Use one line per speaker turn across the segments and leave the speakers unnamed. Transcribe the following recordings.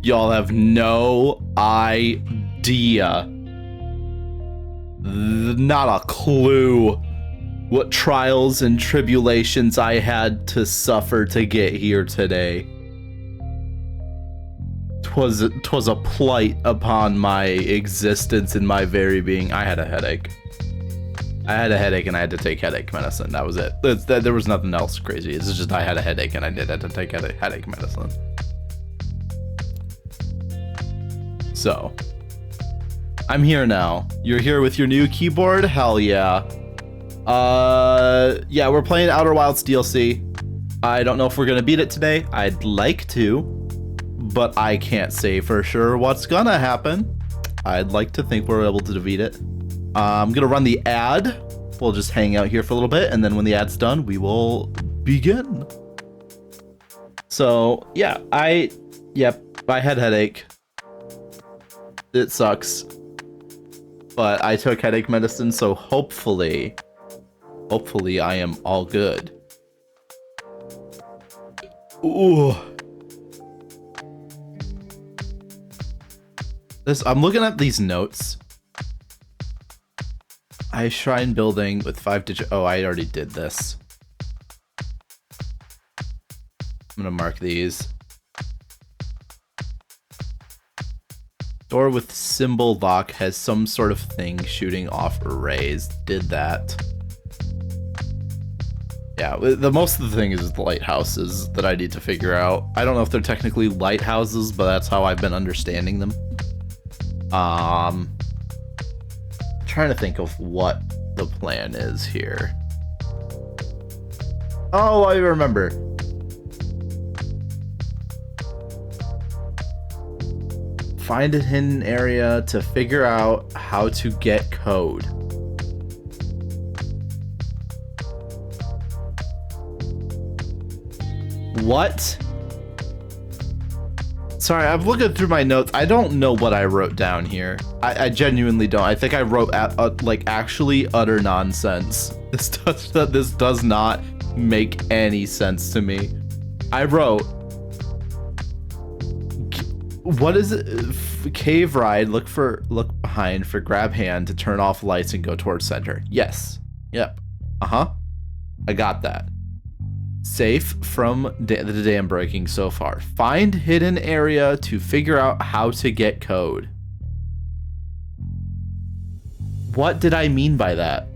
Y'all have no idea. Not a clue what trials and tribulations I had to suffer to get here today. 'Twas a plight upon my existence and my very being. I had a headache. I had a headache and I had to take headache medicine. That was it. There was nothing else crazy. It's just I had a headache and I had to take headache medicine. So, I'm here now. You're here with your new keyboard? Hell yeah. Yeah, we're playing Outer Wilds DLC. I don't know if we're gonna beat it today. I'd like to, but I can't say for sure what's gonna happen. I'd like to think we're able to defeat it. I'm gonna run the ad. We'll just hang out here for a little bit, and then when the ad's done, we will begin. So, yeah, I had a headache. It sucks. But I took headache medicine, so hopefully I am all good. Ooh. I'm looking at these notes. I shrine building with 5-digit. Oh, I already did this. I'm gonna mark these. Door with symbol lock has some sort of thing shooting off arrays. Did that. Yeah, the most of the thing is the lighthouses that I need to figure out. I don't know if they're technically lighthouses, but that's how I've been understanding them. Trying to think of what the plan is here. Oh, I remember. Find a hidden area to figure out how to get code. What? Sorry, I'm looking through my notes. I don't know what I wrote down here. I genuinely don't. I think I wrote like actually utter nonsense. This does not make any sense to me. I wrote, what is it? Cave ride. Look behind for grab hand to turn off lights and go towards center. Yes. Yep. I got that. Safe from the dam breaking so far. Find hidden area to figure out how to get code. What did I mean by that?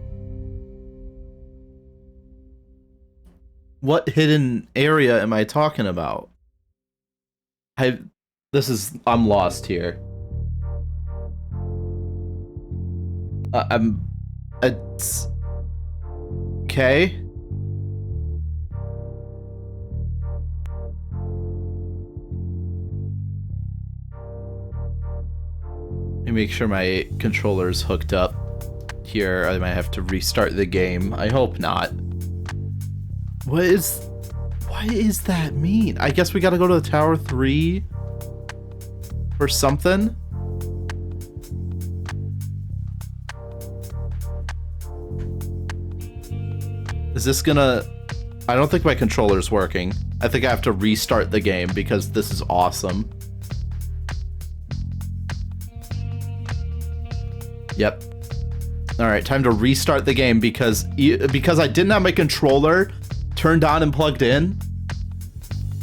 What hidden area am I talking about? I'm lost here. It's okay. Let me make sure my controller's hooked up here. I might have to restart the game. I hope not. What does that mean? I guess we gotta go to the Tower 3 or something? Is this gonna... I don't think my controller's working. I think I have to restart the game because this is awesome. Yep. Alright, time to restart the game because I didn't have my controller turned on and plugged in.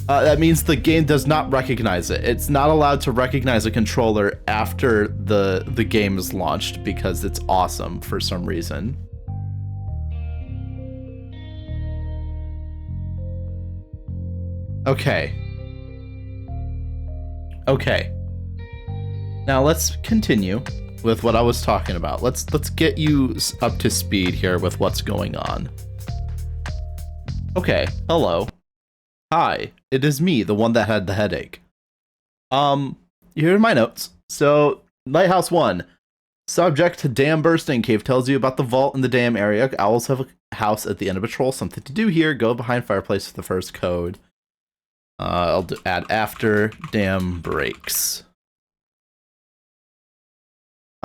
That means the game does not recognize it. It's not allowed to recognize a controller after the game is launched because it's awesome for some reason. Okay. Okay. Now let's continue with what I was talking about. Let's get you up to speed here with what's going on. Okay, hello. Hi, it is me, the one that had the headache. Here are my notes. So, Lighthouse 1. Subject to dam bursting. Cave tells you about the vault in the dam area. Owls have a house at the end of patrol. Something to do here. Go behind fireplace for the first code. I'll add after dam breaks.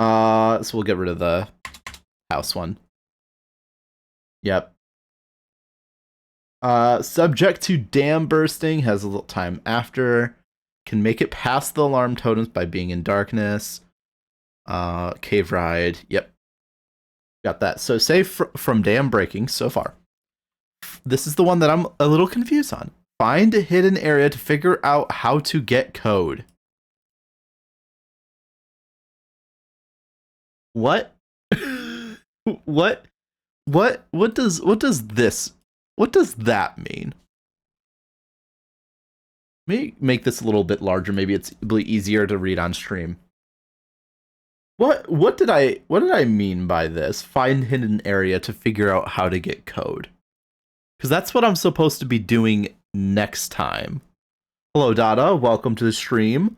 So we'll get rid of the house one. Yep. Subject to dam bursting, has a little time after. Can make it past the alarm totems by being in darkness. Cave ride. Yep. Got that. So safe from dam breaking so far. This is the one that I'm a little confused on. Find a hidden area to figure out how to get code. What? What does that mean? Let me make this a little bit larger. Maybe it's easier to read on stream. What did I mean by this? Find hidden area to figure out how to get code. Because that's what I'm supposed to be doing next time. Hello, Dada. Welcome to the stream.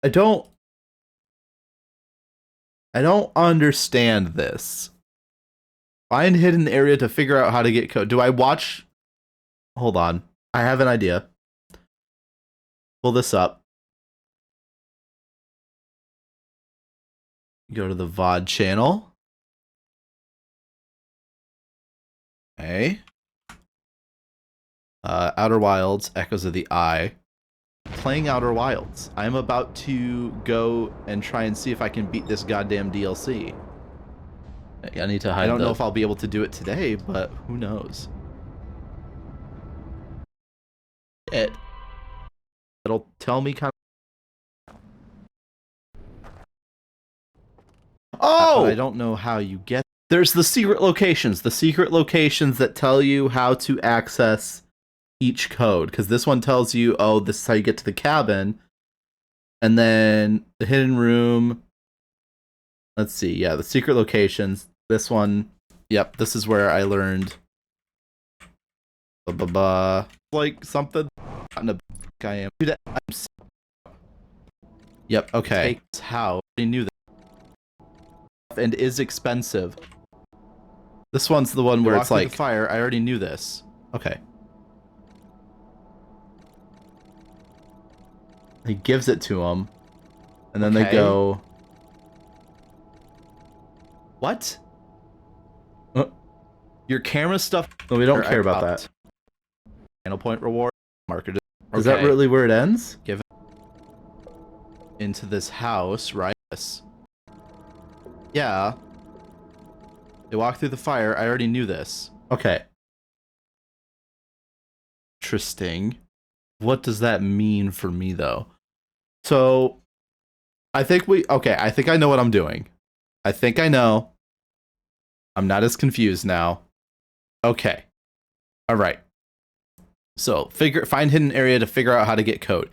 I don't understand this. Find hidden area to figure out how to get code. Do I watch? Hold on. I have an idea. Pull this up. Go to the VOD channel. Okay. Outer Wilds, Echoes of the Eye. Playing Outer Wilds. I'm about to go and try and see if I can beat this goddamn DLC. I need to hide. I don't know if I'll be able to do it today, but who knows? It'll tell me kind of. Oh! But I don't know how you get. There's the secret locations. The secret locations that tell you how to access each code. Because this one tells you, oh, this is how you get to the cabin. And then the hidden room. Let's see. Yeah, the secret locations. This one. Yep, this is where I learned. Like something. I am. Dude, yep, okay. How? I knew that. And is expensive. This one's the one where it's like fire. I already knew this. Okay. He gives it to him, and then they go. What? Your camera stuff. No, we don't care about that. Channel point reward marker. Is that really where it ends? Give it into this house, right? Yes. Yeah. They walk through the fire. I already knew this. Okay. Interesting. What does that mean for me, though? So, I think I think I know what I'm doing. I think I know. I'm not as confused now. Okay. All right. So, find hidden area to figure out how to get code.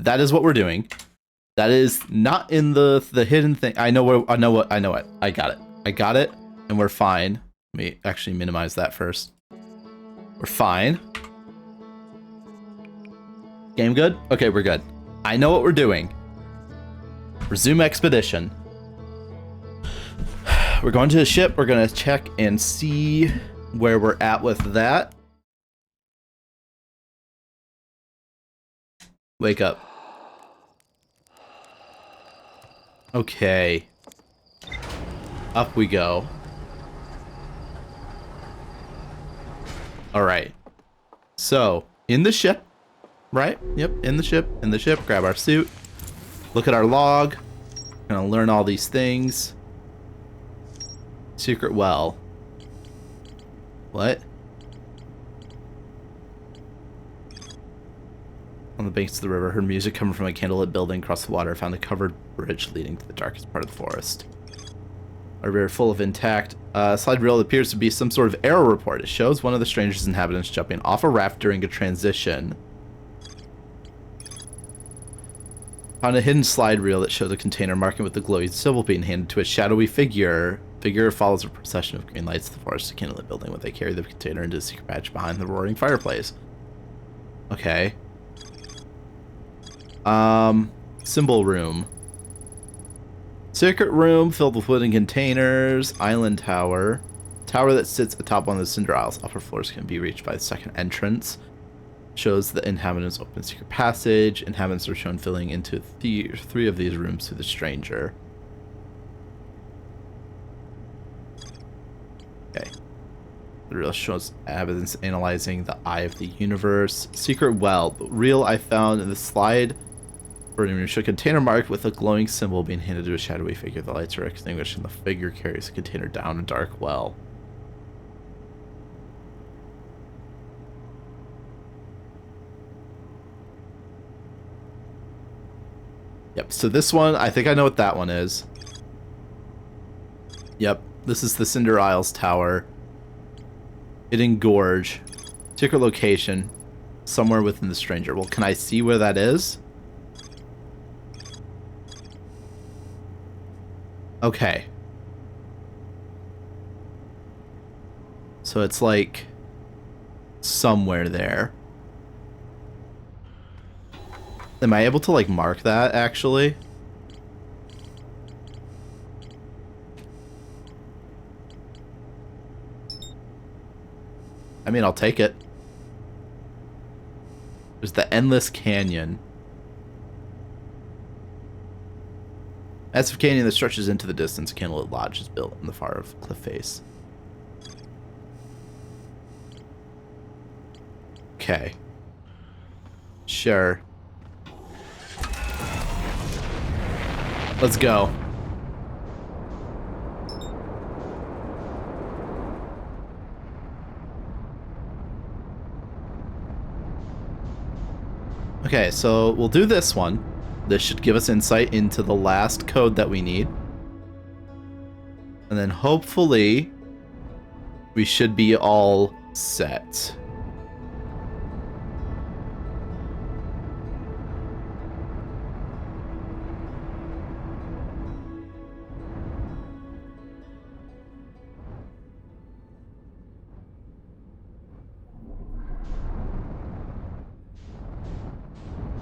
That is what we're doing. That is not in the hidden thing. I know it. I got it. I got it, and we're fine. Let me actually minimize that first. We're fine. Game good? Okay, we're good. I know what we're doing. Resume expedition. We're going to the ship. We're going to check and see where we're at with that. Wake up. Okay. Up we go. Alright. So, in the ship. Right? Yep, in the ship. In the ship. Grab our suit. Look at our log. Gonna learn all these things. Secret well. What? On the banks of the river, heard music coming from a candlelit building across the water. Found a covered bridge leading to the darkest part of the forest. A river full of intact slide reel appears to be some sort of error report. It shows one of the stranger's inhabitants jumping off a raft during a transition. Found a hidden slide reel that shows a container marking with the glowing symbol being handed to a shadowy figure. Figure follows a procession of green lights to the forest to candlelit building when they carry the container into a secret patch behind the roaring fireplace. Okay. Symbol room. Secret room filled with wooden containers. Island tower. Tower that sits atop one of the cinder isles. Upper floors can be reached by the second entrance. Shows the inhabitants open secret passage. Inhabitants are shown filling into three of these rooms through the stranger. Okay. The real shows evidence analyzing the eye of the universe. Secret well. The real I found in the slide. A container marked with a glowing symbol being handed to a shadowy figure. The lights are extinguished and the figure carries the container down a dark well. Yep, so this one, I think I know what that one is. Yep, this is the Cinder Isles Tower. Hidden Gorge. Secret location. Somewhere within the stranger. Well, can I see where that is? Okay. So it's like somewhere there. Am I able to like mark that actually? I mean, I'll take it. There's the Endless Canyon. Massive canyon that stretches into the distance. A candlelit lodge is built in the far of cliff face. Okay. Sure. Let's go. Okay, so we'll do this one. This should give us insight into the last code that we need. And then hopefully we should be all set.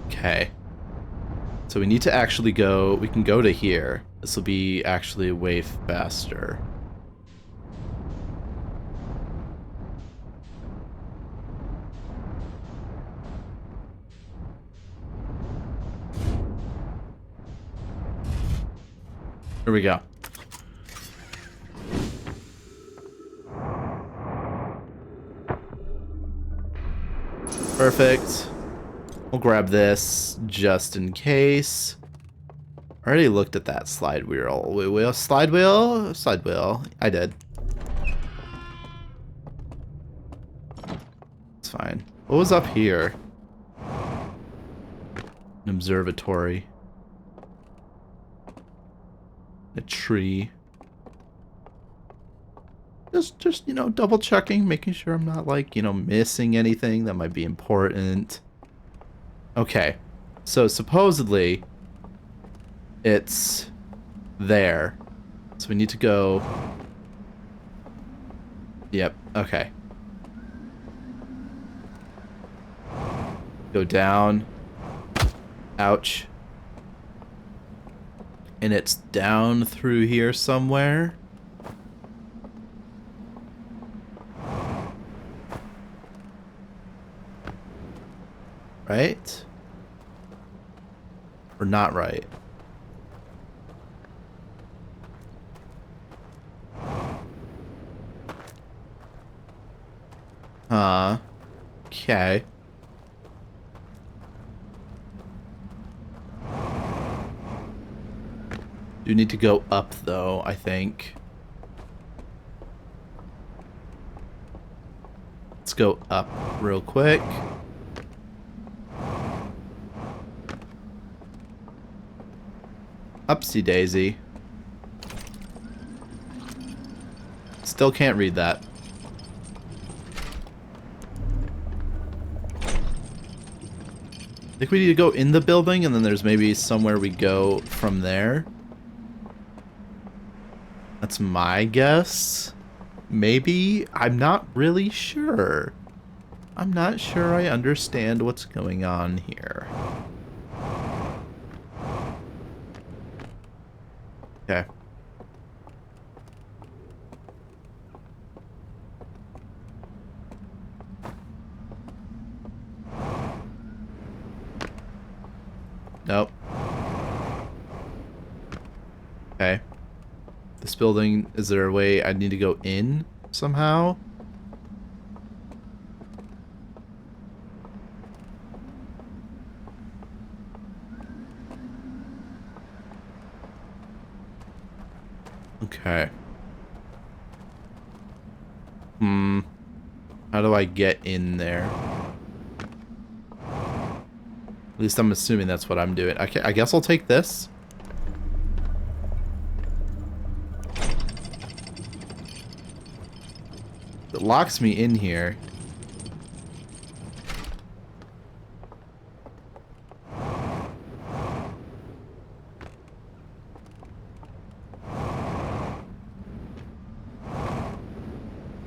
Okay. So we need to actually go, we can go to here. This will be actually way faster. Here we go. Perfect. We'll grab this just in case. I already looked at that slide wheel. Slide wheel? Slide wheel. I did. It's fine. What was up here? An observatory. A tree. Just, you know, double checking, making sure I'm not like, you know, missing anything that might be important. Okay, so supposedly it's there. So we need to go. Yep, okay. Go down. Ouch. And it's down through here somewhere. Right? Or not right? Okay. Do need to go up though, I think. Let's go up real quick. Upsy daisy. Still can't read that. I think we need to go in the building and then there's maybe somewhere we go from there. That's my guess. Maybe. I'm not really sure. I'm not sure I understand what's going on here. Okay. Nope. Okay. This building, is there a way I need to go in somehow? Okay. How do I get in there? At least I'm assuming that's what I'm doing. I guess I'll take this. It locks me in here.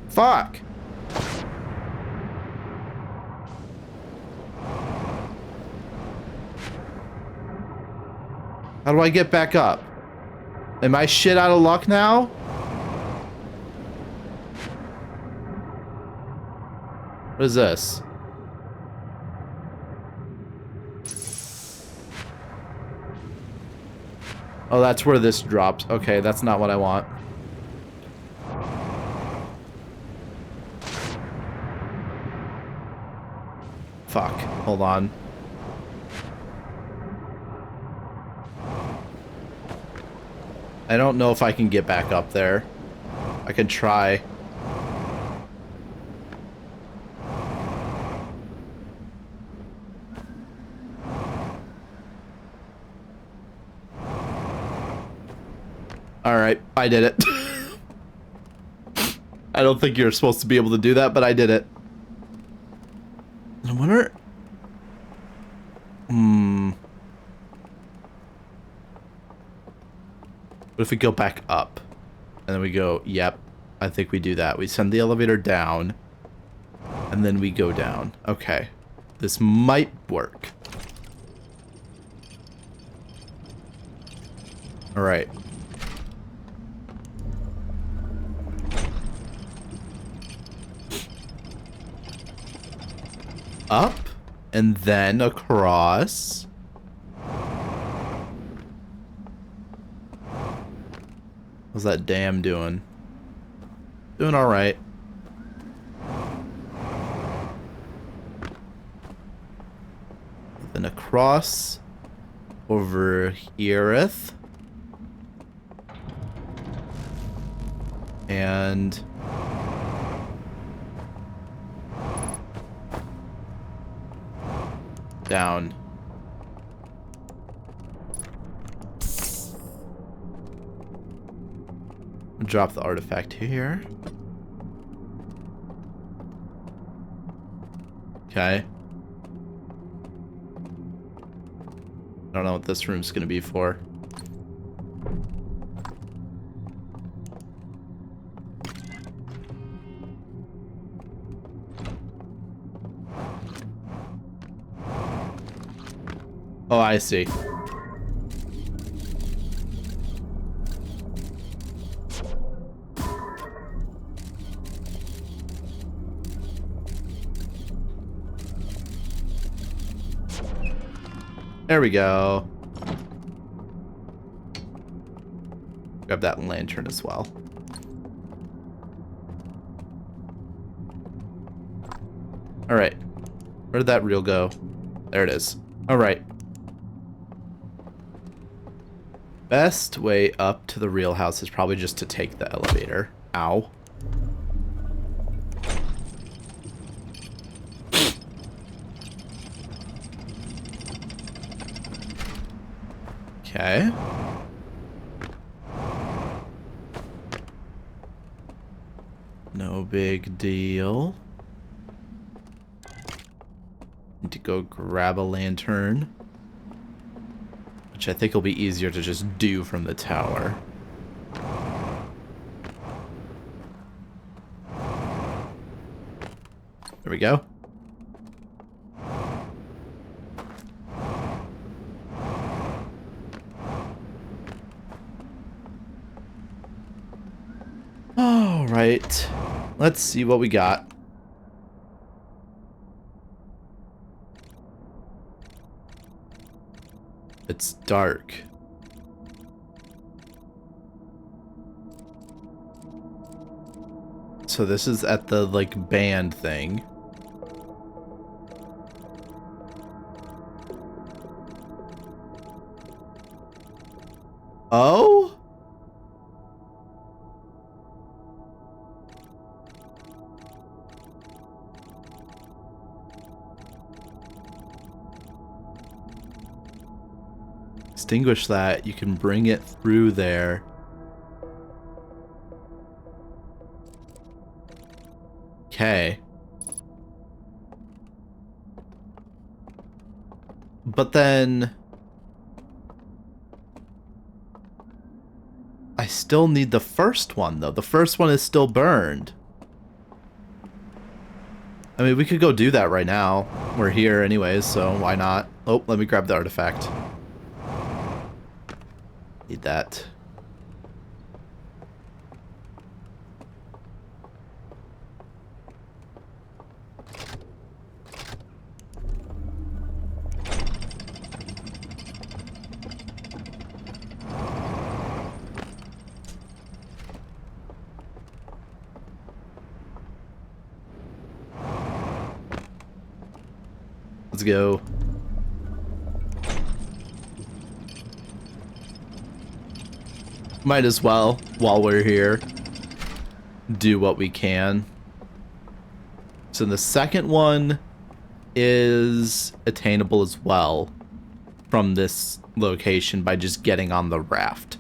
Fuck! How do I get back up? Am I shit out of luck now? What is this? Oh, that's where this drops. Okay, that's not what I want. Fuck. Hold on. I don't know if I can get back up there. I can try. Alright, I did it. I don't think you're supposed to be able to do that, but I did it. I wonder... What if we go back up? And then we go, yep, I think we do that. We send the elevator down. And then we go down. Okay. This might work. Alright. Up. And then across. How's that dam doing? Doing alright. Then across. Over hereth. And... down. Drop the artifact here. Okay. I don't know what this room's gonna be for. Oh, I see. There we go. Grab that lantern as well. Alright. Where did that reel go? There it is. Alright. Best way up to the real house is probably just to take the elevator. Ow. Okay. No big deal. Need to go grab a lantern. Which I think will be easier to just do from the tower. There we go. All right. Let's see what we got. It's dark. So this is at the, like, band thing. Oh? extinguish that, you can bring it through there. Okay. But then I still need the first one, though. The first one is still burned. I mean, we could go do that right now. We're here anyways, so why not? Oh, let me grab the artifact. Need that. Let's go. Might as well, while we're here, do what we can. So the second one is attainable as well from this location by just getting on the raft.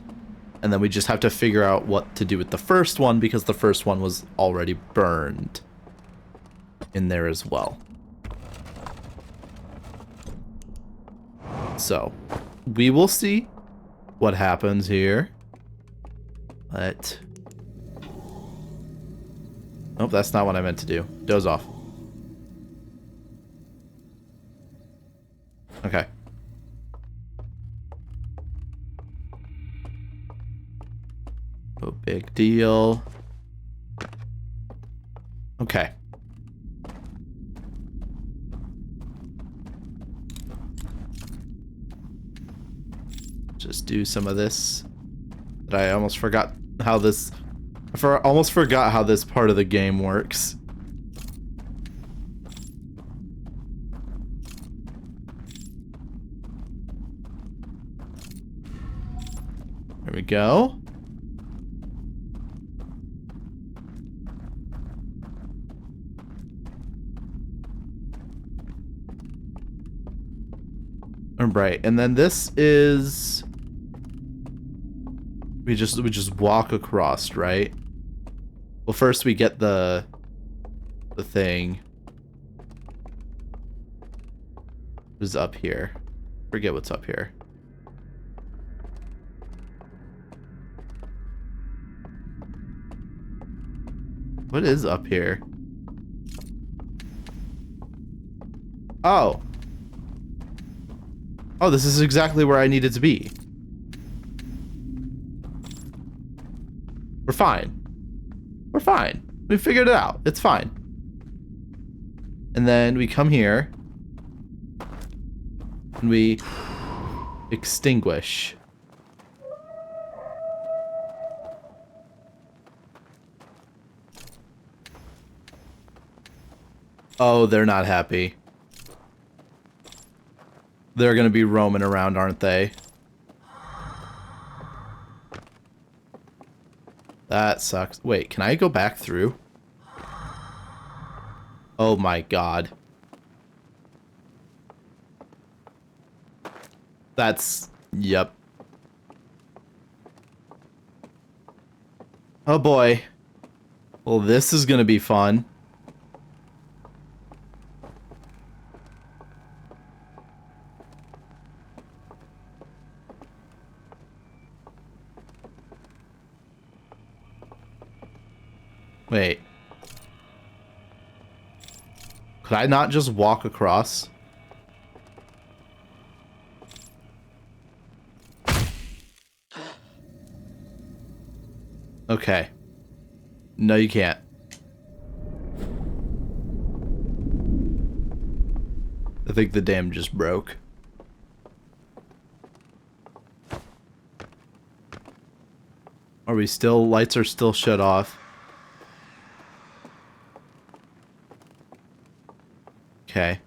And then we just have to figure out what to do with the first one because the first one was already burned in there as well. So, we will see what happens here. But... nope, that's not what I meant to do. Doze off. Okay. No big deal. Okay. Just do some of this. But I almost forgot how this... almost forgot how this part of the game works. There we go. All right, and then this is... we just walk across, right? Well, first we get the thing. What is up here? Forget what's up here. What is up here? Oh. Oh, this is exactly where I needed to be. We're fine. We're fine. We figured it out. It's fine. And then we come here. And we extinguish. Oh, they're not happy. They're gonna be roaming around, aren't they? That sucks. Wait, can I go back through? Oh my god. That's... yep. Oh boy. Well, this is gonna be fun. Wait. Could I not just walk across? Okay. No, you can't. I think the dam just broke. Are we still... lights are still shut off. Okay.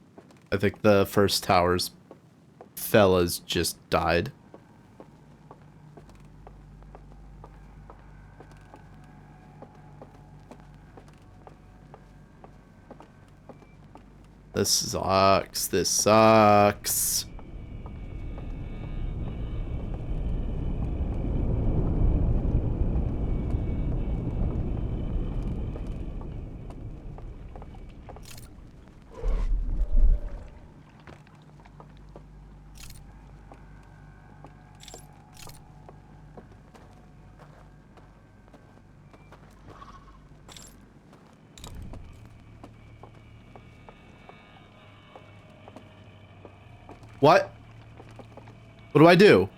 I think the first tower's fellas just died. This sucks. This sucks. What? What do I do?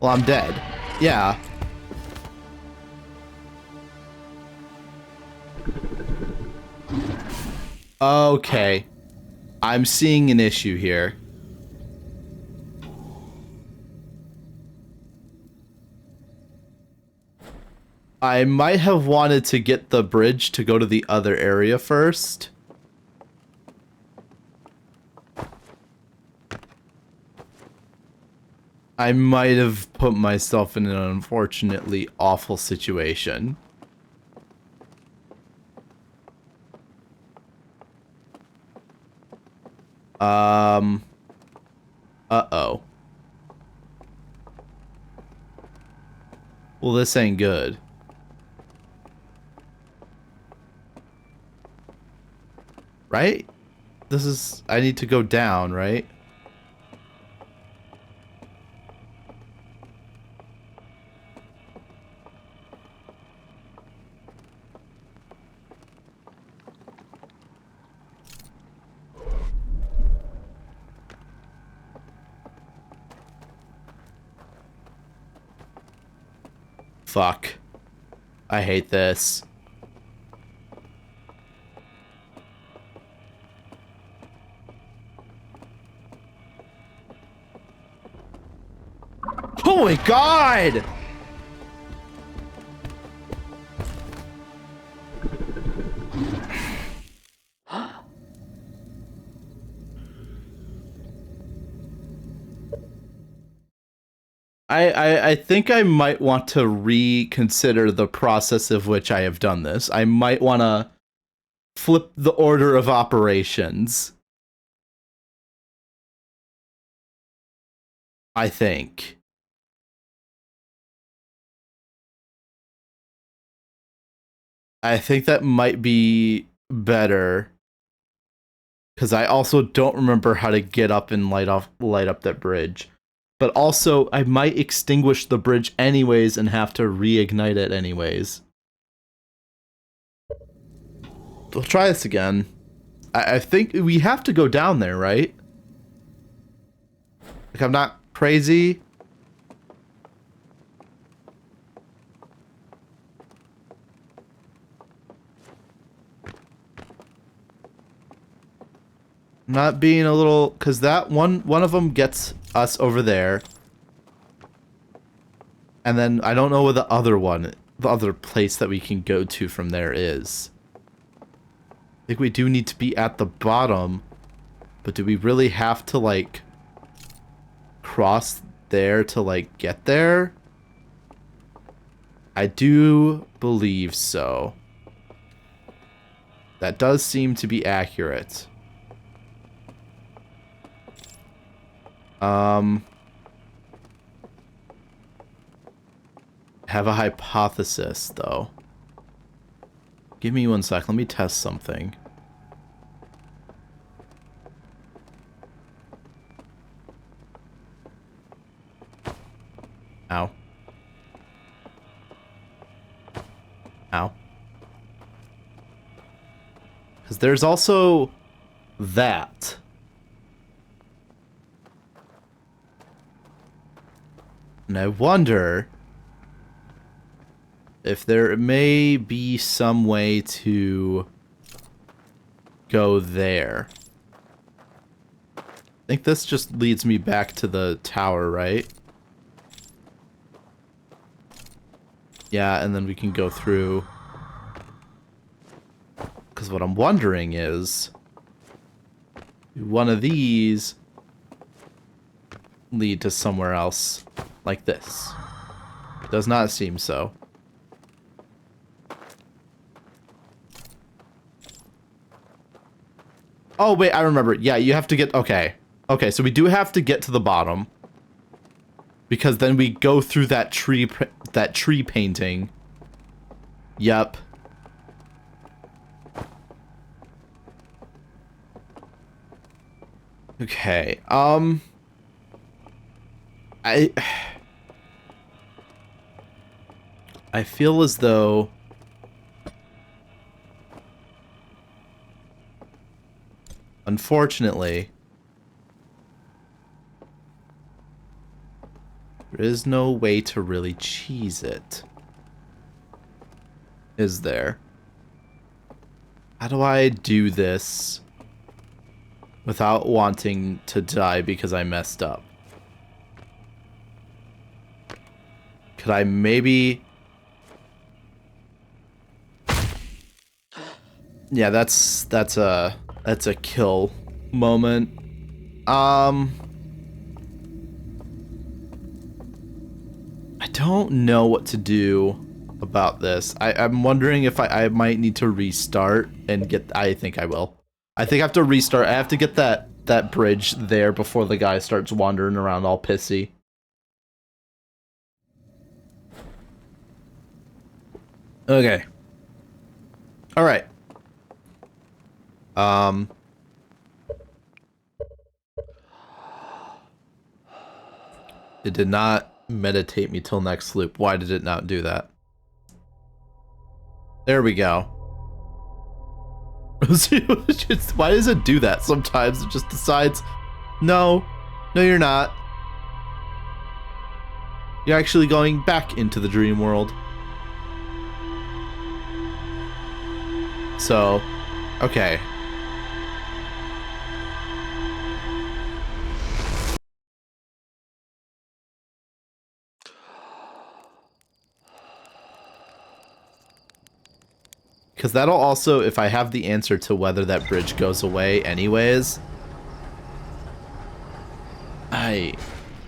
Well, I'm dead. Yeah. Okay. I'm seeing an issue here. I might have wanted to get the bridge to go to the other area first. I might have put myself in an unfortunately awful situation. Uh-oh. Well, this ain't good. Right? This is... I need to go down, right? Fuck. I hate this. Oh my god! I think I might want to reconsider the process of which I have done this. I might want to flip the order of operations. I think. I think that might be better. Because I also don't remember how to get up and light up that bridge. But also, I might extinguish the bridge anyways and have to reignite it anyways. We'll try this again. I think we have to go down there, right? Like, I'm not crazy. Not being a little... Because that one of them gets us over there. And then I don't know where the other place that we can go to from there is. I think we do need to be at the bottom. But do we really have to, like, cross there to, like, get there? I do believe so. That does seem to be accurate. Have a hypothesis, though. Give me 1 sec. Let me test something. Ow. Ow. Because there's also that. And I wonder if there may be some way to go there. I think this just leads me back to the tower, right? Yeah, and then we can go through. Because what I'm wondering is, one of these lead to somewhere else like this? It does not seem so. Oh, wait, I remember. Yeah, you have to get... Okay. Okay, so we do have to get to the bottom. Because then we go through that tree painting. Yep. Okay, I I feel as though unfortunately there is no way to really cheese it. Is there? How do I do this without wanting to die because I messed up? Could I maybe... Yeah, that's a kill moment. I don't know what to do about this. I'm wondering if I might need to restart and get... I think I will. I think I have to restart. I have to get that bridge there before the guy starts wandering around all pissy. Okay. Alright. It did not meditate me till next loop. Why did it not do that? There we go. Why does it do that sometimes? It just decides, no, you're not. You're actually going back into the dream world. So, okay. Because that'll also, if I have the answer to whether that bridge goes away anyways, I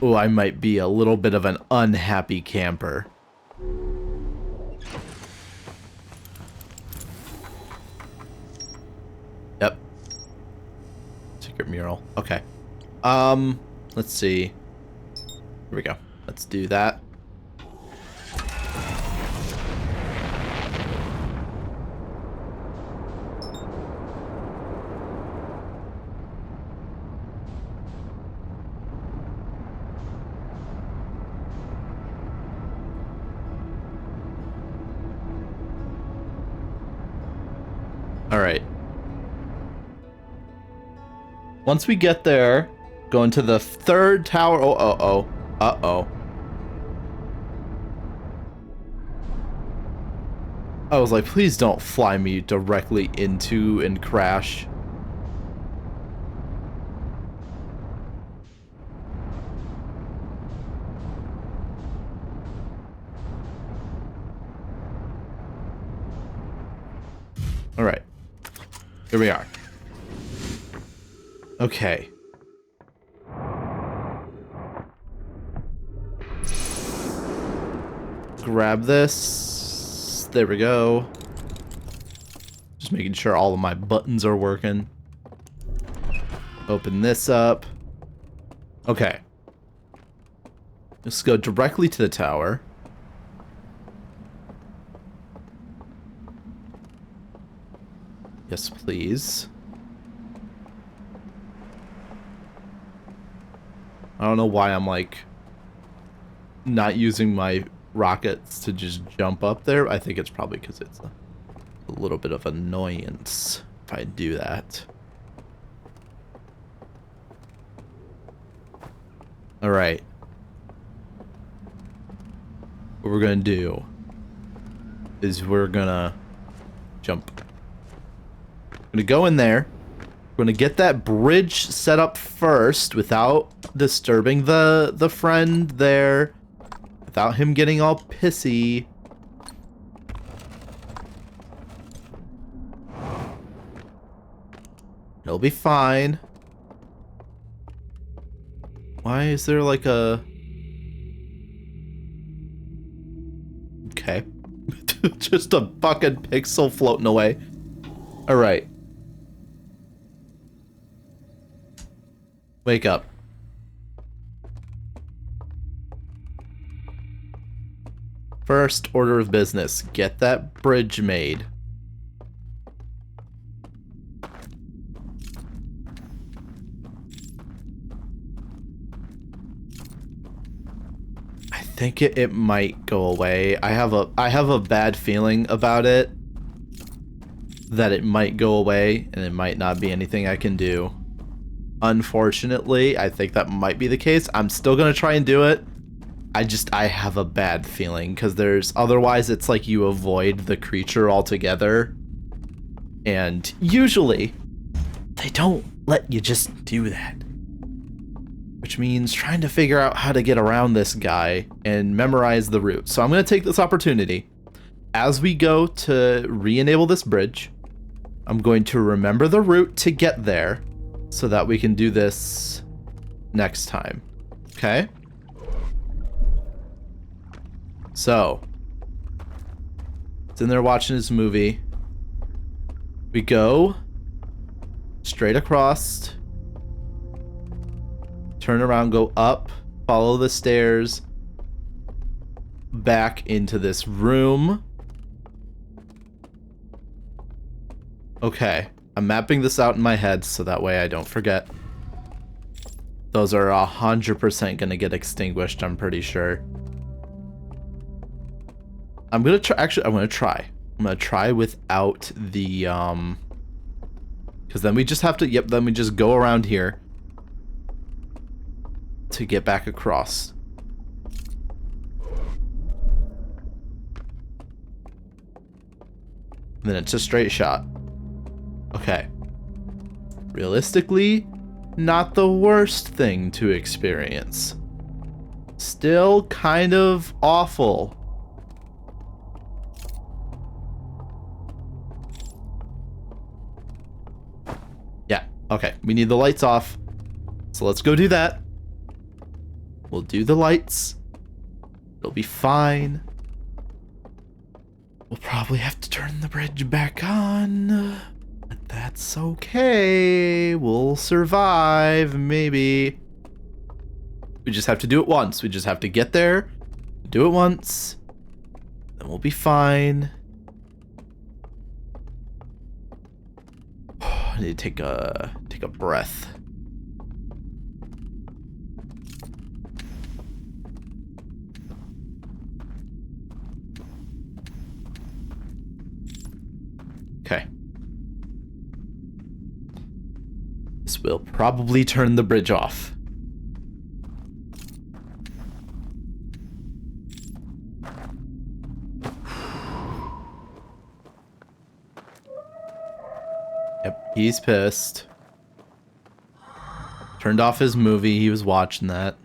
might be a little bit of an unhappy camper. Yep. Secret mural. Okay. Let's see. Here we go. Let's do that. All right. Once we get there, go into the third tower. Uh-oh. I was like, please don't fly me directly into and crash. All right. Here we are. Okay. Grab this. There we go. Just making sure all of my buttons are working. Open this up. Okay. Let's go directly to the tower. Yes, please. I don't know why I'm like not using my rockets to just jump up there. I think it's probably because it's a little bit of annoyance if I do that. All right. What we're gonna do is we're gonna jump. Gonna go in there. We're gonna get that bridge set up first without disturbing the friend there, without him getting all pissy. It'll be fine. Why is there like a... Okay. Just a fucking pixel floating away. Alright. Wake up. First order of business, get that bridge made. I think it might go away. I have a bad feeling about it, that it might go away and it might not be anything I can do. Unfortunately, I think that might be the case. I'm still gonna try and do it. I have a bad feeling because otherwise it's like you avoid the creature altogether. And usually they don't let you just do that. Which means trying to figure out how to get around this guy and memorize the route. So I'm going to take this opportunity. As we go to re-enable this bridge, I'm going to remember the route to get there so that we can do this next time. Okay? So, it's in there watching his movie. We go straight across, turn around, go up, follow the stairs, back into this room. Okay, I'm mapping this out in my head so that way I don't forget. Those are 100% gonna get extinguished, I'm pretty sure. I'm gonna try. Actually, I'm gonna try without the because then we just have to. Yep. Then we just go around here to get back across. And then it's a straight shot. Okay. Realistically, not the worst thing to experience. Still kind of awful. Okay, we need the lights off. So let's go do that. We'll do the lights. It'll be fine. We'll probably have to turn the bridge back on. But that's okay. We'll survive, maybe. We just have to do it once. We just have to get there, do it once, then we'll be fine. I need to take a breath. Okay. This will probably turn the bridge off. Yep, he's pissed. Turned off his movie, he was watching that.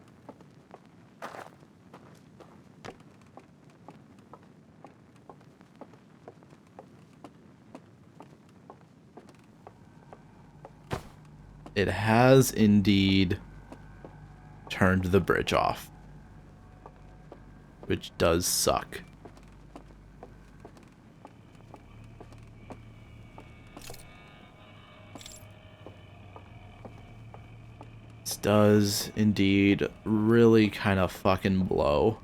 It has indeed turned the bridge off, which does suck. This does indeed really kind of fucking blow.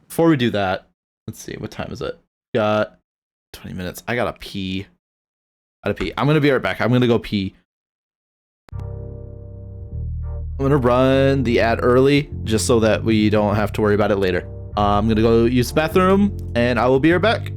Before we do that, let's see, what time is it? Got 20 minutes. I gotta pee. I'm gonna be right back. I'm gonna go pee. I'm gonna run the ad early just so that we don't have to worry about it later. I'm gonna go use the bathroom and I will be right back.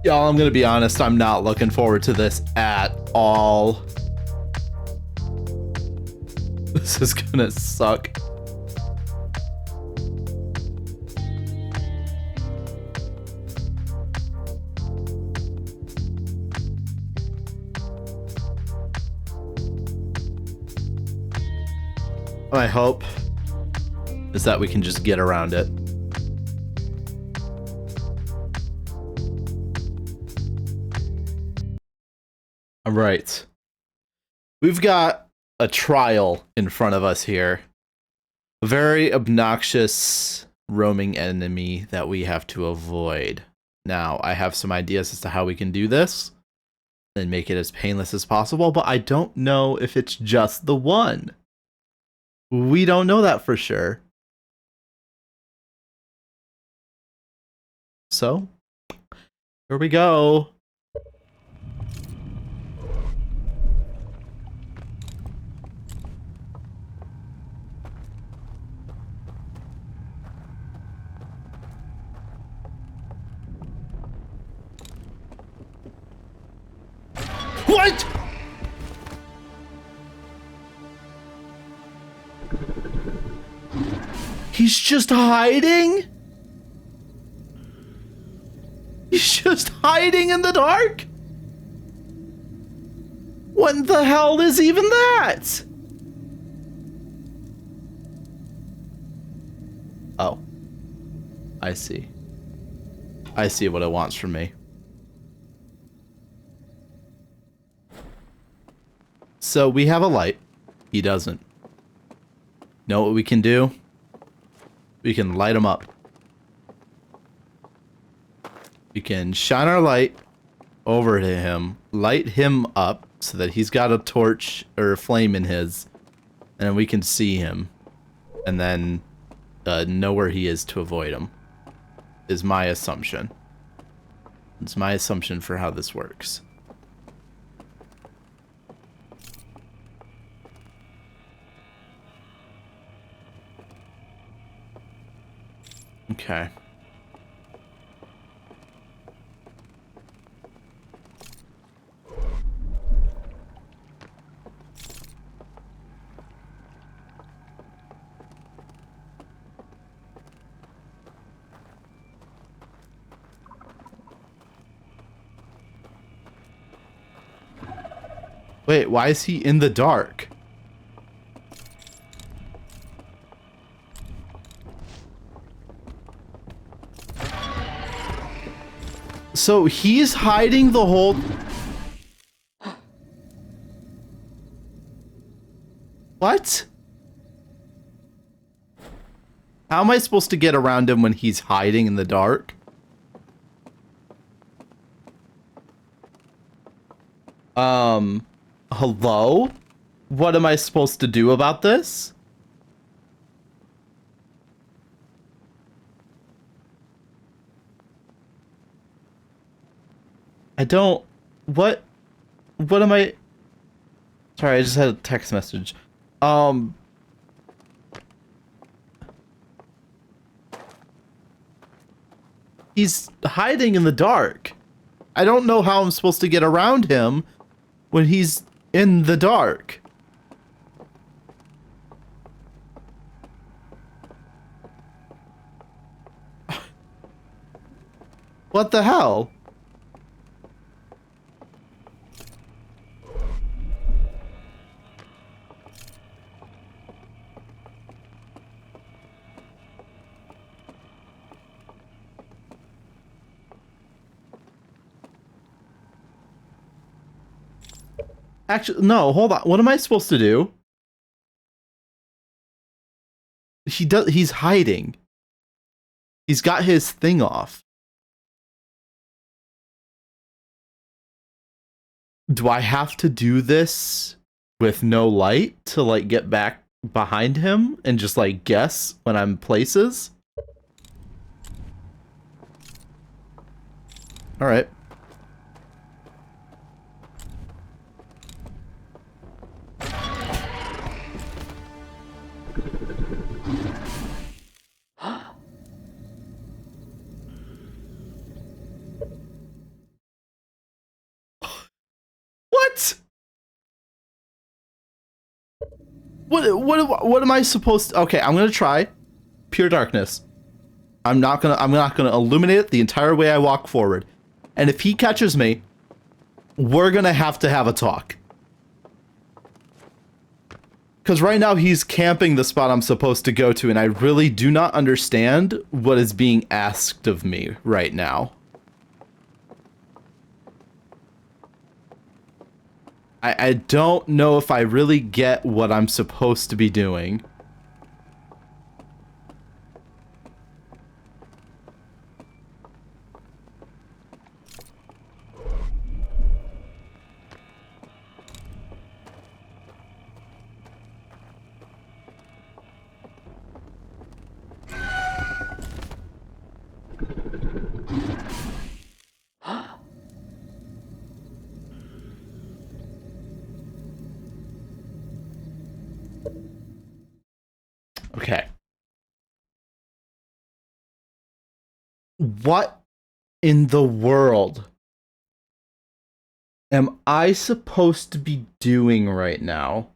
Y'all, I'm gonna be honest, I'm not looking forward to this at all. This is gonna suck. My hope is that we can just get around it. All right. We've got a trial in front of us here. A very obnoxious roaming enemy that we have to avoid. Now, I have some ideas as to how we can do this and make it as painless as possible, but I don't know if it's just the one. We don't know that for sure. So, here we go. What? He's just hiding? He's just hiding in the dark? What the hell is even that? Oh. I see. I see what it wants from me. So we have a light. He doesn't. Know what we can do? We can light him up. We can shine our light over to him, light him up so that he's got a torch or a flame in his, and then we can see him and then know where he is to avoid him, is my assumption. It's my assumption for how this works. Okay. Wait, why is he in the dark? So he's hiding the whole... What? How am I supposed to get around him when he's hiding in the dark? Hello? What am I supposed to do about this? I don't... What am I... Sorry, I just had a text message. He's hiding in the dark. I don't know how I'm supposed to get around him when he's in the dark. What the hell? Actually, no, hold on. What am I supposed to do? He's hiding. He's got his thing off. Do I have to do this with no light to like get back behind him and just like guess when I'm places? All right. What? What am I supposed to? Okay, I'm gonna try pure darkness. I'm not gonna illuminate it the entire way I walk forward. And if he catches me, we're gonna have to have a talk. Because right now he's camping the spot I'm supposed to go to, and I really do not understand what is being asked of me right now. I don't know if I really get what I'm supposed to be doing. Okay. What in the world am I supposed to be doing right now?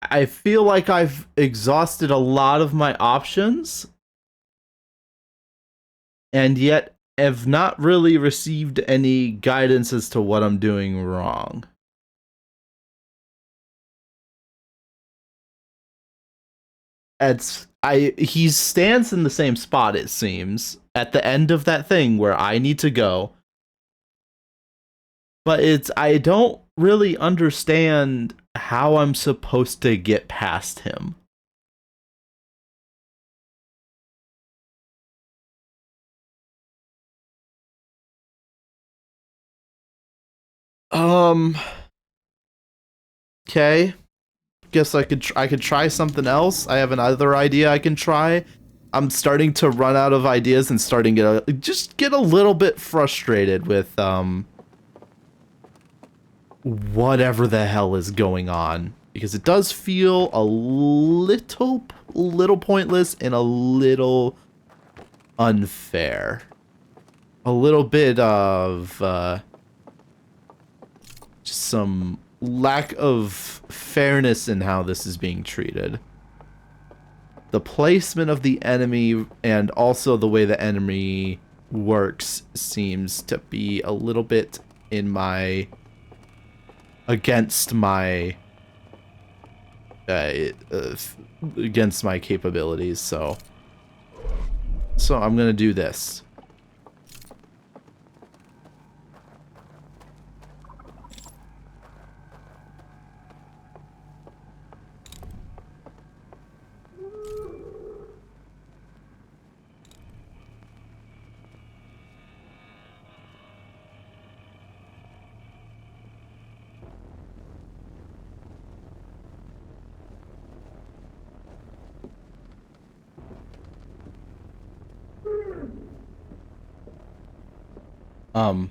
I feel like I've exhausted a lot of my options, and yet have not really received any guidance as to what I'm doing wrong. He stands in the same spot, it seems, at the end of that thing where I need to go. But I don't really understand how I'm supposed to get past him. Okay. Guess I could try something else. I have another idea I can try. I'm starting to run out of ideas and starting to just get a little bit frustrated with whatever the hell is going on, because it does feel a little pointless and a little unfair. A little bit of just some lack of fairness in how this is being treated. The placement of the enemy and also the way the enemy works seems to be a little bit in my against my capabilities, so I'm gonna do this. Um,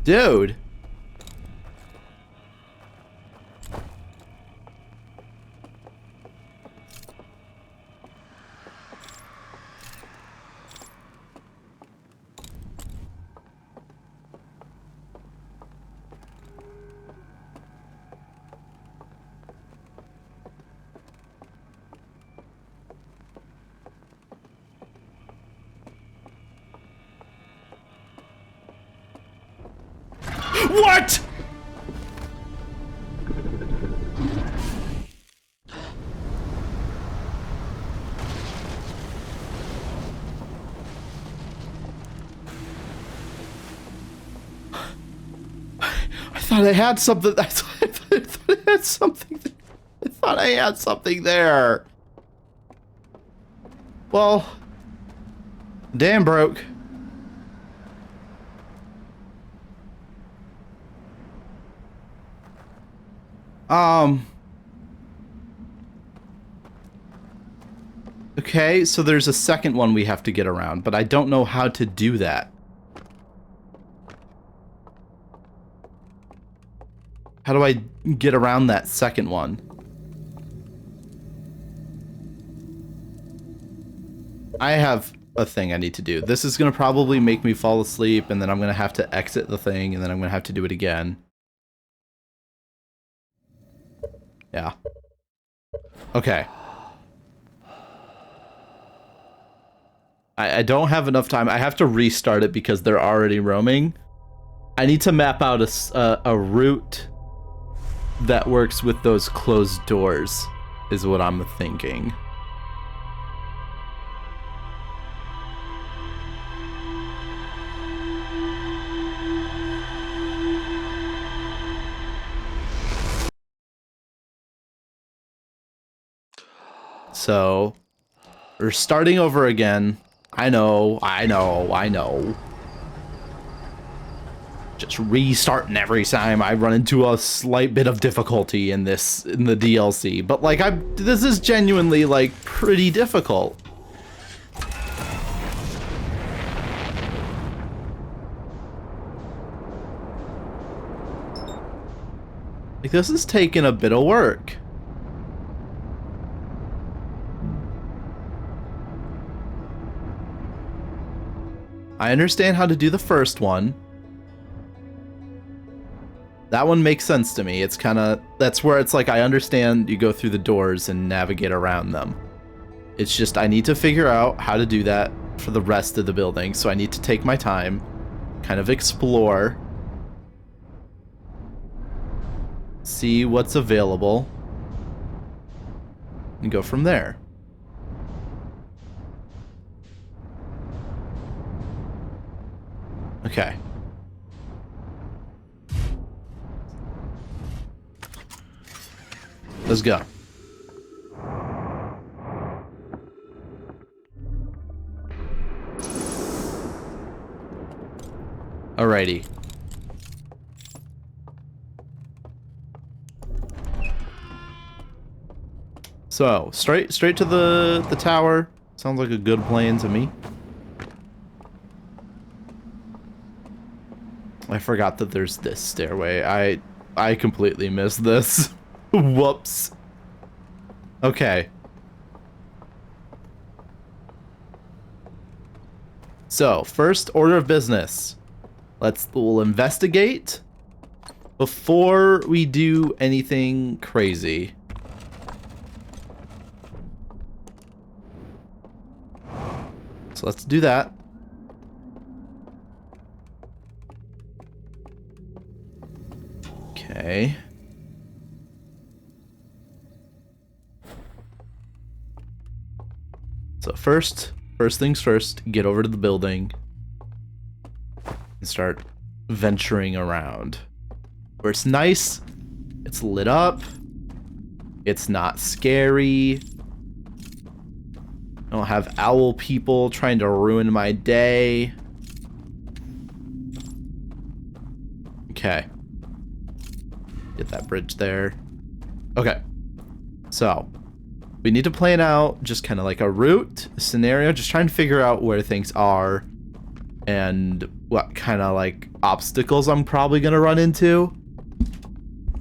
dude. What? I thought I had something. I thought I had something. I thought I had something there. Well, damn broke. Okay, so there's a second one we have to get around, but I don't know how to do that. How do I get around that second one? I have a thing I need to do. This is going to probably make me fall asleep, and then I'm going to have to exit the thing, and then I'm going to have to do it again. Yeah. Okay. I don't have enough time. I have to restart it because they're already roaming. I need to map out a route that works with those closed doors, is what I'm thinking. So, we're starting over again. I know. Just restarting every time I run into a slight bit of difficulty in the DLC. But like, this is genuinely like pretty difficult. Like, this is taking a bit of work. I understand how to do the first one. That one makes sense to me. It's kind of, that's where it's like, I understand you go through the doors and navigate around them. It's just, I need to figure out how to do that for the rest of the building. So I need to take my time, kind of explore, see what's available, and go from there. Okay. Let's go. Alrighty. So, straight to the tower. Sounds like a good plan to me. I forgot that there's this stairway. I completely missed this. Whoops. Okay. So, first order of business. We'll investigate before we do anything crazy. So let's do that. Okay. So first things first, get over to the building and start venturing around. Where it's nice, it's lit up, it's not scary. I don't have owl people trying to ruin my day. Okay. Get that bridge there. Okay. So, we need to plan out just kind of like a route, a scenario, just trying to figure out where things are and what kind of like obstacles I'm probably going to run into.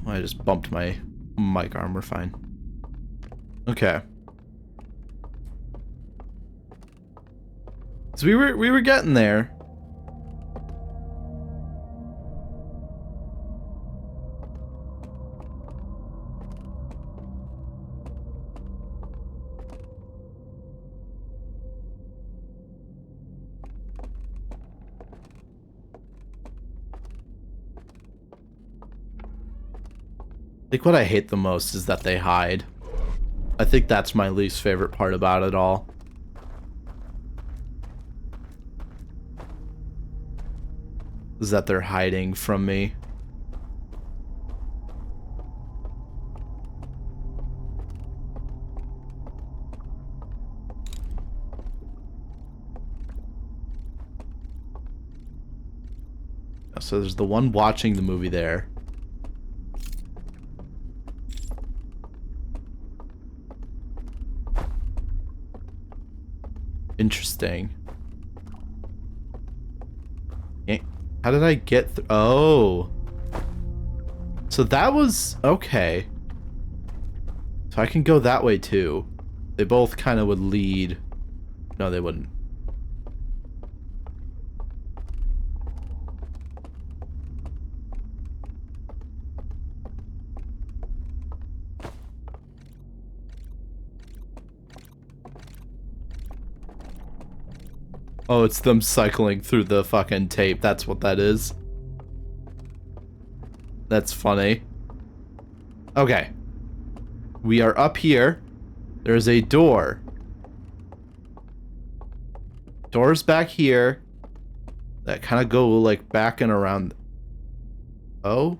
I just bumped my mic arm. We're fine. Okay. So we were getting there. Like, what I hate the most is that they hide. I think that's my least favorite part about it all. Is that they're hiding from me. So there's the one watching the movie there. Interesting. How did I get through? Oh. So that was... Okay. So I can go that way too. They both kind of would lead. No, they wouldn't. Oh, it's them cycling through the fucking tape. That's what that is. That's funny. Okay. We are up here. There's a door. Doors back here. That kind of go like back and around. Oh?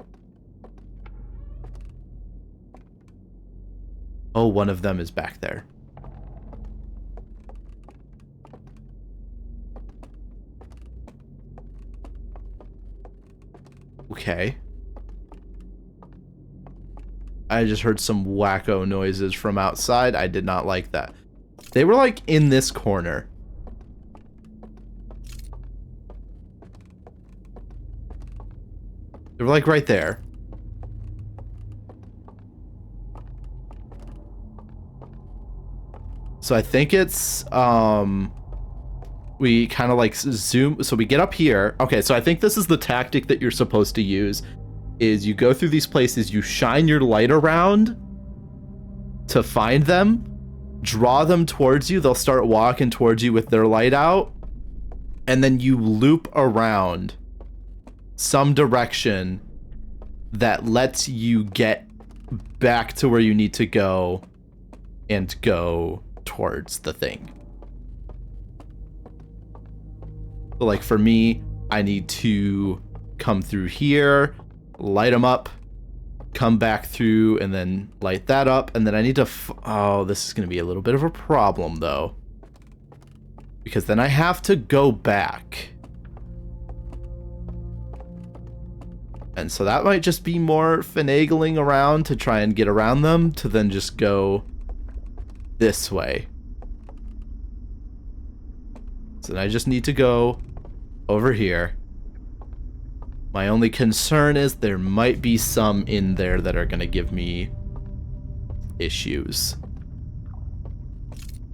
Oh, one of them is back there. Okay. I just heard some wacko noises from outside. I did not like that. They were like in this corner. They were like right there. So I think it's we kind of like zoom, so we get up here. Okay, so I think this is the tactic that you're supposed to use, is you go through these places, you shine your light around to find them, draw them towards you, they'll start walking towards you with their light out, and then you loop around some direction that lets you get back to where you need to go and go towards the thing. So like for me, I need to come through here, light them up, come back through, and then light that up, and then I need to oh, this is going to be a little bit of a problem though, because then I have to go back. And so that might just be more finagling around to try and get around them, to then just go this way. So then I just need to go over here. My only concern is there might be some in there that are going to give me issues.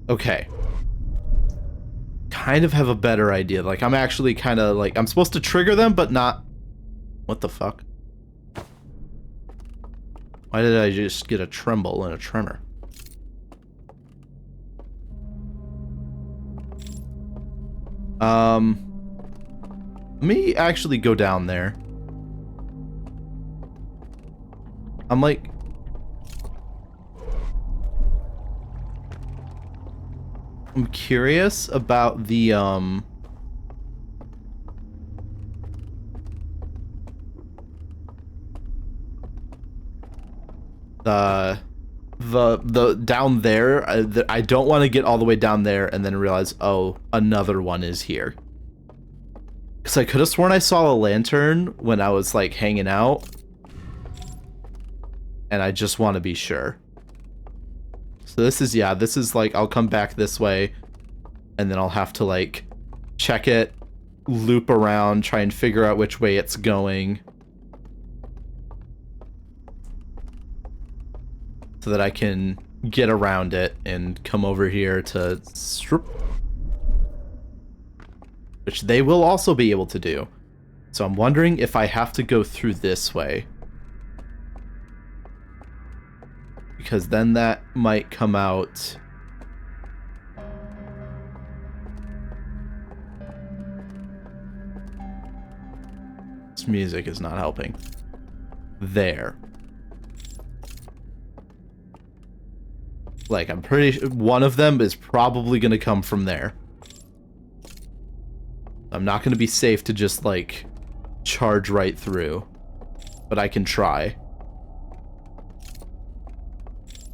Okay. Kind of have a better idea. Like, I'm actually kind of like, I'm supposed to trigger them, but not... What the fuck? Why did I just get a tremble and a tremor? Let me actually go down there. I'm like... I'm curious about the, down there. I don't want to get all the way down there and then realize, oh, another one is here. Because I could have sworn I saw a lantern when I was like hanging out, and I just want to be sure. So this is, yeah, this is like, I'll come back this way, and then I'll have to like check it, loop around, try and figure out which way it's going, so that I can get around it and come over here to strip, which they will also be able to do. So I'm wondering if I have to go through this way, because then that might come out. This music is not helping. There. Like, I'm pretty sure one of them is probably going to come from there. I'm not going to be safe to just, like, charge right through. But I can try.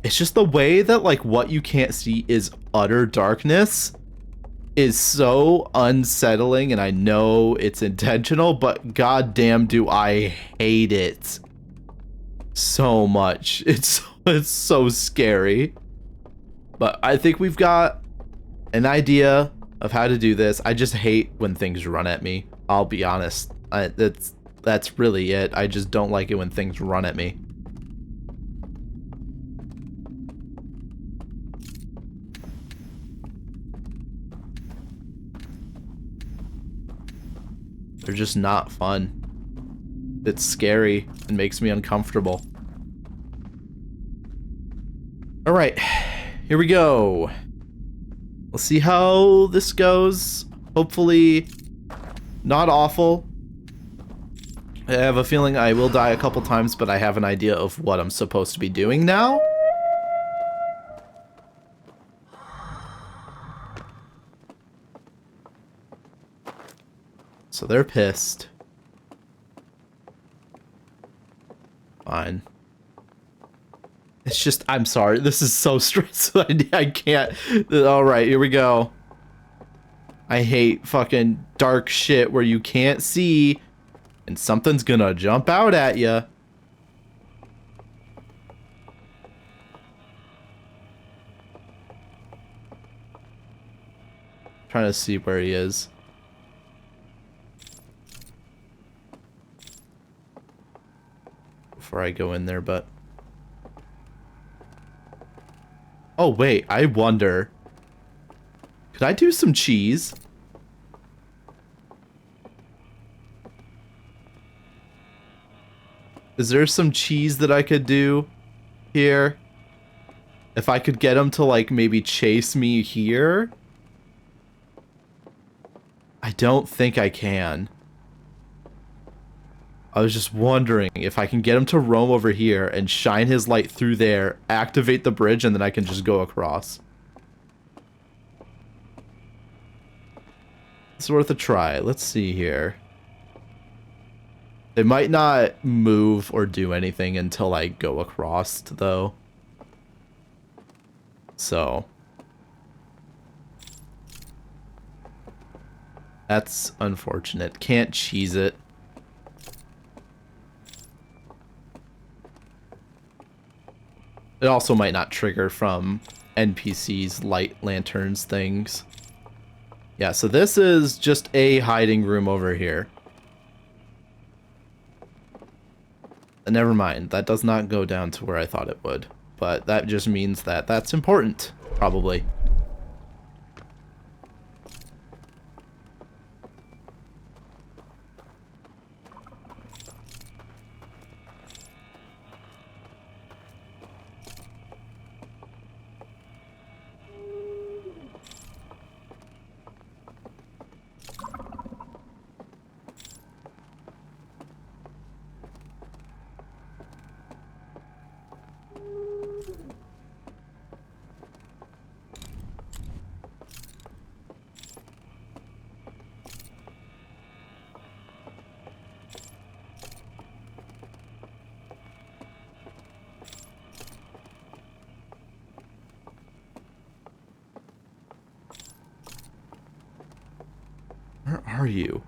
It's just the way that, like, what you can't see is utter darkness is so unsettling, and I know it's intentional, but goddamn do I hate it so much. It's so scary. But I think we've got an idea of how to do this. I just hate when things run at me. I'll be honest. That's really it. I just don't like it when things run at me. They're just not fun. It's scary and makes me uncomfortable. All right, here we go. We'll see how this goes. Hopefully not awful. I have a feeling I will die a couple times, but I have an idea of what I'm supposed to be doing now. So they're pissed. Fine. It's just, I'm sorry. This is so stressful. I can't. All right, here we go. I hate fucking dark shit where you can't see and something's gonna jump out at you. Trying to see where he is. Before I go in there, but... Oh, wait, I wonder... Could I do some cheese? Is there some cheese that I could do here? If I could get him to, like, maybe chase me here? I don't think I can. I was just wondering if I can get him to roam over here and shine his light through there, activate the bridge, and then I can just go across. It's worth a try. Let's see here. They might not move or do anything until I go across, though. So. That's unfortunate. Can't cheese it. It also might not trigger from NPCs, light lanterns, things. Yeah, so this is just a hiding room over here. And never mind, that does not go down to where I thought it would. But that just means that that's important, probably. Where are you?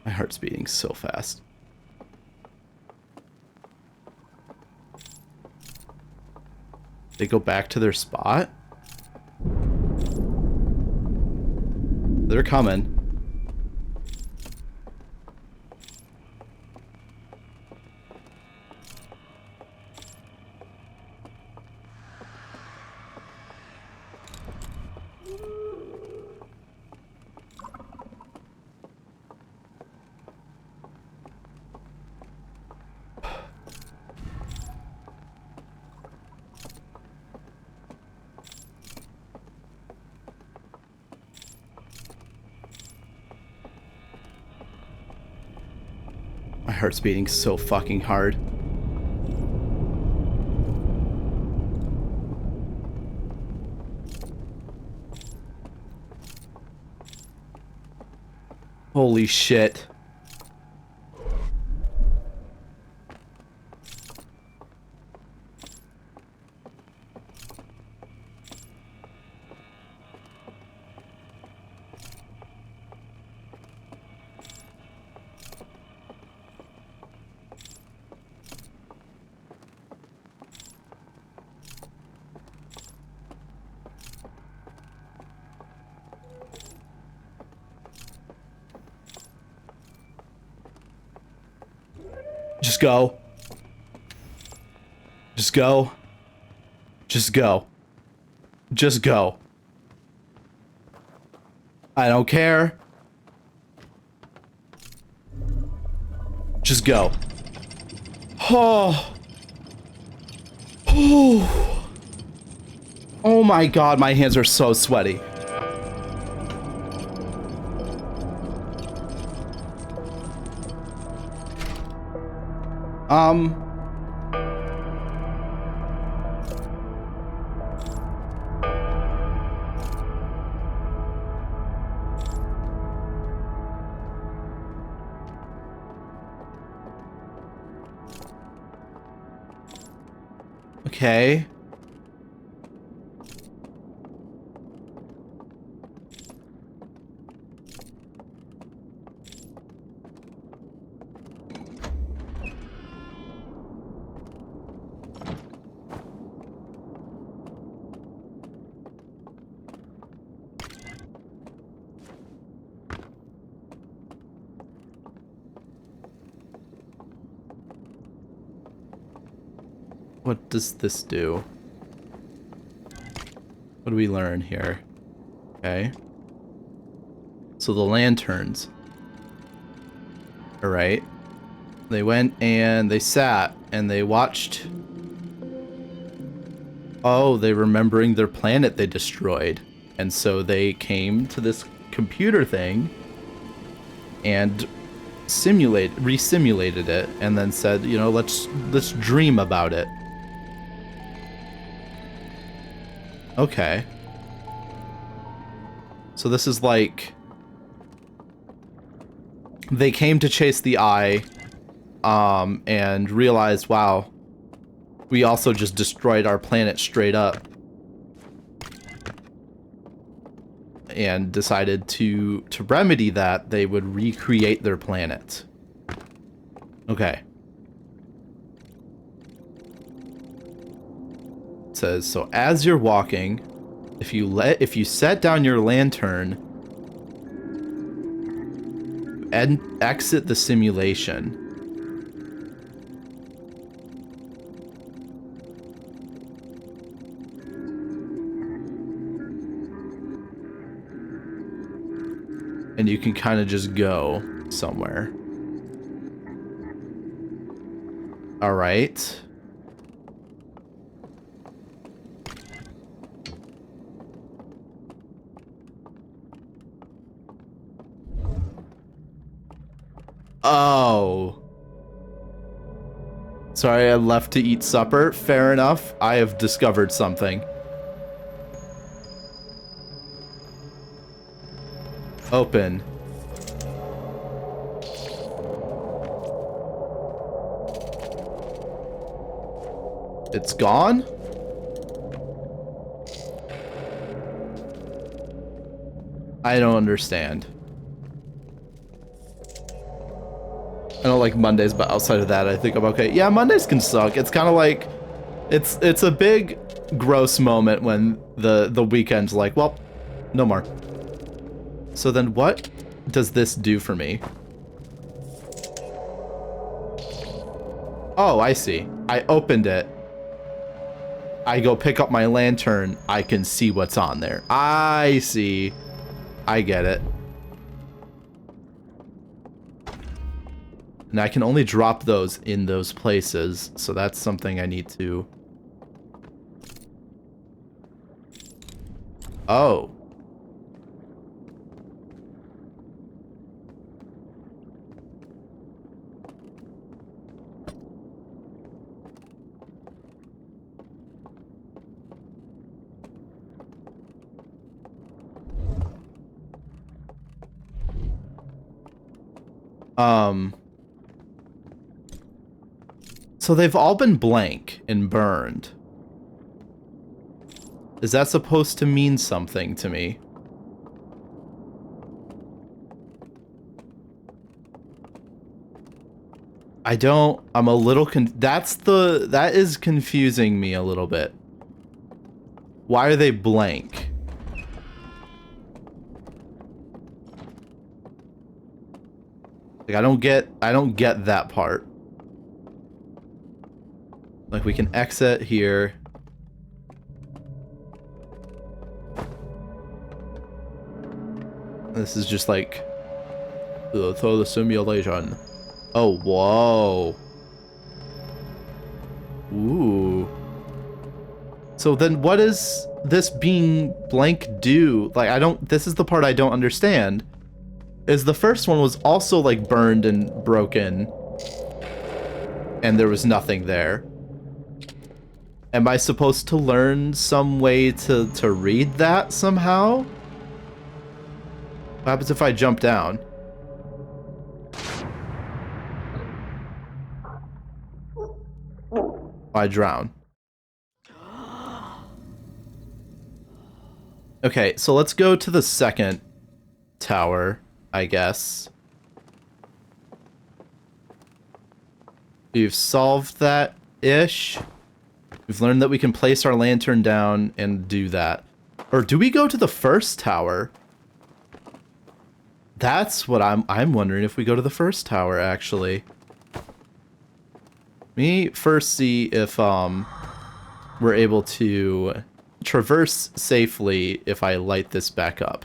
My heart's beating so fast. They go back to their spot? They're coming. heart's beating so fucking hard. Holy shit. Just go. Just go. Just go. Just go. I don't care. Just go. Oh. Oh. Oh my god, my hands are so sweaty. Okay. What does this do? What do we learn here? Okay. So the lanterns. Alright. They went and they sat and they watched. Oh, they're remembering their planet they destroyed. And so they came to this computer thing and re-simulated it and then said, you know, let's dream about it. Okay. So this is like they came to chase the eye and realized, wow, we also just destroyed our planet straight up. And decided to remedy that, they would recreate their planet. Okay. It says, so as you're walking, if you set down your lantern and exit the simulation, and you can kind of just go somewhere. All right. Oh. Sorry, I left to eat supper. Fair enough. I have discovered something. Open. It's gone? I don't understand. I don't like Mondays, but outside of that, I think I'm okay. Yeah, Mondays can suck. It's kind of like, it's a big, gross moment when the weekend's like, well, no more. So then what does this do for me? Oh, I see. I opened it. I go pick up my lantern. I can see what's on there. I see. I get it. And I can only drop those in those places, so that's something I need to... Oh. So they've all been blank and burned. Is that supposed to mean something to me? I'm a little that is confusing me a little bit. Why are they blank? Like, I don't get that part. Like, we can exit here. This is just like throw the simulation. Oh, whoa. Ooh. So then what does this being blank do? Like, this is the part I don't understand. Is the first one was also like burned and broken and there was nothing there. Am I supposed to learn some way to read that somehow? What happens if I jump down? I drown. Okay, so let's go to the second tower, I guess. We've solved that-ish. We've learned that we can place our lantern down and do that. Or do we go to the first tower? That's what I'm wondering, if we go to the first tower, actually. Let me first see if we're able to traverse safely if I light this back up.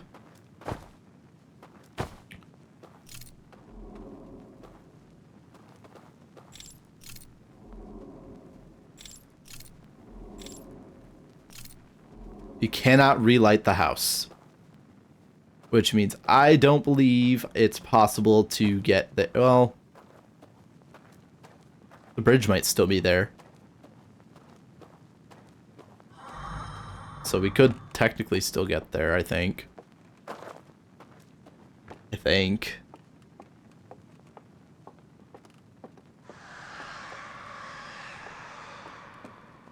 You cannot relight the house. Which means I don't believe it's possible to get there. Well, the bridge might still be there. So we could technically still get there, I think.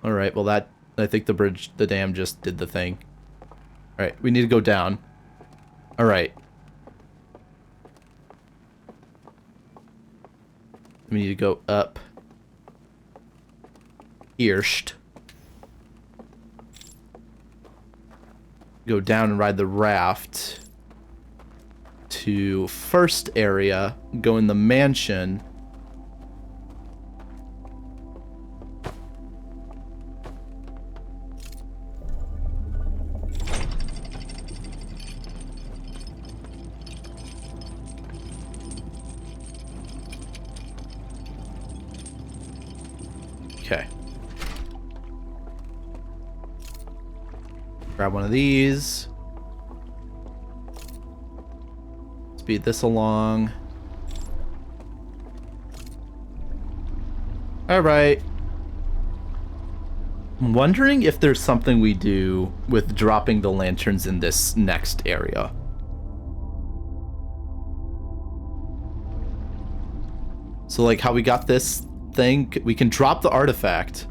Alright, well I think the dam just did the thing. Alright, we need to go down. Alright. We need to go up. Earsht. Go down and ride the raft to first area, go in the mansion. Okay. Grab one of these. Speed this along. Alright. I'm wondering if there's something we do with dropping the lanterns in this next area. So like how we got this thing, we can drop the artifact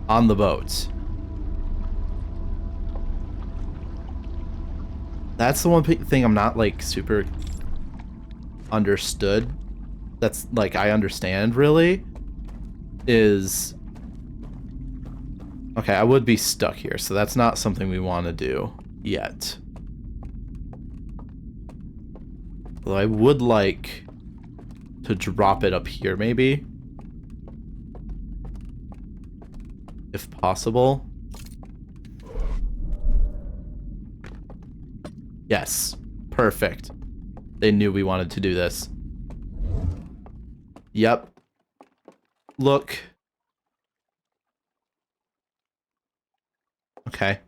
on the boat. That's the one thing I'm not like super understood. That's like I understand really is okay, I would be stuck here, so that's not something we want to do yet. Although I would like to drop it up here maybe, if possible. Yes, perfect. They knew we wanted to do this. Yep. Look. Okay.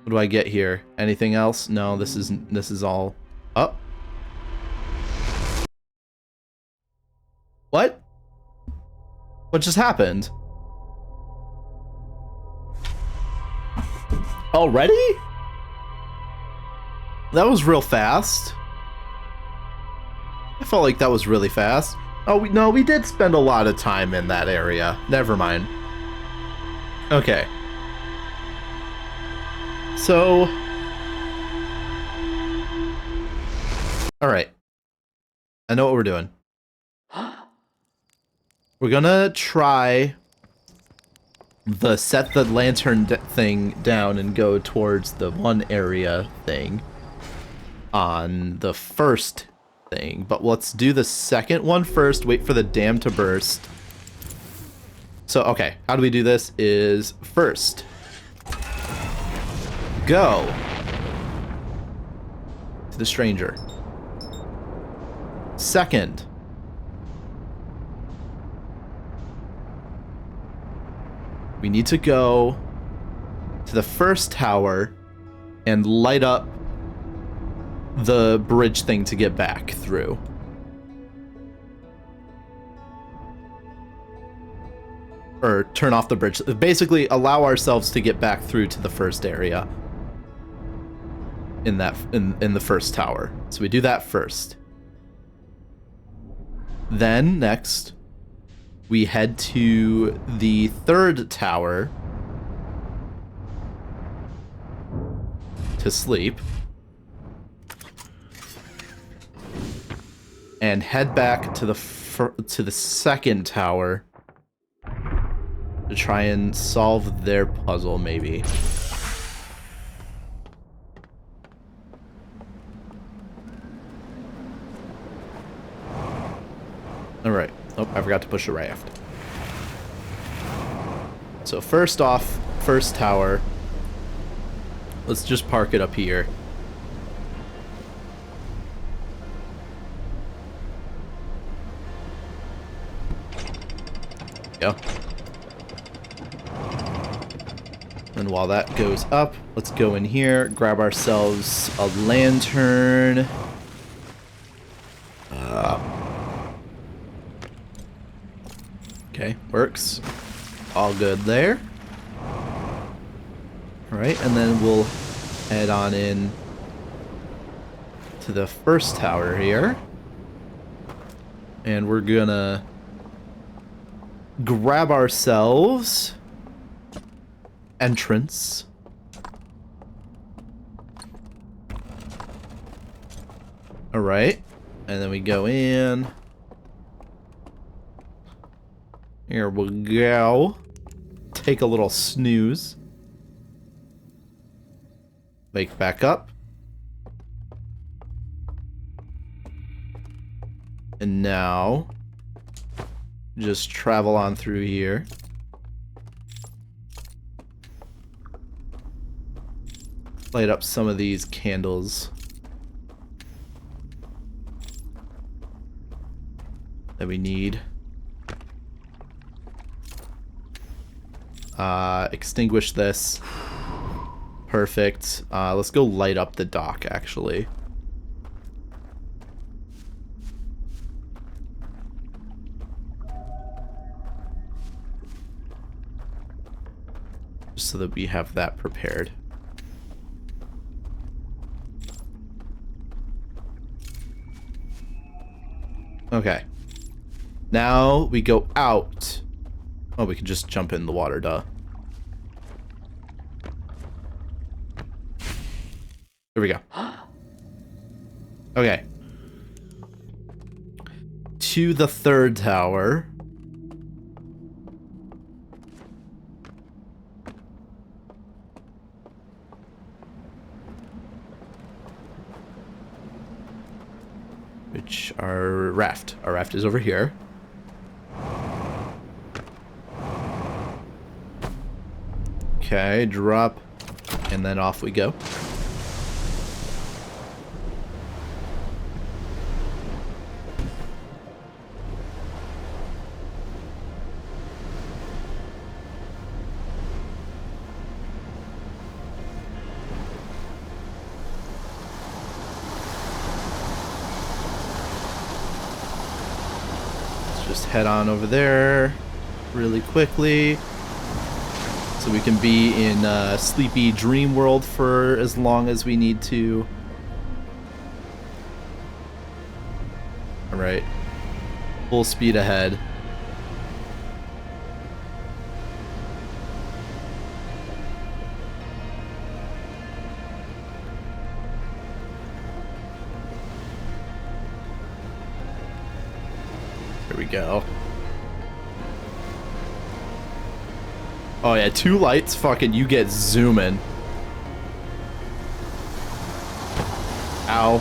What do I get here? Anything else? No, this is all. Oh. What? What just happened? Already? That was real fast. I felt like that was really fast. Oh, no, we did spend a lot of time in that area. Never mind. Okay. So... Alright. I know what we're doing. We're gonna try the set the lantern thing down and go towards the one area thing on the first thing. But let's do the second one first. Wait for the dam to burst. So, okay. How do we do this? Is first. Go. To the stranger. Second. We need to go to the first tower and light up the bridge thing to get back through. Or turn off the bridge. Basically, allow ourselves to get back through to the first area in that in the first tower. So we do that first. Then next, we head to the third tower to sleep. And head back to the second tower to try and solve their puzzle, maybe. Alright. Oh, I forgot to push the raft. So first off, first tower. Let's just park it up here. Go. And while that goes up, let's go in here, grab ourselves a lantern. Okay, works. All good there. Alright, and then we'll head on in to the first tower here. And we're gonna grab ourselves entrance. Alright, and then we go in. Here we go. Take a little snooze. Wake back up. And now, just travel on through here. Light up some of these candles that we need. Extinguish this. Perfect. Let's go light up the dock, actually. Just so that we have that prepared. Okay. Now we go out. Oh, we can just jump in the water, duh. Here we go. Okay. To the third tower. Which our raft. Our raft is over here. Okay, drop, and then off we go. Let's just head on over there really quickly. So we can be in sleepy dream world for as long as we need to. Alright. Full speed ahead. Here we go. Oh yeah, 2 lights, fucking you get zooming. Ow.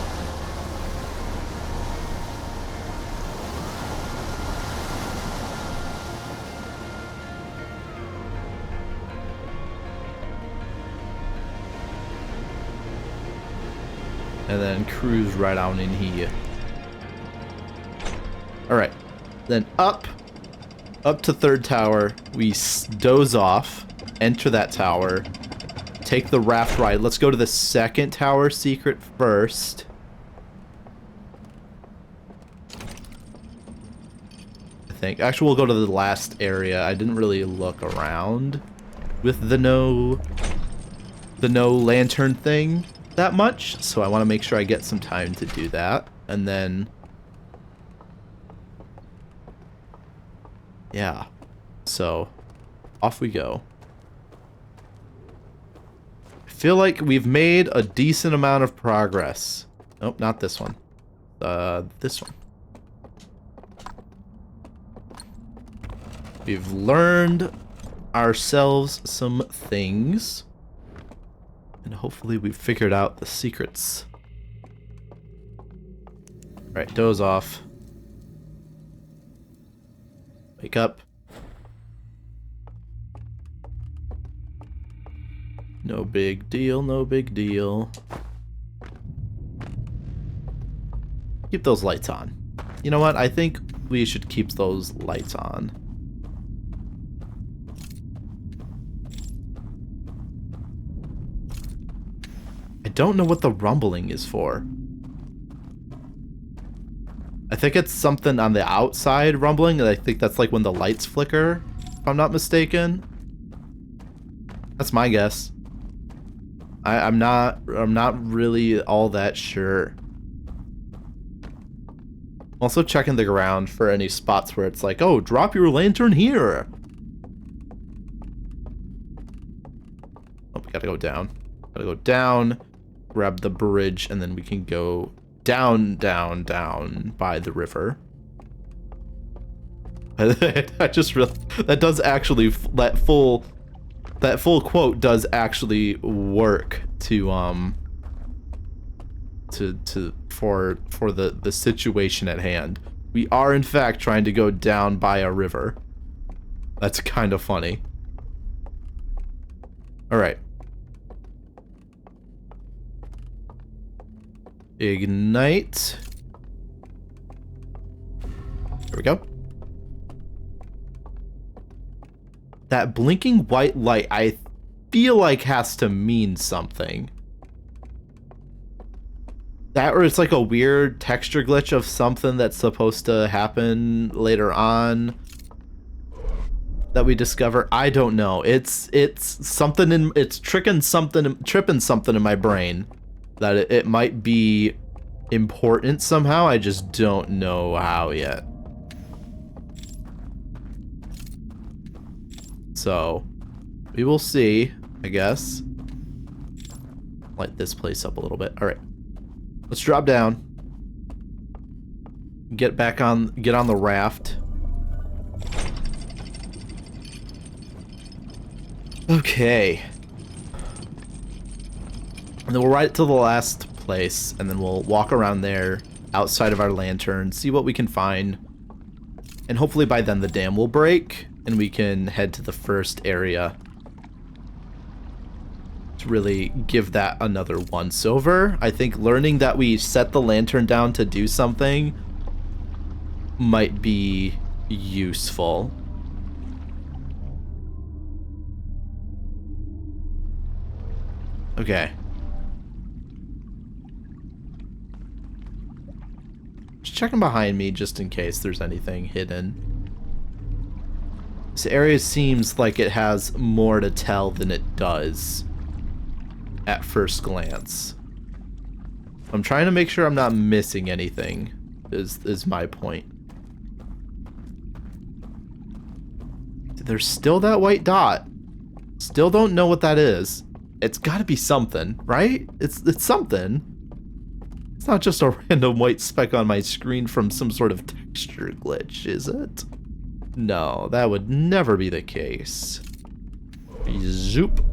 And then cruise right on in here. Alright. Then up to 3rd tower. We doze off. Enter that tower. Take the raft ride. Let's go to the 2nd tower secret first. I think. Actually, we'll go to the last area. I didn't really look around with the no lantern thing that much, so I want to make sure I get some time to do that. And then yeah, so off we go. I feel like we've made a decent amount of progress. Nope, not this one. This one. We've learned ourselves some things. And hopefully we've figured out the secrets. Alright, doze off. Wake up. No big deal, no big deal. Keep those lights on. You know what? I think we should keep those lights on. I don't know what the rumbling is for. I think it's something on the outside rumbling, and I think that's like when the lights flicker, if I'm not mistaken. That's my guess. I'm not really all that sure. Also checking the ground for any spots where it's like, oh, drop your lantern here. Oh, we gotta go down. Gotta go down, grab the bridge, and then we can go down, down, down by the river. I just realized that does actually, that full quote does actually work for the situation at hand. We are in fact trying to go down by a river. That's kind of funny. All right. Ignite. There we go. That blinking white light, I feel like has to mean something. That, or it's like a weird texture glitch of something that's supposed to happen later on that we discover. I don't know. It's something in, it's tripping something in my brain that it might be important somehow. I just don't know how yet. So, we will see, I guess. Light this place up a little bit. All right, let's drop down. Get on the raft. Okay. And then we'll ride it to the last place, and then we'll walk around there outside of our lantern, see what we can find. And hopefully by then the dam will break, and we can head to the first area to really give that another once over. I think learning that we set the lantern down to do something might be useful. Okay. Just checking behind me just in case there's anything hidden. This area seems like it has more to tell than it does at first glance. I'm trying to make sure I'm not missing anything. is my point. There's still that white dot. Still don't know what that is. It's got to be something, right? It's something. It's not just a random white speck on my screen from some sort of texture glitch, is it? No, that would never be the case. Zoop.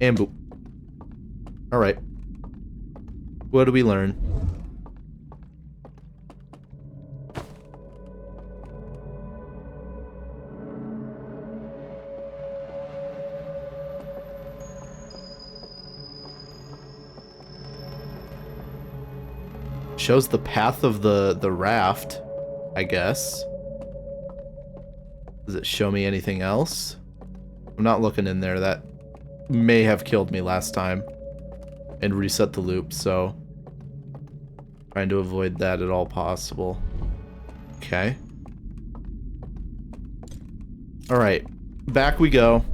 And boop. Alright. What do we learn? Shows the path of the raft, I guess. Does it show me anything else? I'm not looking in there. That may have killed me last time and reset the loop, so trying to avoid that at all possible. Okay. All right, back we go.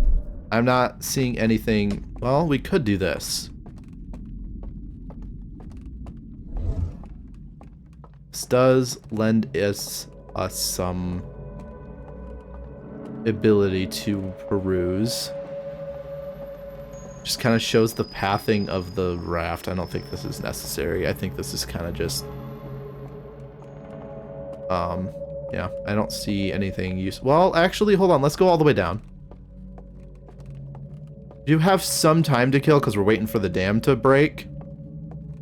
I'm not seeing anything. Well, we could do this. This does lend us some ability to peruse. Just kind of shows the pathing of the raft. I don't think this is necessary. I think this is kind of just yeah, I don't see anything useful. Well, actually, hold on. Let's go all the way down. Do have some time to kill because we're waiting for the dam to break.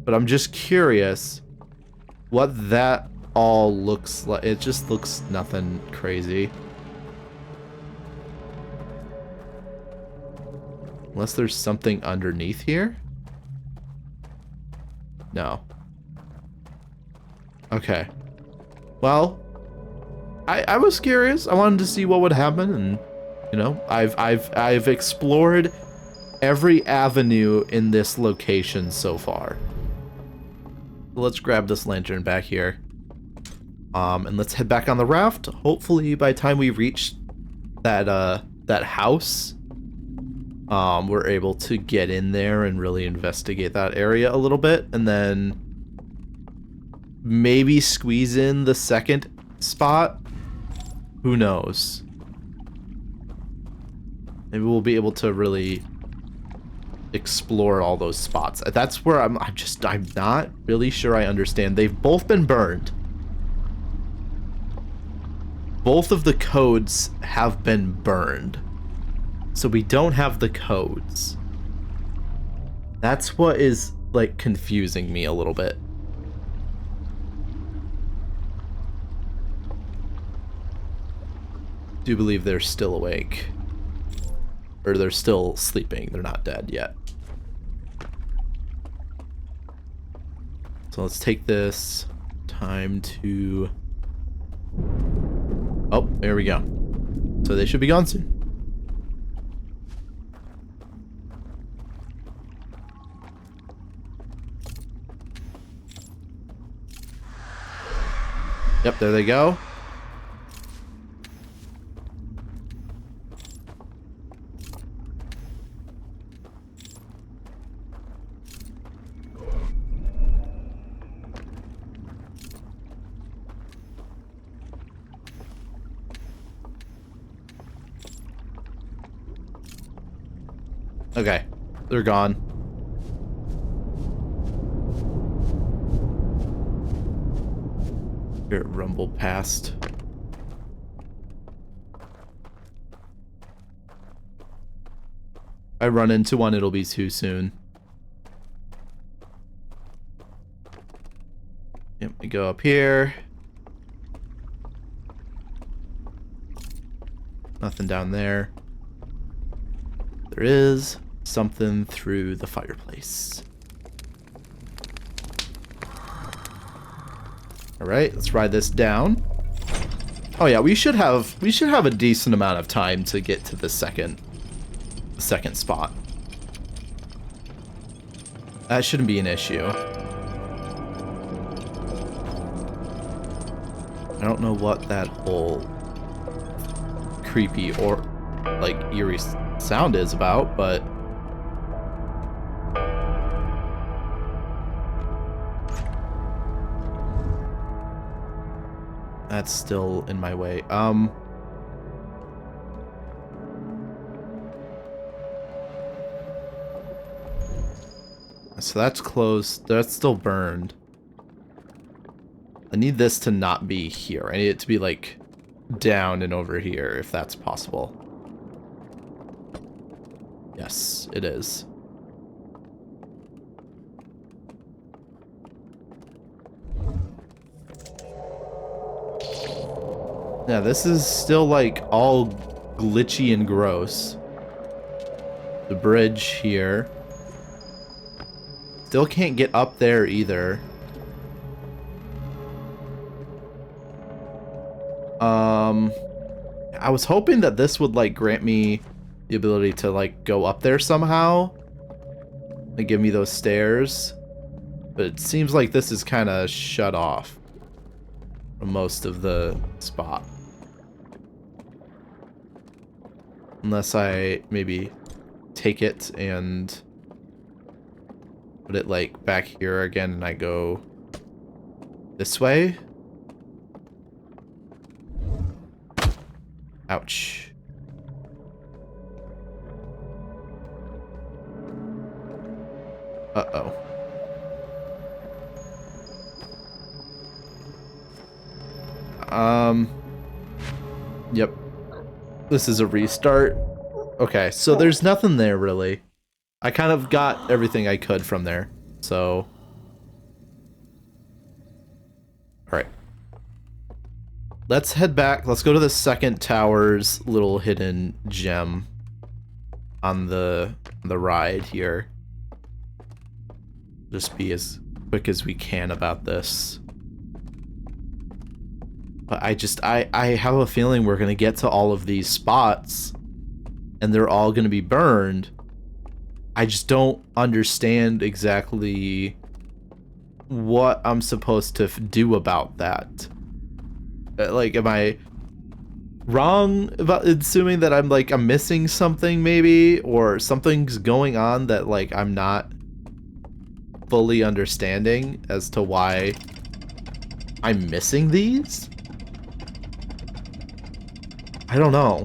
But I'm just curious what that all looks like. It just looks nothing crazy. Unless there's something underneath here? No. Okay. Well, I was curious. I wanted to see what would happen, and you know, I've explored every avenue in this location so far. Let's grab this lantern back here. And let's head back on the raft. Hopefully by the time we reach that that house, we're able to get in there and really investigate that area a little bit, and then maybe squeeze in the second spot. Who knows? Maybe we'll be able to really explore all those spots. That's where I'm not really sure I understand. They've both been burned. Both of the codes have been burned. So we don't have the codes. That's what is like confusing me a little bit. Do believe they're still awake. Or they're still sleeping. They're not dead yet. So let's take this time to... Oh, there we go. So they should be gone soon. Yep, there they go. Okay, they're gone. Here it rumbled past. I run into one, it'll be too soon. Yep, we go up here. Nothing down there. There is something through the fireplace. All right, let's ride this down. Oh yeah, we should have a decent amount of time to get to the second spot. That shouldn't be an issue. I don't know what that whole creepy or like eerie sound is about, but That's still in my way. So that's closed. That's still burned. I need this to not be here. I need it to be like down and over here if that's possible. Yes, it is. Yeah, this is still like all glitchy and gross. The bridge here. Still can't get up there either. I was hoping that this would like grant me the ability to like go up there somehow and give me those stairs, but it seems like this is kind of shut off from most of the spot. Unless I maybe take it and put it like back here again and I go this way. Ouch. Uh-oh. Yep. This is a restart. Okay, so there's nothing there really. I kind of got everything I could from there, so. Alright. Let's head back. Let's go to the second tower's little hidden gem on the ride here. Just be as quick as we can about this. But I have a feeling we're gonna get to all of these spots and they're all gonna be burned. I just don't understand exactly what I'm supposed to do about that. Like, am I wrong about assuming that I'm missing something maybe, or something's going on that like I'm not fully understanding as to why I'm missing these? I don't know.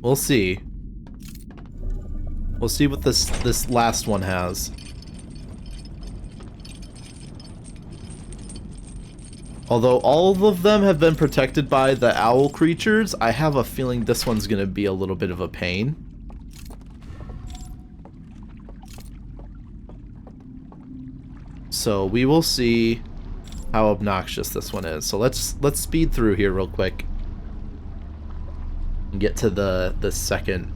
We'll see. We'll see what this last one has. Although all of them have been protected by the owl creatures, I have a feeling this one's gonna be a little bit of a pain. So we will see how obnoxious this one is. So let's speed through here real quick and get to the second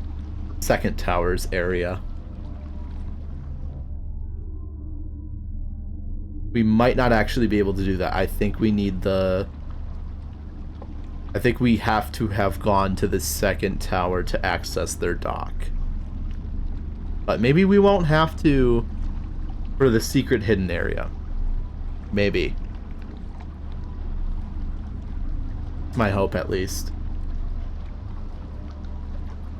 tower's area. We might not actually be able to do that. I think we need I think we have to have gone to the second tower to access their dock. But maybe we won't have to for the secret hidden area. Maybe. My hope, at least.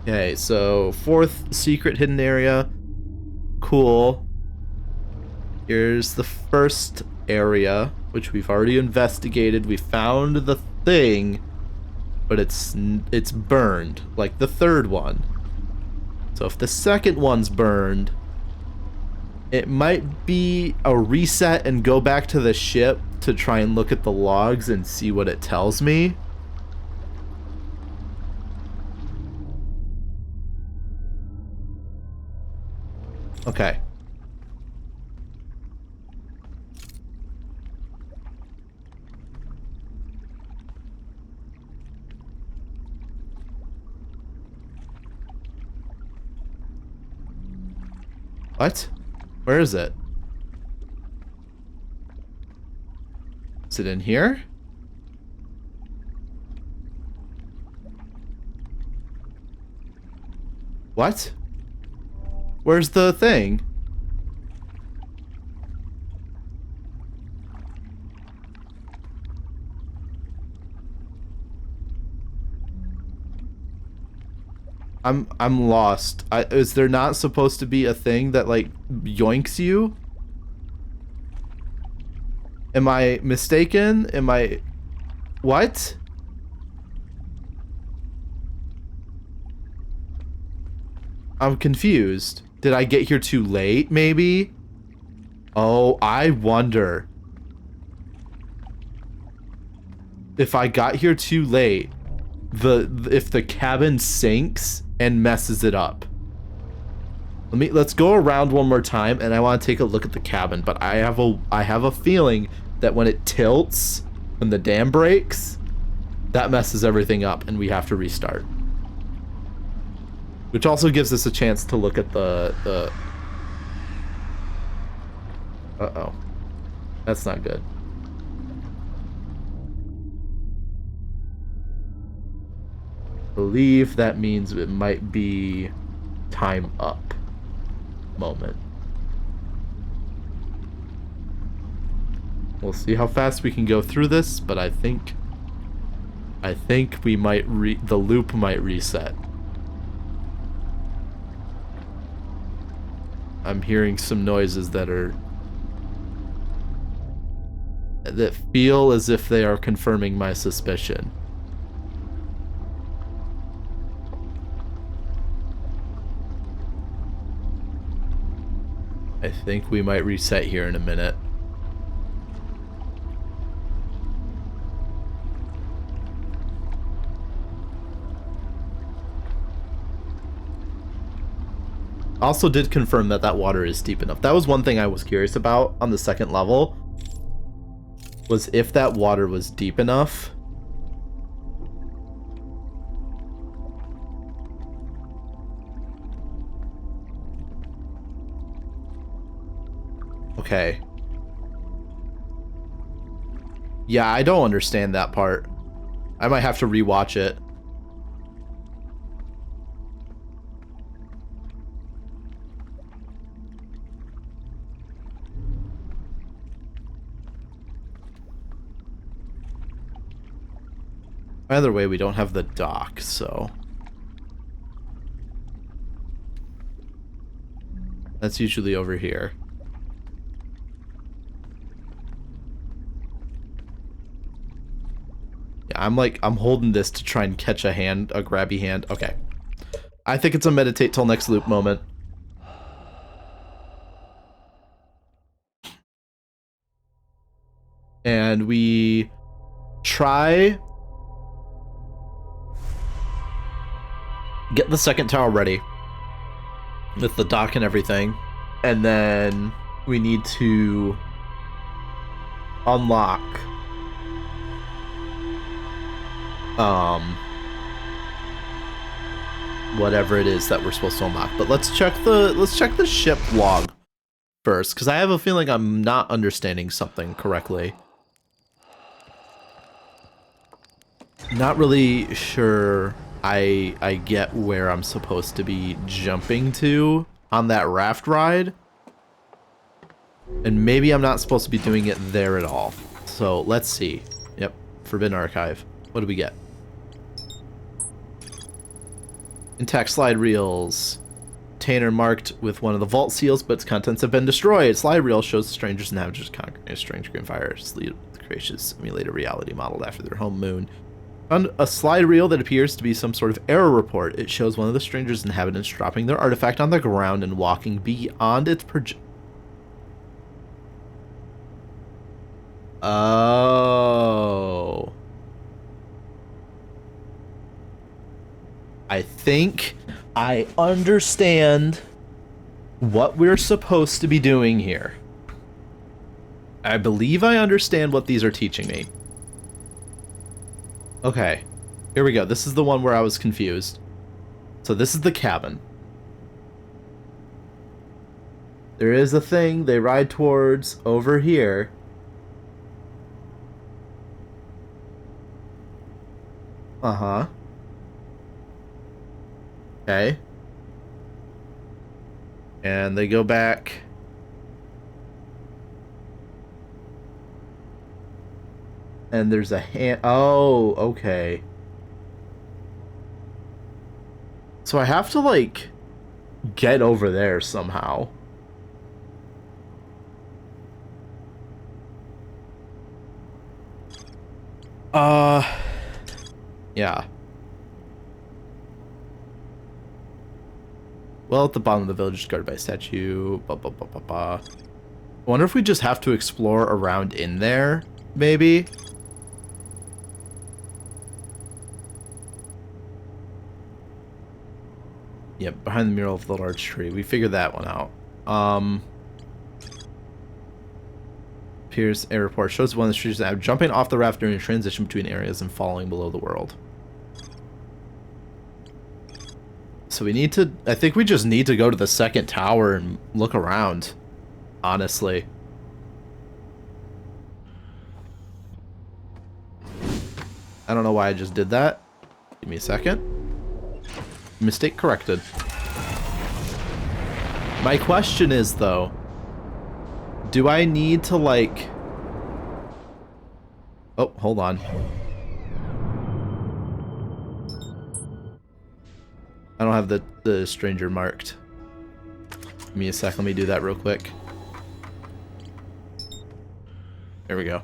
Okay, so fourth secret hidden area. Cool. Here's the first area, which we've already investigated. We found the thing, but it's burned, like the third one. So if the second one's burned, it might be a reset and go back to the ship to try and look at the logs and see what it tells me. Okay. What? Where is it? Is it in here? What? Where's the thing? I'm lost. Is there not supposed to be a thing that like yoinks you? Am I mistaken? Am I... What? I'm confused. Did I get here too late, maybe? Oh, I wonder. If I got here too late, if the cabin sinks and messes it up. Let's go around one more time, and I want to take a look at the cabin, but I have a feeling that when it tilts, when the dam breaks, that messes everything up and we have to restart. Which also gives us a chance to look at the uh-oh. That's not good. I believe that means it might be time up moment. We'll see how fast we can go through this, but I think we might the loop might reset. I'm hearing some noises that feel as if they are confirming my suspicion. I think we might reset here in a minute. Also did confirm that that water is deep enough. That was one thing I was curious about on the second level, was if that water was deep enough. Okay. Yeah, I don't understand that part. I might have to rewatch it. Either way, we don't have the dock, so... That's usually over here. Yeah, I'm holding this to try and catch a grabby hand. Okay. I think it's a meditate till next loop moment. And we try... Get the second tower ready. With the dock and everything. And then we need to unlock whatever it is that we're supposed to unlock. But let's check the ship log first, because I have a feeling I'm not understanding something correctly. Not really sure I get where I'm supposed to be jumping to on that raft ride. And maybe I'm not supposed to be doing it there at all. So let's see. Yep, Forbidden Archive. What do we get? Intact slide reels. Container marked with one of the vault seals, but its contents have been destroyed. Slide reel shows the strangers and just conquering a strange green fire. The creation simulated reality modeled after their home moon. On a slide reel that appears to be some sort of error report, it shows one of the strangers' inhabitants dropping their artifact on the ground and walking beyond its Oh. I think I understand what we're supposed to be doing here. I believe I understand what these are teaching me. Okay, here we go. This is the one where I was confused. So this is the cabin. There is a thing they ride towards over here. Uh-huh. Okay. And they go back. And there's a hand. Oh, okay. So I have to, like, get over there somehow. Yeah. Well, at the bottom of the village is guarded by a statue. Ba, ba, ba, ba, ba. I wonder if we just have to explore around in there, maybe? Yep, behind the mural of the large tree. We figured that one out. Pierce air report shows one of the streets jumping off the raft during a transition between areas and falling below the world. So we need to... I think we just need to go to the second tower and look around, honestly. I don't know why I just did that. Give me a second. Mistake corrected. My question is, though, do I need to, like... Oh, hold on. I don't have the stranger marked. Give me a sec, let me do that real quick. There we go.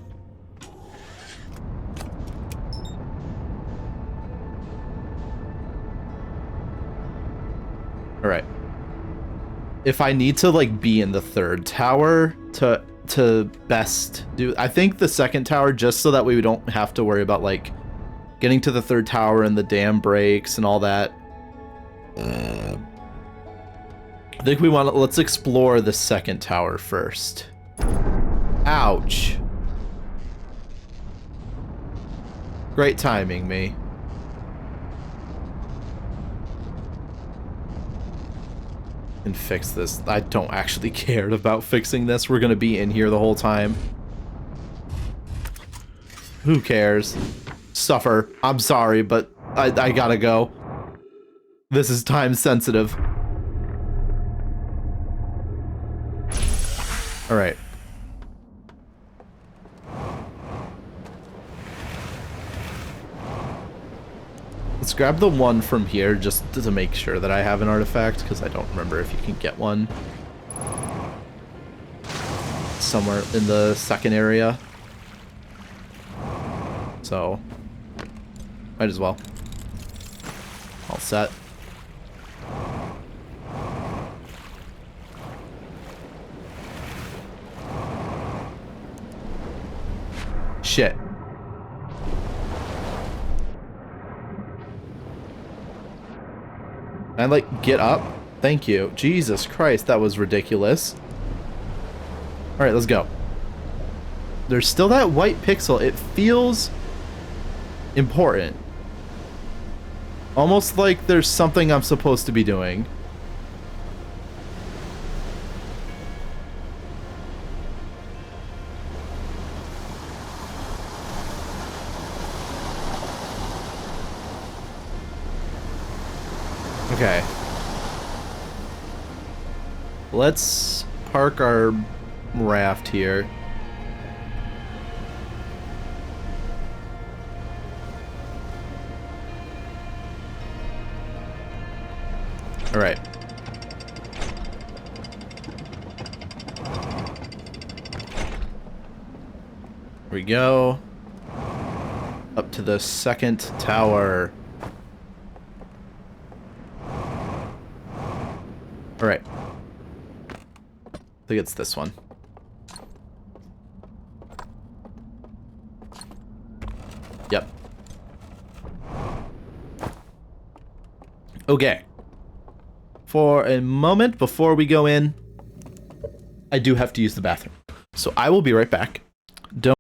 Alright. If I need to, like, be in the third tower to best do... I think the second tower, just so that we don't have to worry about, like, getting to the third tower and the dam breaks and all that. I think we want to... Let's explore the second tower first. Ouch. Great timing, me. And fix this. I don't actually care about fixing this. We're gonna be in here the whole time. Who cares? Suffer. I'm sorry, but I gotta go. This is time sensitive. Alright. Let's grab the one from here just to make sure that I have an artifact, because I don't remember if you can get one somewhere in the second area. So, might as well. All set. Shit. Can I, like, get up? Thank you. Jesus Christ, that was ridiculous. Alright, let's go. There's still that white pixel. It feels important. Almost like there's something I'm supposed to be doing. Okay. Let's park our raft here. All right. Here we go. Up to the second tower. All right. I think it's this one. Yep. Okay. For a moment before we go in, I do have to use the bathroom. So I will be right back. Don't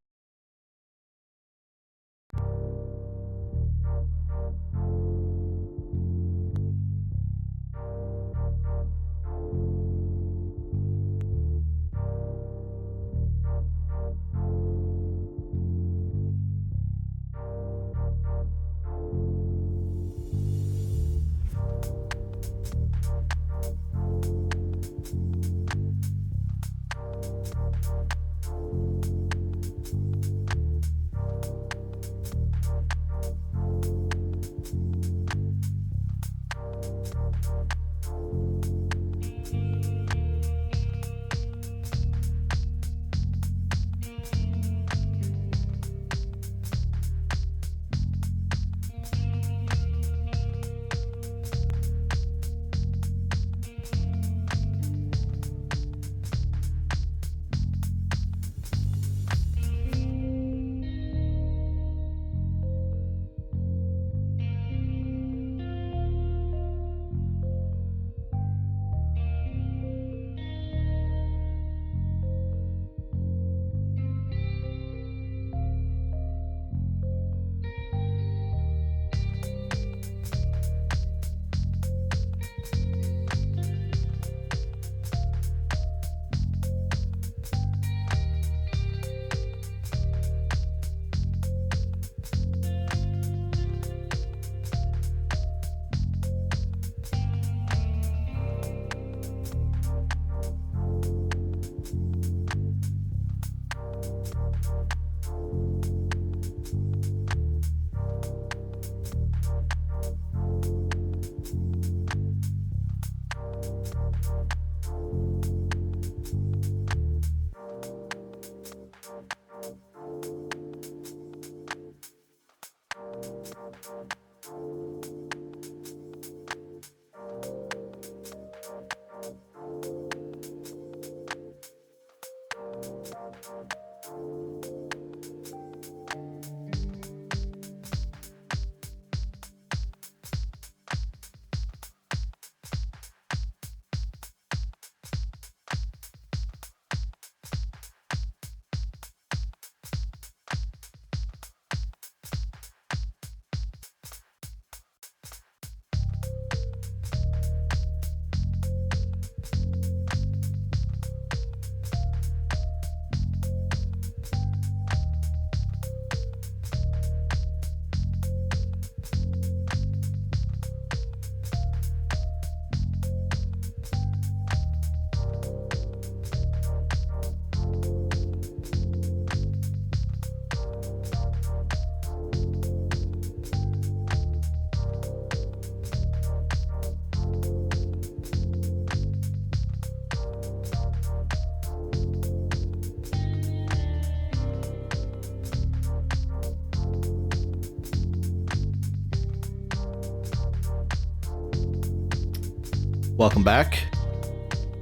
Welcome back.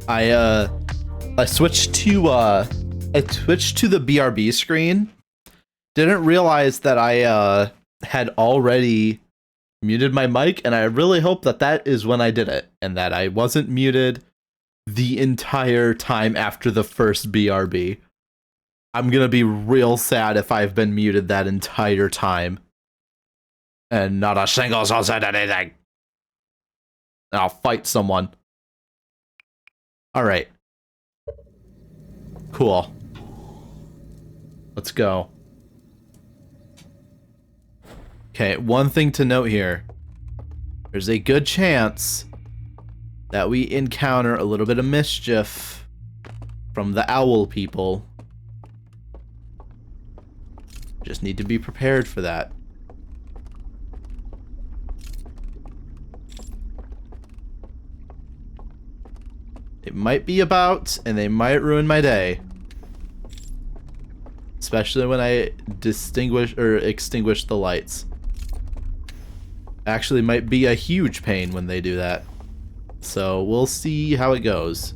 I switched to the BRB screen. Didn't realize that I had already muted my mic, and I really hope that that is when I did it, and that I wasn't muted the entire time after the first BRB. I'm gonna be real sad if I've been muted that entire time. And not a single soul said anything. I'll fight someone. Alright. Cool. Let's go. Okay, one thing to note here. There's a good chance that we encounter a little bit of mischief from the owl people. Just need to be prepared for that. It might be about, and they might ruin my day. Especially when I extinguish the lights. Actually might be a huge pain when they do that. So we'll see how it goes.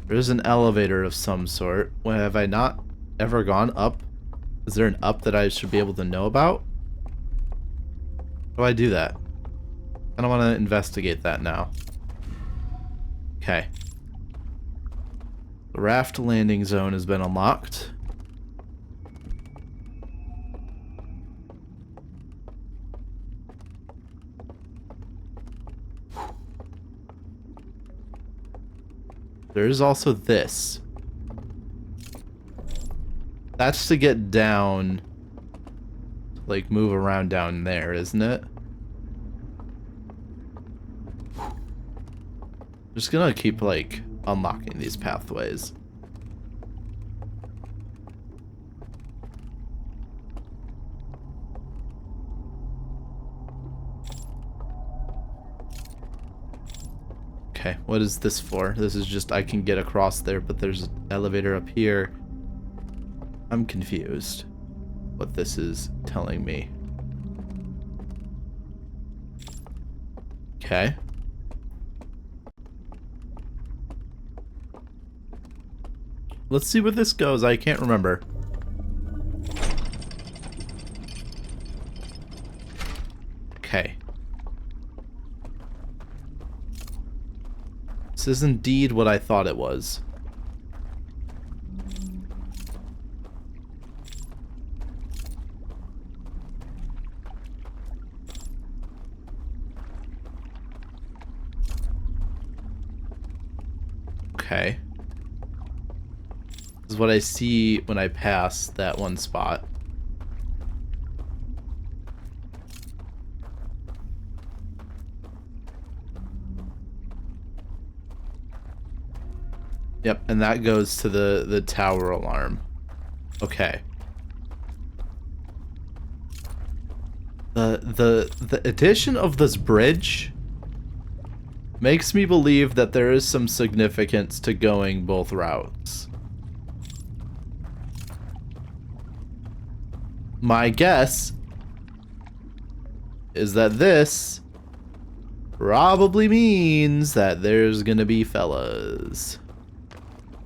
There's an elevator of some sort. Well, have I not ever gone up? Is there an up that I should be able to know about? How do I do that? I don't want to investigate that now. Okay. The raft landing zone has been unlocked. There is also this. That's to get down, like move around down there, isn't it? Just gonna keep like unlocking these pathways. Okay, what is this for? This is just I can get across there, but there's an elevator up here. I'm confused what this is telling me. Okay. Let's see where this goes. I can't remember. Okay. This is indeed what I thought it was. Okay. This is what I see when I pass that one spot. Yep, and that goes to the tower alarm. Okay. The addition of this bridge makes me believe that there is some significance to going both routes. My guess is that this probably means that there's gonna be fellas.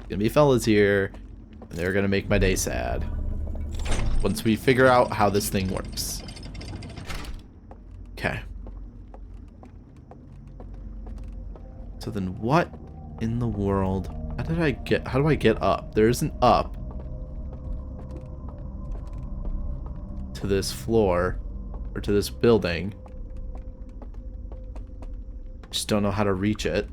Gonna be fellas here, and they're gonna make my day sad once we figure out how this thing works. Okay. So then what in the world? How do I get up? There is an up to this floor or to this building. Just don't know how to reach it.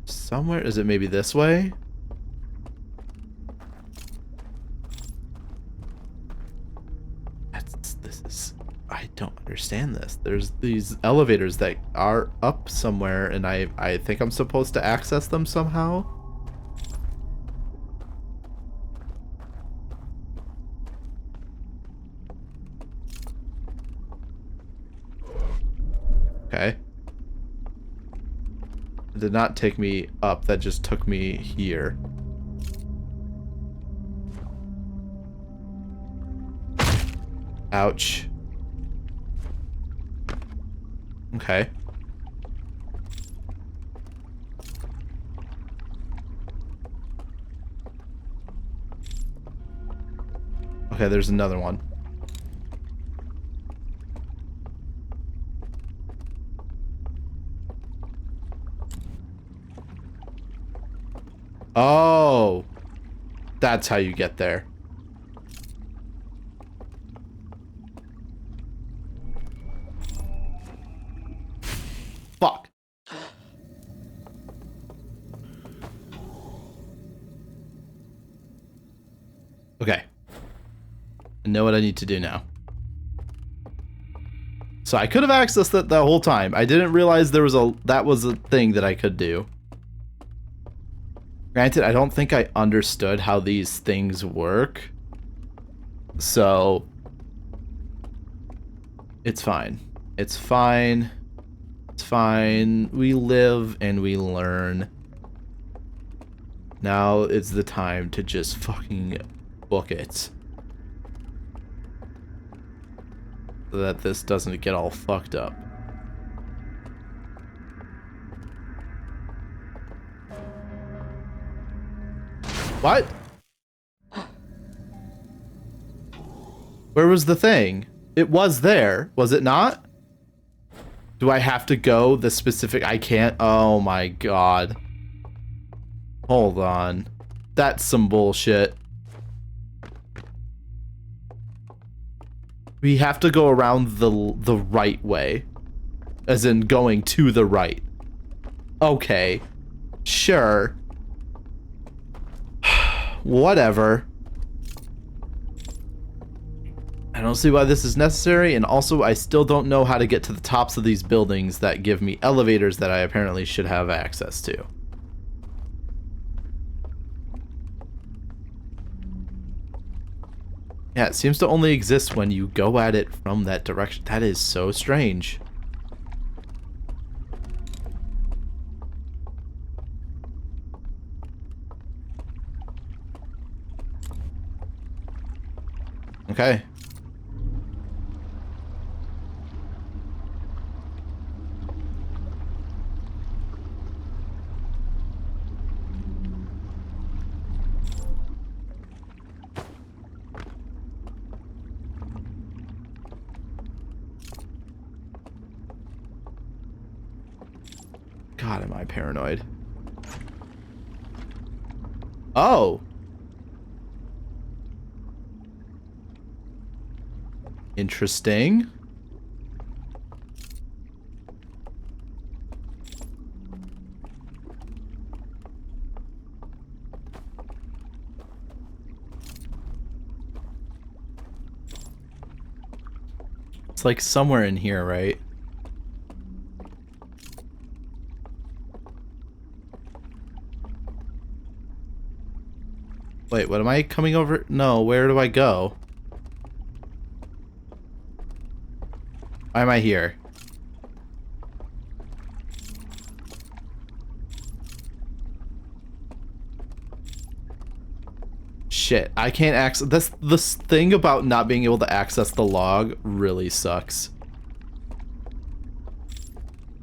Somewhere, is it maybe this way? I don't understand this. There's these elevators that are up somewhere, and I think I'm supposed to access them somehow. Okay. did not take me up, that just took me here. Ouch. Okay. Okay, there's another one. Oh. That's how you get there. Fuck. Okay. I know what I need to do now. So I could have accessed it the whole time. I didn't realize that was a thing that I could do. Granted, I don't think I understood how these things work. So it's fine. It's fine. It's fine. We live and we learn. Now it's the time to just fucking book it. So that this doesn't get all fucked up. What? Where was the thing? It was there, was it not? Do I have to go the specific... I can't... Oh my god. Hold on. That's some bullshit. We have to go around the right way. As in going to the right. Okay. Sure. Whatever. I don't see why this is necessary, and also I still don't know how to get to the tops of these buildings that give me elevators that I apparently should have access to. Yeah, it seems to only exist when you go at it from that direction. That is so strange. Okay. God, am I paranoid? Oh. Interesting. It's like somewhere in here, right? Wait, what am I coming over? No, where do I go? Why am I here? Shit, I can't access this thing about not being able to access the log really sucks.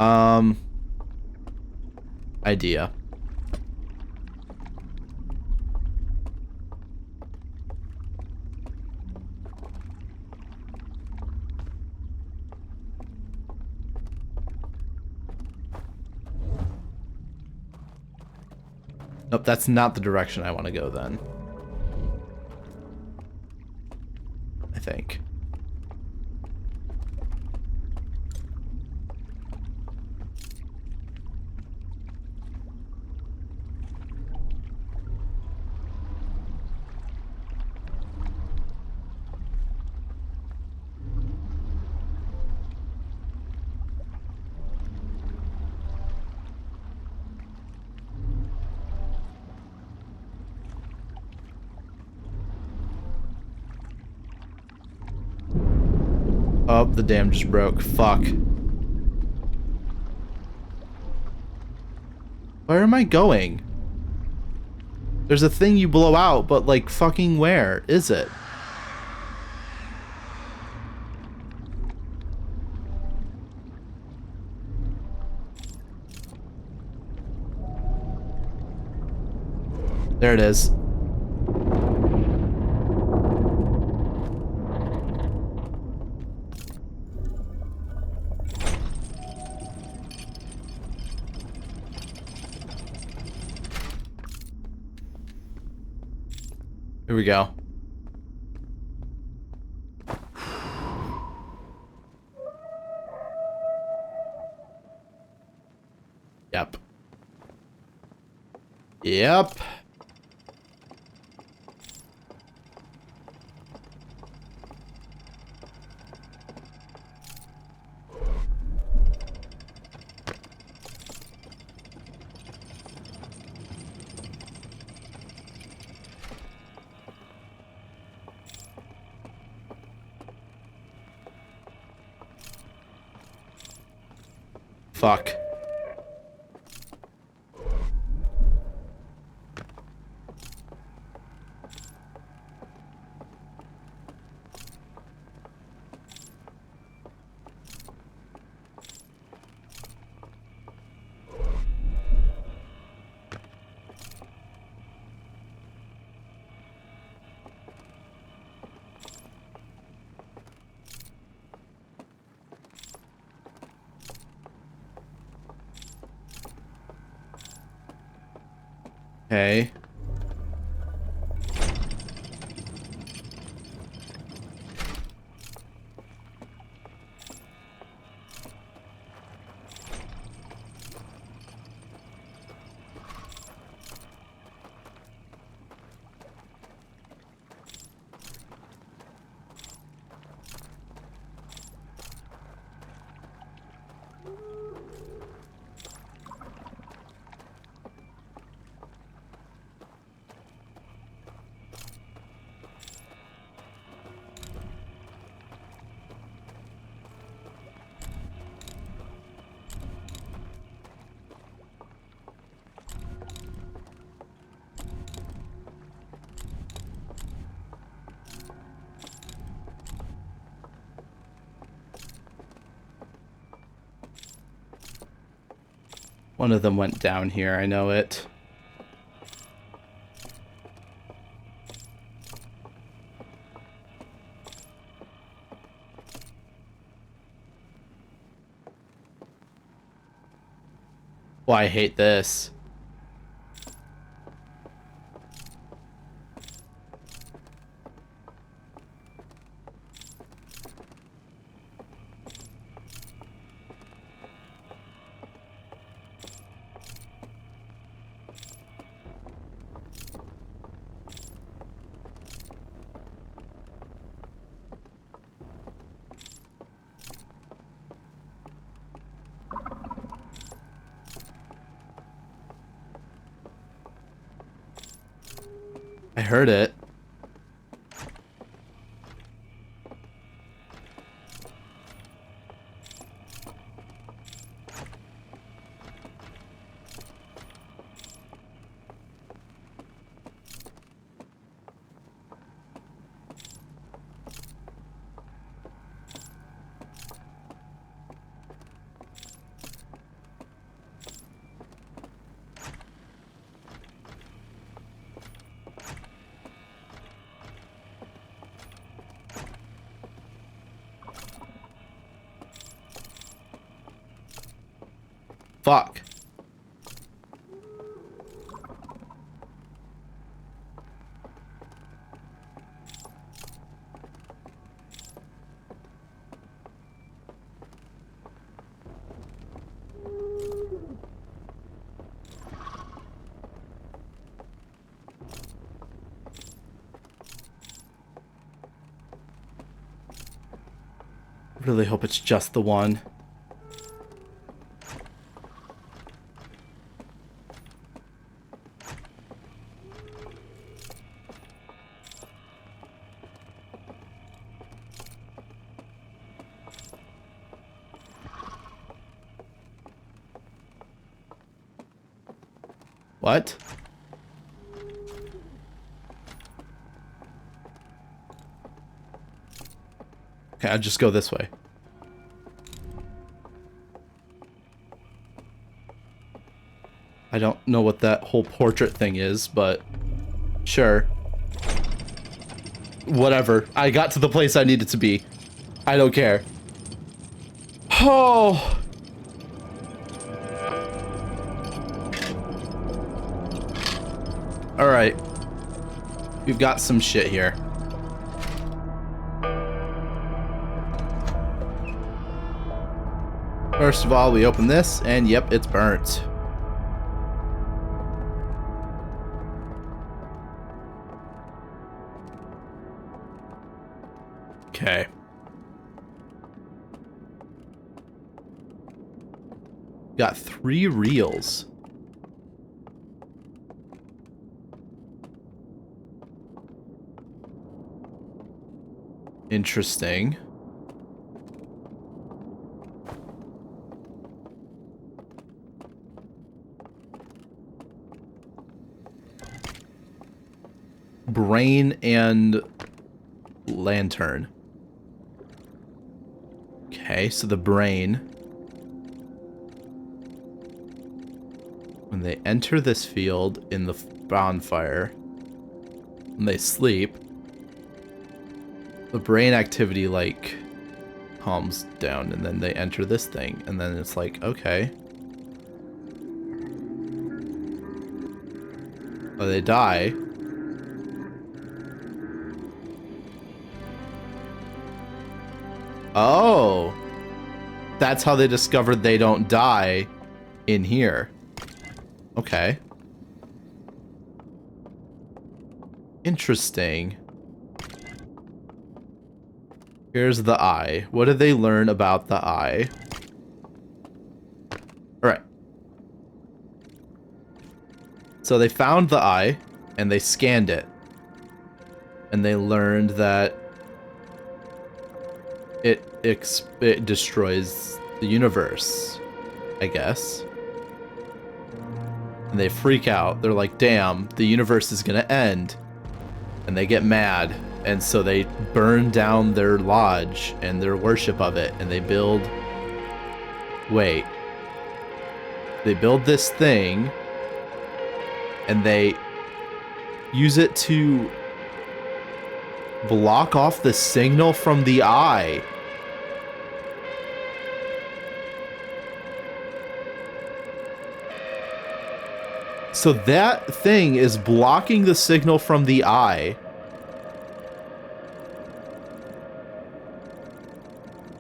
Idea. Nope, that's not the direction I want to go then. I think. Oh, the dam just broke. Fuck. Where am I going? There's a thing you blow out, but like fucking where is it? There it is. Here we go. Yep. Yep. Fuck. Okay. One of them went down here, I know it. Oh, I hate this. I heard it. Fuck. Really hope it's just the one. What? Okay, I'll just go this way. I don't know what that whole portrait thing is, but sure. Whatever. I got to the place I needed to be. I don't care. Oh. All right. We've got some shit here. First of all, we open this, and yep, it's burnt. Okay. Got 3 reels. Interesting. Brain and lantern. Okay, so the brain. When they enter this field in the bonfire, when they sleep, the brain activity, like, calms down, and then they enter this thing, and then it's like, okay. Oh, they die. Oh. That's how they discovered they don't die in here. Okay. Interesting. Here's the eye. What did they learn about the eye? Alright. So they found the eye, and they scanned it. And they learned that it destroys the universe, I guess. And they freak out. They're like, damn, the universe is gonna end. And they get mad. And so they burn down their lodge and their worship of it. And they build... Wait. They build this thing. And they use it to block off the signal from the eye. So that thing is blocking the signal from the eye.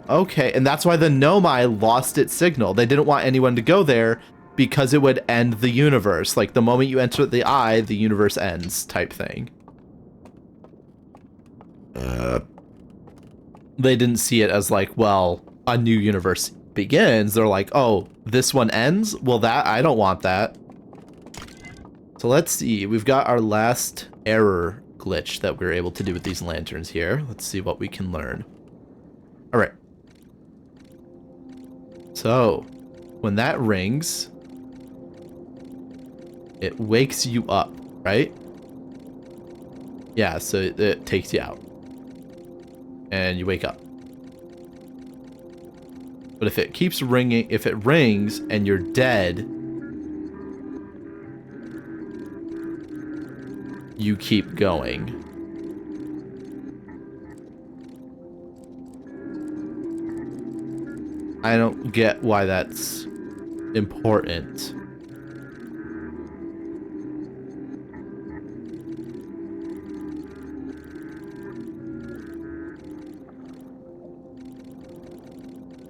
Okay, and that's why the Nomai lost its signal. They didn't want anyone to go there because it would end the universe. Like, the moment you enter the eye, the universe ends, type thing. They didn't see it as like, well, a new universe begins. They're like, oh, this one ends? Well, I don't want that. So let's see. We've got our last error glitch that we're able to do with these lanterns here. Let's see what we can learn. All right. So when that rings, it wakes you up, right? Yeah, so it takes you out. And you wake up. But if it keeps ringing, if it rings and you're dead, you keep going. I don't get why that's important.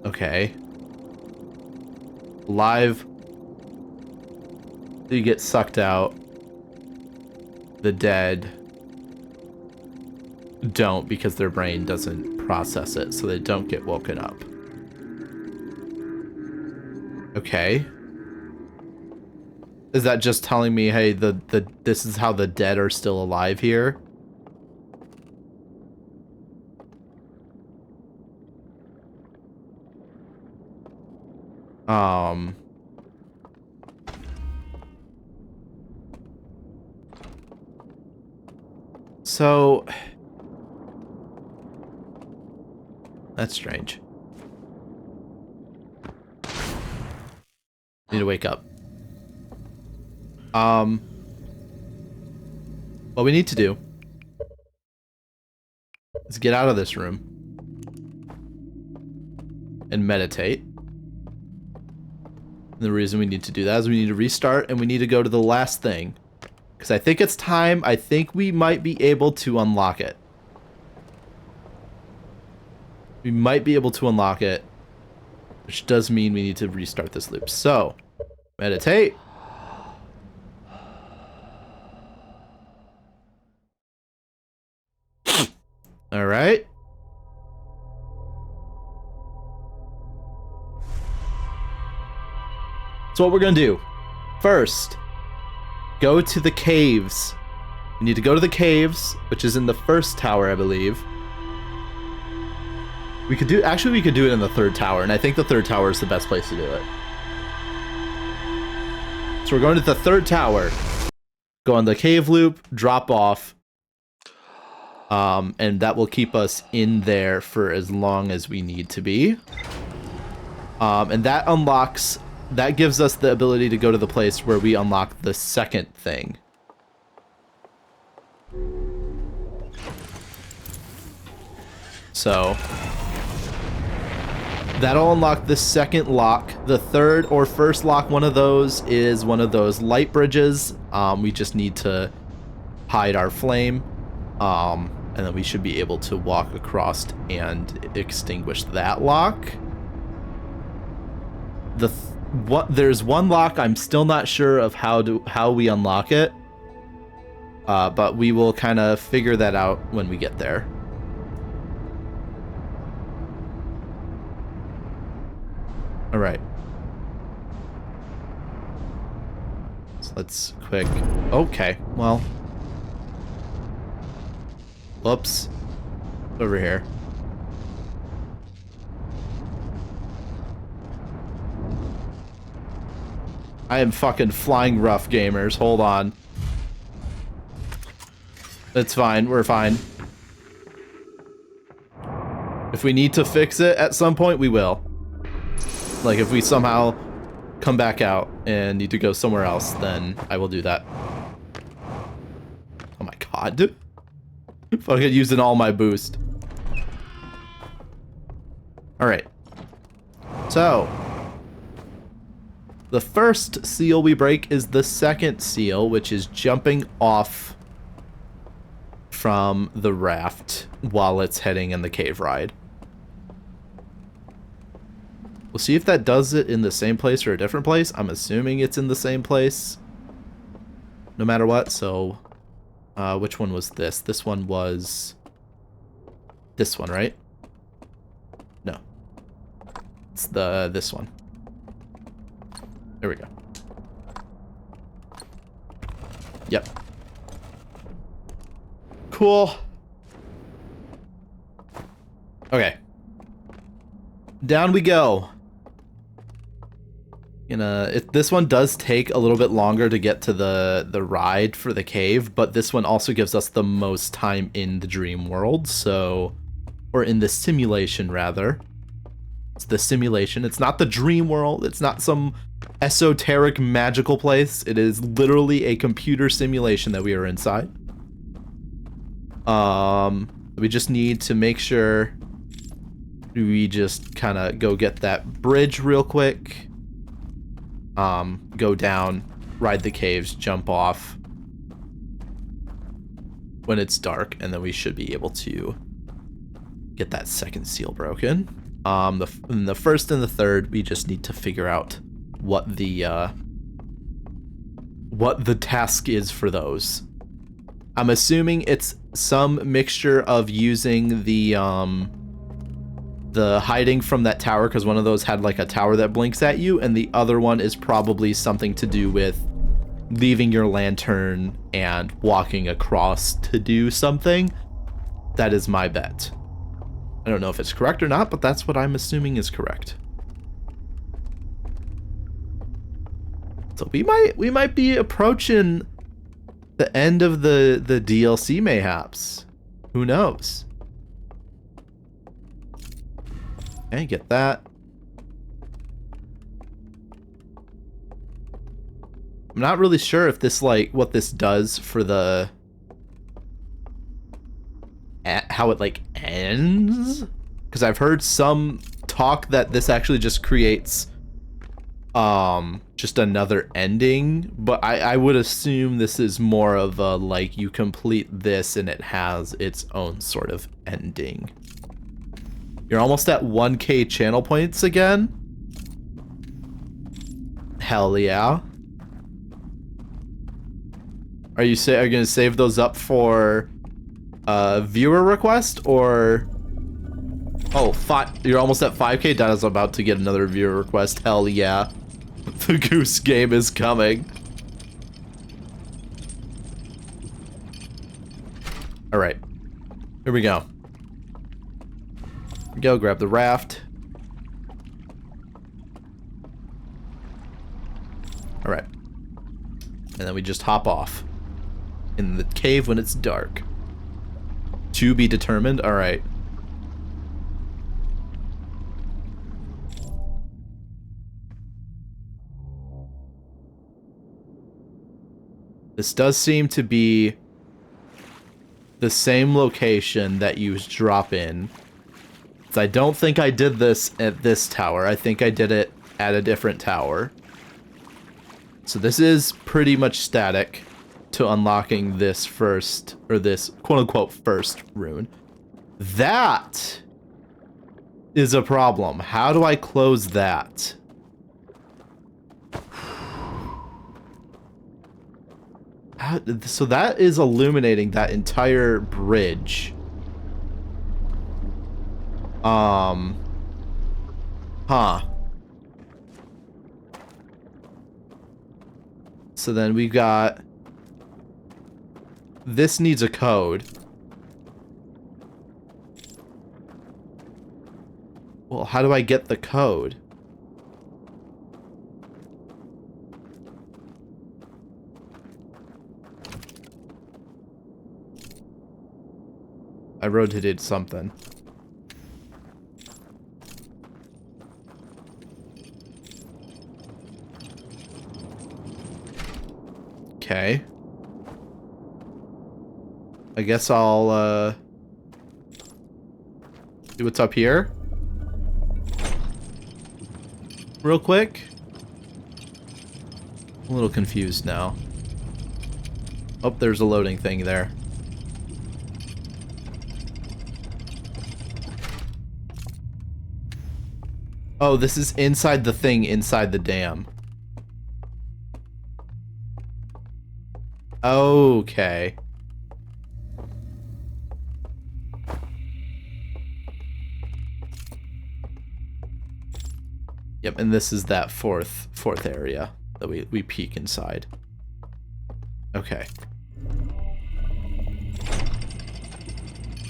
Okay. Live. You get sucked out. The dead don't, because their brain doesn't process it, so they don't get woken up. Okay. Is that just telling me, hey, this is how the dead are still alive here? So that's strange. Need to wake up. What we need to do is get out of this room and meditate. And the reason we need to do that is we need to restart and we need to go to the last thing. Because I think it's time. I think we might be able to unlock it. We might be able to unlock it, which does mean we need to restart this loop. So, meditate. All right. So what we're gonna do, first, go to the caves. We need to go to the caves, which is in the first tower, I believe. We could do it in the third tower, and I think the third tower is the best place to do it. So we're going to the third tower, go on the cave loop, drop off, and that will keep us in there for as long as we need to be. And that gives us the ability to go to the place where we unlock the second thing. So that'll unlock the second lock. The third or first lock, one of those is one of those light bridges. We just need to hide our flame. And then we should be able to walk across and extinguish that lock. There's one lock I'm still not sure of how we unlock it. But we will kind of figure that out when we get there. All right. So let's quick. Okay, well. Whoops. Over here. I am fucking flying rough, gamers. Hold on. It's fine. We're fine. If we need to fix it at some point, we will. Like, if we somehow come back out and need to go somewhere else, then I will do that. Oh my god, dude. Fucking using all my boost. Alright. So, the first seal we break is the second seal, which is jumping off from the raft while it's heading in the cave ride. We'll see if that does it in the same place or a different place. I'm assuming it's in the same place, no matter what. So, which one was this? This one was this one, right? No, it's this one. There we go. Yep. Cool. Okay. Down we go. This one does take a little bit longer to get to the ride for the cave, but this one also gives us the most time in the dream world, so, or in the simulation rather. It's the simulation. It's not the dream world. It's not some esoteric magical place. It is literally a computer simulation that we are inside. We just need to make sure we just kind of go get that bridge real quick. Go down, ride the caves, jump off when it's dark, and then we should be able to get that second seal broken. In the first and the third, we just need to figure out what the task is for those. I'm assuming it's some mixture of using the hiding from that tower, because one of those had like a tower that blinks at you, and the other one is probably something to do with leaving your lantern and walking across to do something. That is my bet. I don't know if it's correct or not, but that's what I'm assuming is correct. So we might be approaching the end of the DLC mayhaps. Who knows? Okay, get that. I'm not really sure if this, like, what this does for the... how it, like, ends? Because I've heard some talk that this actually just creates, just another ending. But I would assume this is more of a, like, you complete this and it has its own sort of ending. You're almost at 1K channel points again? Hell yeah. Are you gonna save those up for viewer request or? Oh, you're almost at 5K. Dana's about to get another viewer request. Hell yeah, the Goose Game is coming. All right, here we go. Go grab the raft. All right, and then we just hop off. In the cave when it's dark. To be determined? Alright. This does seem to be the same location that you drop in. So I don't think I did this at this tower. I think I did it at a different tower. So this is pretty much static to unlocking this first, or this quote-unquote first rune. That is a problem. How do I close that? So that is illuminating that entire bridge. Huh. So then we've got... This needs a code. Well, how do I get the code? I rotated something. Okay. I guess I'll, see what's up here. Real quick. I'm a little confused now. Oh, there's a loading thing there. Oh, this is inside the thing inside the dam. Okay. Yep, and this is that fourth area that we peek inside. Okay.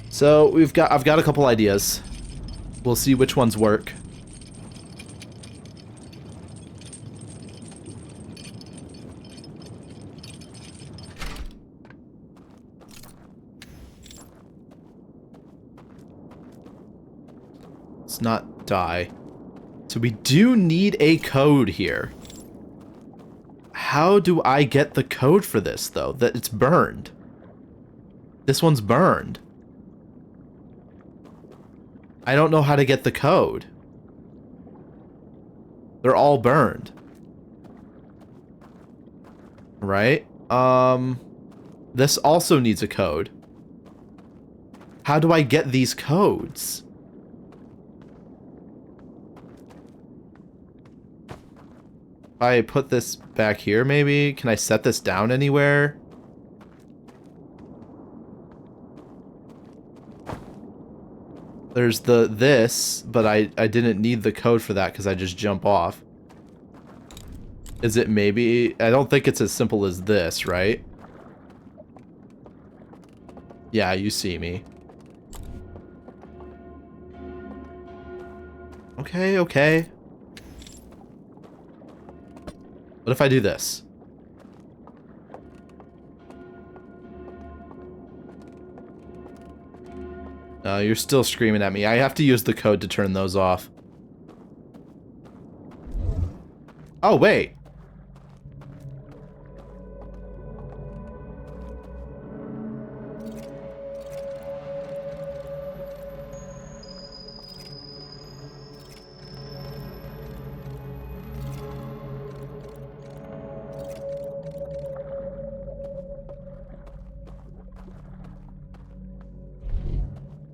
So I've got a couple ideas. We'll see which ones work. Let's not die. So we do need a code here. How do I get the code for this, though? That it's burned. This one's burned. I don't know how to get the code. They're all burned. Right? This also needs a code. How do I get these codes? If I put this back here, maybe? Can I set this down anywhere? There's this, but I didn't need the code for that because I just jump off. Is it maybe? I don't think it's as simple as this, right? Yeah, you see me. Okay, okay. What if I do this? You're still screaming at me. I have to use the code to turn those off. Oh, wait.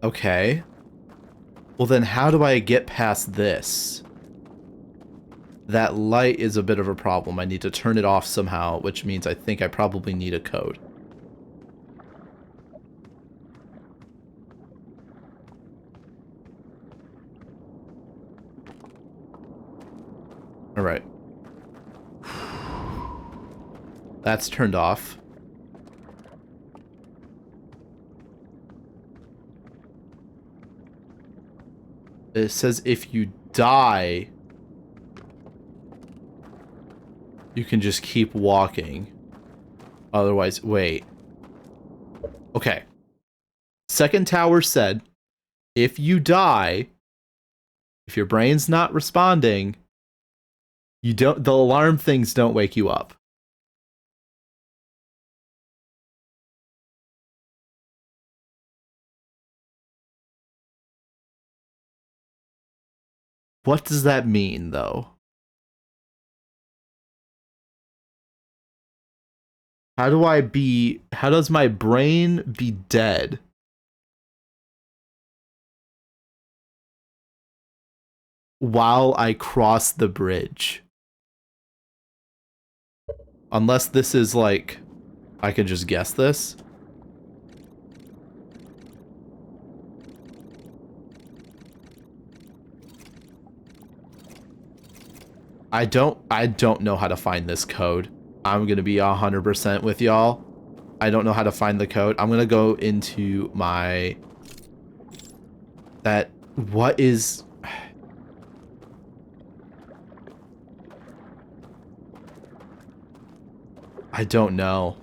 Okay. Well, then how do I get past this? That light is a bit of a problem. I need to turn it off somehow, which means I think I probably need a code. All right. That's turned off. It says if you die, you can just keep walking. Otherwise, wait. Okay. Second tower said, if you die, if your brain's not responding, the alarm things don't wake you up. What does that mean, though? How does my brain be dead? While I cross the bridge? Unless this is like, I can just guess this. I don't know how to find this code. I'm gonna be 100% with y'all. I don't know how to find the code. I'm gonna go into my... What is... I don't know.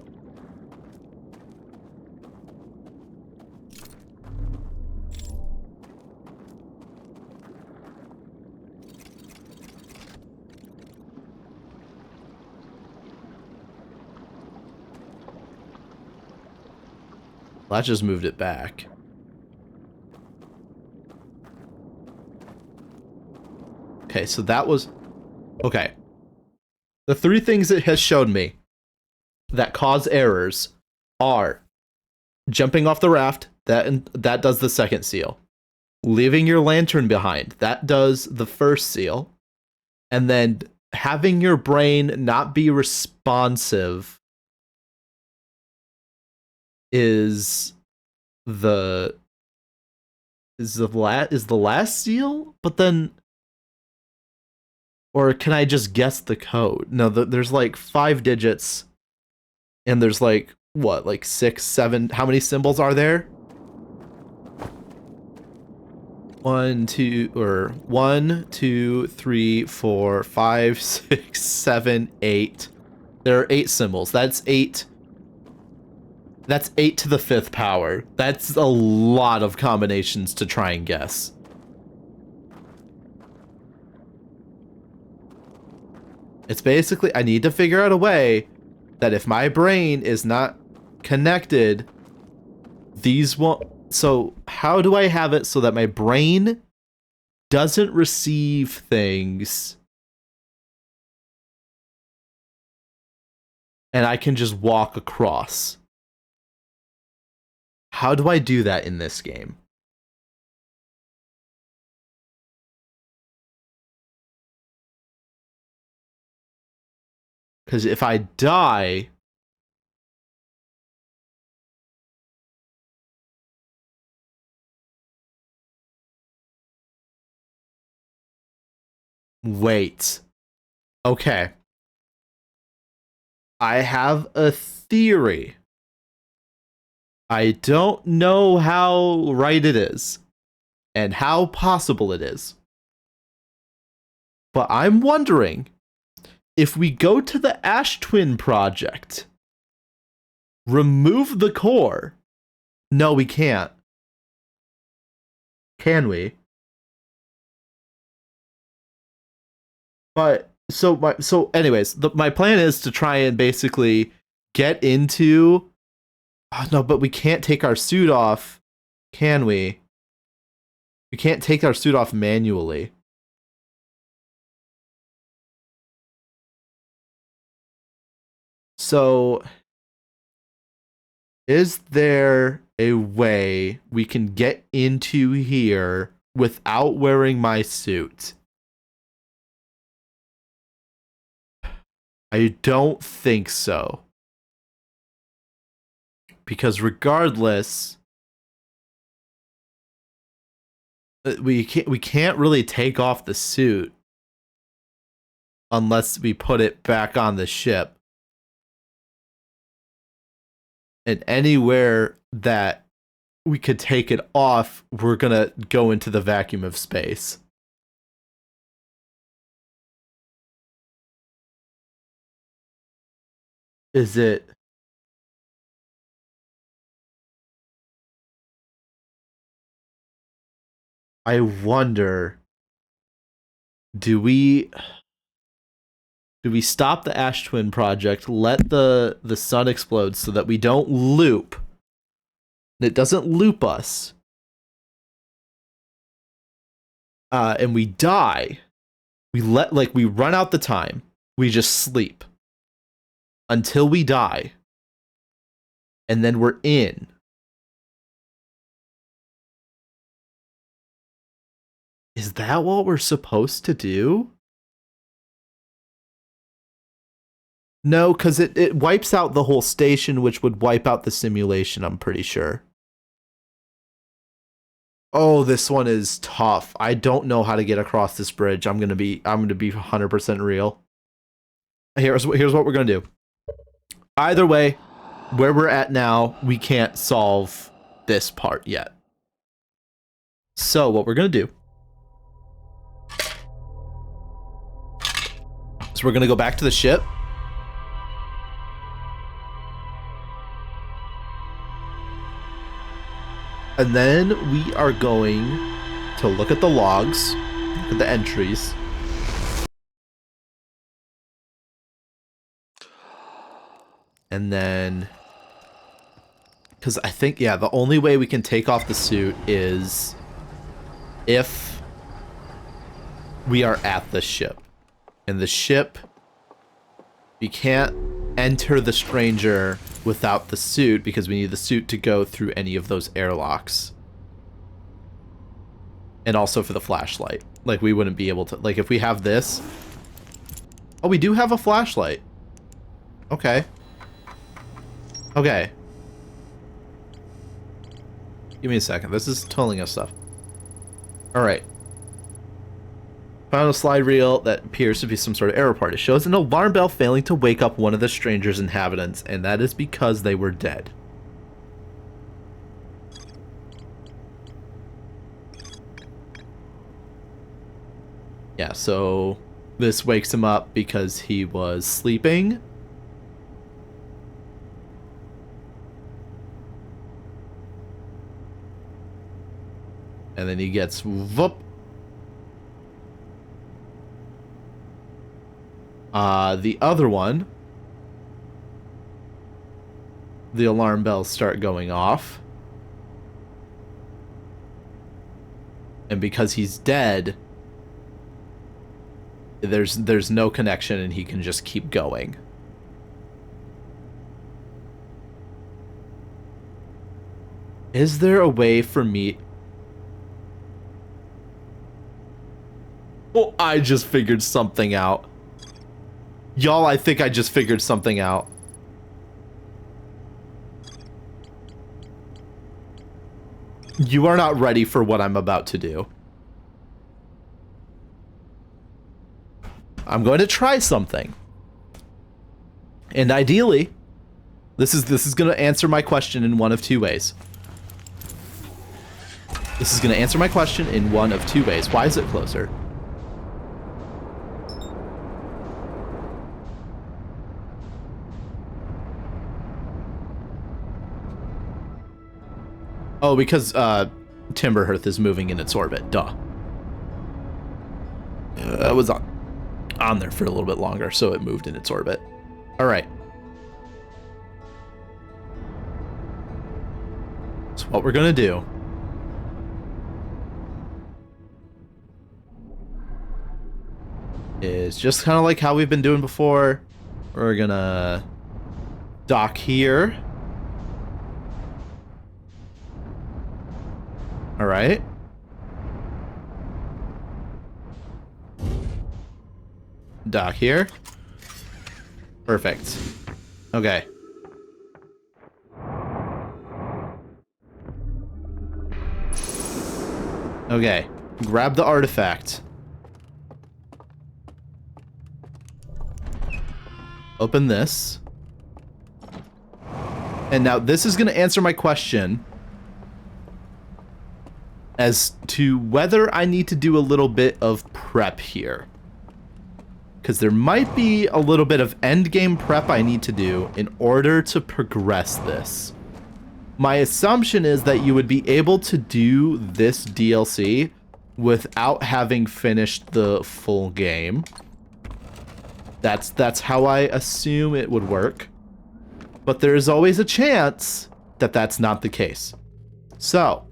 That just moved it back. Okay, so that was... Okay. The three things it has shown me that cause errors are jumping off the raft, that does the second seal. Leaving your lantern behind, that does the first seal. And then having your brain not be responsive is the last seal, but then, or can I just guess the code? No, there's like 5 digits, and there's like what, like 6, 7? How many symbols are there? 1, 2, 3, 4, 5, 6, 7, 8. There are 8 symbols. That's 8. That's 8 to the 5th power. That's a lot of combinations to try and guess. It's basically, I need to figure out a way that if my brain is not connected, these won't... So, how do I have it so that my brain doesn't receive things and I can just walk across? How do I do that in this game? Because if I die... Wait. Okay. I have a theory. I don't know how right it is and how possible it is. But I'm wondering if we go to the Ash Twin project, remove the core. No, we can't. Can we? But anyways, my plan is to try and basically get into. Oh, no, but we can't take our suit off, can we? We can't take our suit off manually. So, is there a way we can get into here without wearing my suit? I don't think so. Because regardless, we can't really take off the suit unless we put it back on the ship. And anywhere that we could take it off, we're gonna go into the vacuum of space. Is it? I wonder, do we stop the Ash Twin project, let the sun explode so that we don't loop? It doesn't loop us. And we die. We run out the time. We just sleep until we die. And then we're in. Is that what we're supposed to do? No, because it wipes out the whole station, which would wipe out the simulation, I'm pretty sure. Oh, this one is tough. I don't know how to get across this bridge. I'm gonna be 100% real. Here's what we're gonna do. Either way, where we're at now, we can't solve this part yet. So what we're gonna do is we're gonna go back to the ship. And then we are going to look at the logs, look at the entries. And then, because I think, yeah, the only way we can take off the suit is if we are at the ship. And the ship, we can't enter the stranger without the suit because we need the suit to go through any of those airlocks. And also for the flashlight. Like, we wouldn't be able to, like, if we have this. Oh, we do have a flashlight. Okay. Okay. Give me a second. This is telling us stuff. Alright. Found a slide reel that appears to be some sort of error part. It shows an alarm bell failing to wake up one of the stranger's inhabitants, and that is because they were dead. Yeah, so this wakes him up because he was sleeping. And then he gets whoop. The other one, the alarm bells start going off. And because he's dead, there's no connection and he can just keep going. Is there a way for me? Oh, I just figured something out. Y'all, I think I just figured something out. You are not ready for what I'm about to do. I'm going to try something. And ideally, this is going to answer my question in one of two ways. This is going to answer my question in one of two ways. Why is it closer? Oh, because Timberhearth is moving in its orbit. Duh. It was on there for a little bit longer, so it moved in its orbit. All right. So what we're gonna do is just kind of like how we've been doing before. We're gonna dock here. All right. Dock here. Perfect. Okay. Okay. Grab the artifact. Open this. And now this is going to answer my question as to whether I need to do a little bit of prep here. Because there might be a little bit of endgame prep I need to do in order to progress this. My assumption is that you would be able to do this DLC without having finished the full game. That's how I assume it would work. But there's always a chance that that's not the case. So,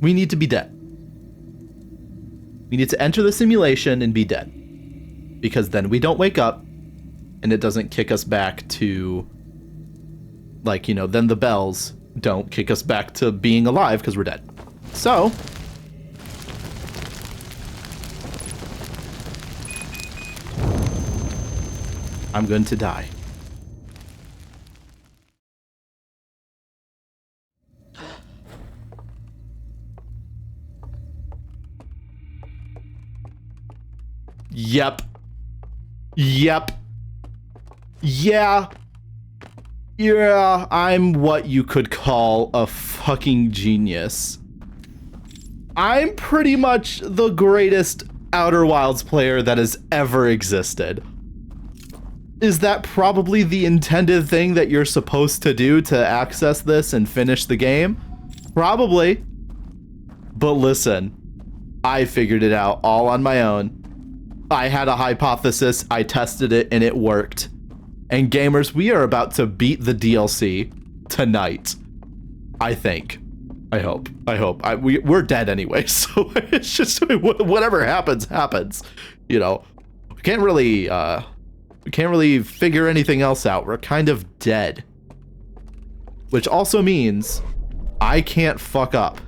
we need to be dead. We need to enter the simulation and be dead. Because then we don't wake up and it doesn't kick us back to, like, you know, then the bells don't kick us back to being alive because we're dead. So, I'm going to die. Yep. Yep. Yeah. Yeah, I'm what you could call a fucking genius. I'm pretty much the greatest Outer Wilds player that has ever existed. Is that probably the intended thing that you're supposed to do to access this and finish the game? Probably. But listen, I figured it out all on my own. I had a hypothesis, I tested it, and it worked. And gamers, we are about to beat the DLC tonight. I think. I hope. We're dead anyway, so it's just whatever happens, happens. You know, we can't really figure anything else out. We're kind of dead. Which also means I can't fuck up.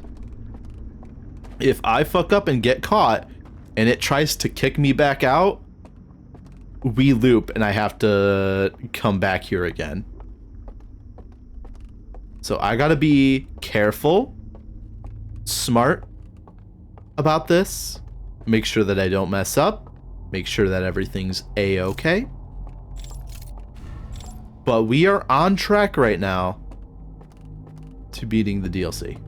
If I fuck up and get caught, and it tries to kick me back out, we loop and I have to come back here again. So I gotta be careful, smart about this, make sure that I don't mess up, make sure that everything's a-okay. But we are on track right now to beating the DLC.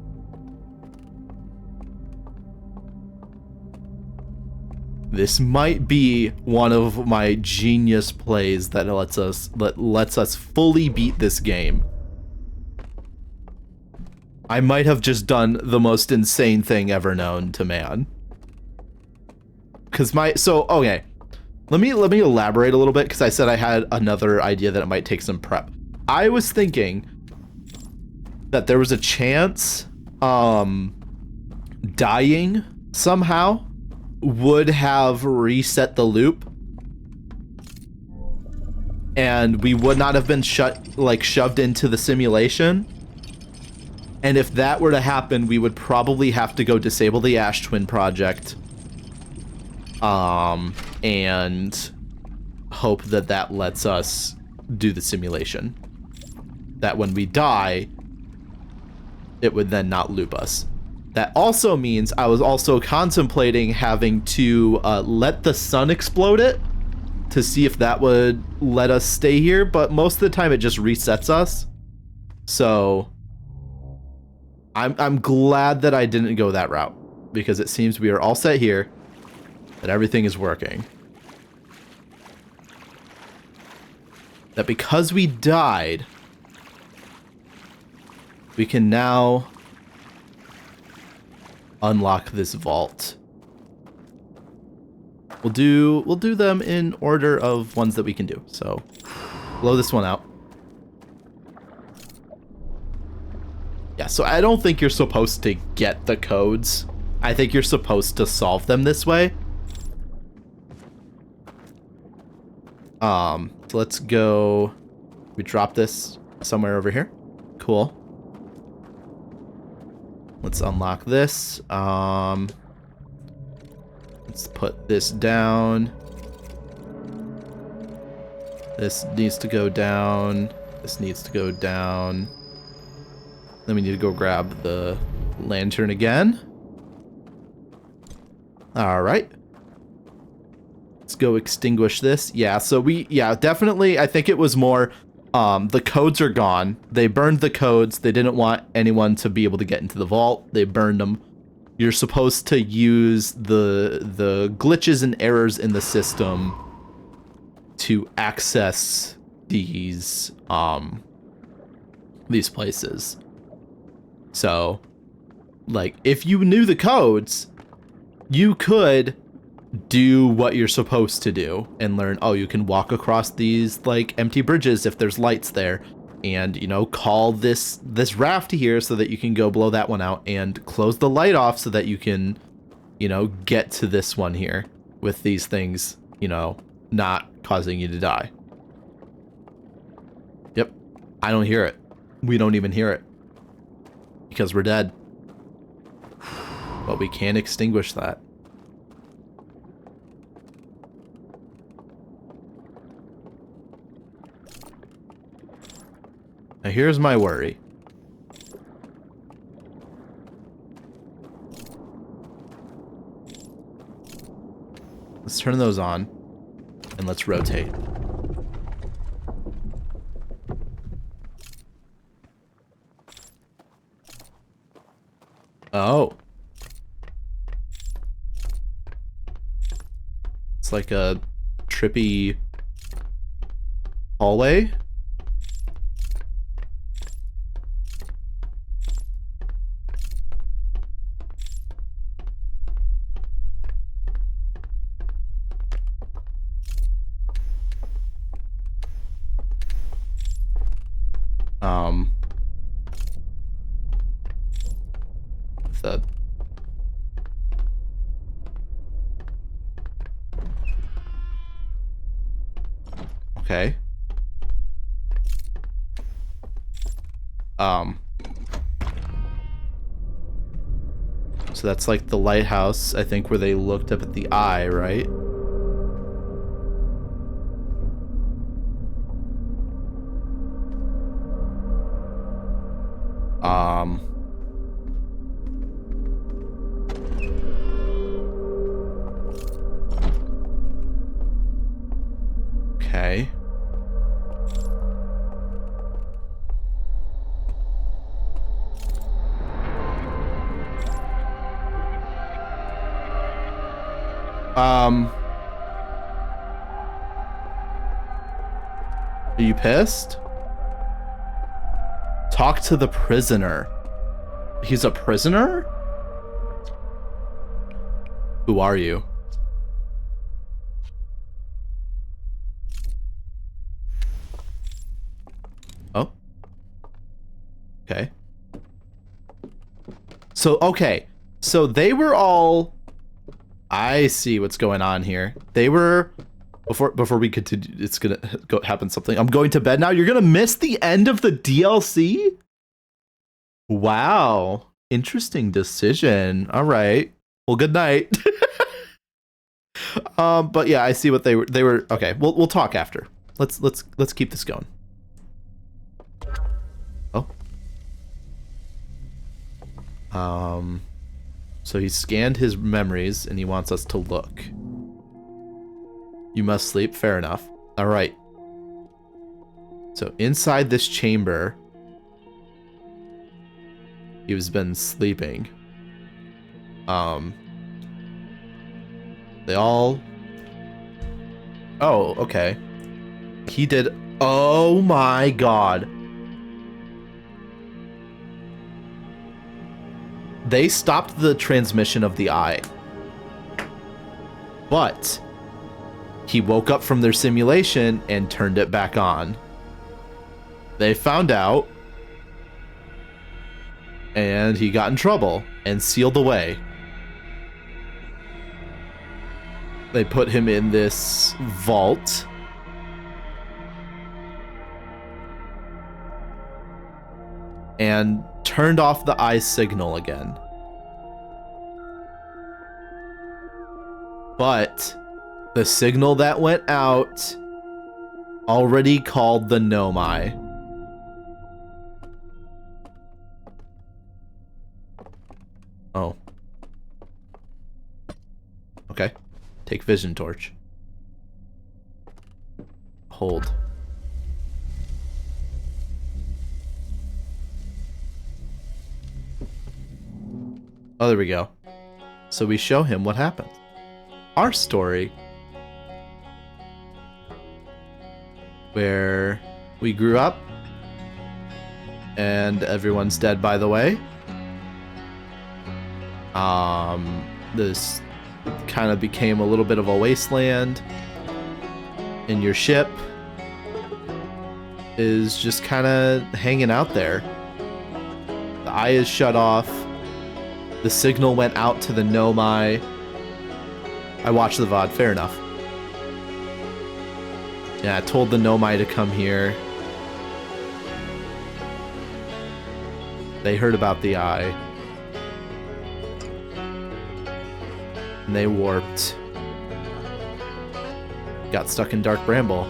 This might be one of my genius plays that lets us fully beat this game. I might have just done the most insane thing ever known to man. Okay. Let me elaborate a little bit, because I said I had another idea that it might take some prep. I was thinking that there was a chance dying somehow would have reset the loop, and we would not have been shoved into the simulation. And if that were to happen, we would probably have to go disable the Ash Twin project, and hope that that lets us do the simulation. That when we die, it would then not loop us. That also means I was also contemplating having to let the sun explode it to see if that would let us stay here, but most of the time it just resets us. So I'm glad that I didn't go that route, because it seems we are all set here, that everything is working. That because we died, we can now unlock this vault. We'll do them in order of ones that we can do. So blow this one out. Yeah, so I don't think you're supposed to get the codes. I think you're supposed to solve them this way. So let's go. We drop this somewhere over here. Cool. Let's unlock this. Let's put this down. This needs to go down. This needs to go down. Then we need to go grab the lantern again. All right. Let's go extinguish this. Yeah, so yeah, definitely, I think it was more, the codes are gone. They burned the codes. They didn't want anyone to be able to get into the vault. They burned them. You're supposed to use the glitches and errors in the system to access these places. So, like, if you knew the codes, you could do what you're supposed to do and learn, oh, you can walk across these, like, empty bridges if there's lights there, and, you know, call this raft here so that you can go blow that one out, and close the light off so that you can, you know, get to this one here with these things, you know, not causing you to die. Yep. I don't hear it. We don't even hear it. Because we're dead. But we can extinguish that. Now here's my worry. Let's turn those on. And let's rotate. Oh. It's like a trippy hallway. The okay. So that's like the lighthouse, I think, where they looked up at the eye, right? Okay. Are you pissed? Talk to the prisoner. He's a prisoner? Who are you? Oh. Okay. So, okay. So they were all... I see what's going on here. They were... Before we continue, it's gonna happen something. I'm going to bed now. You're gonna miss the end of the DLC? Wow. Interesting decision. All right. Well, good night. But yeah, I see what they were. Okay, we'll talk after. Let's keep this going. Oh. So he scanned his memories and he wants us to look. You must sleep. Fair enough. All right. So inside this chamber, he's been sleeping. They all... Oh, okay. He did... Oh my god. they stopped the transmission of the eye. But he woke up from their simulation and turned it back on. They found out, and he got in trouble and sealed away. They put him in this vault. And turned off the eye signal again. But the signal that went out already called the Nomai. Oh. Okay. Take vision torch. Hold. Oh, there we go. So we show him what happened. Our story, where we grew up, and everyone's dead, by the way. This kind of became a little bit of a wasteland, and your ship is just kind of hanging out there. The eye is shut off. The signal went out to the Nomai. I watched the VOD, fair enough. Yeah, I told the Nomai to come here. They heard about the eye. And they warped. Got stuck in Dark Bramble.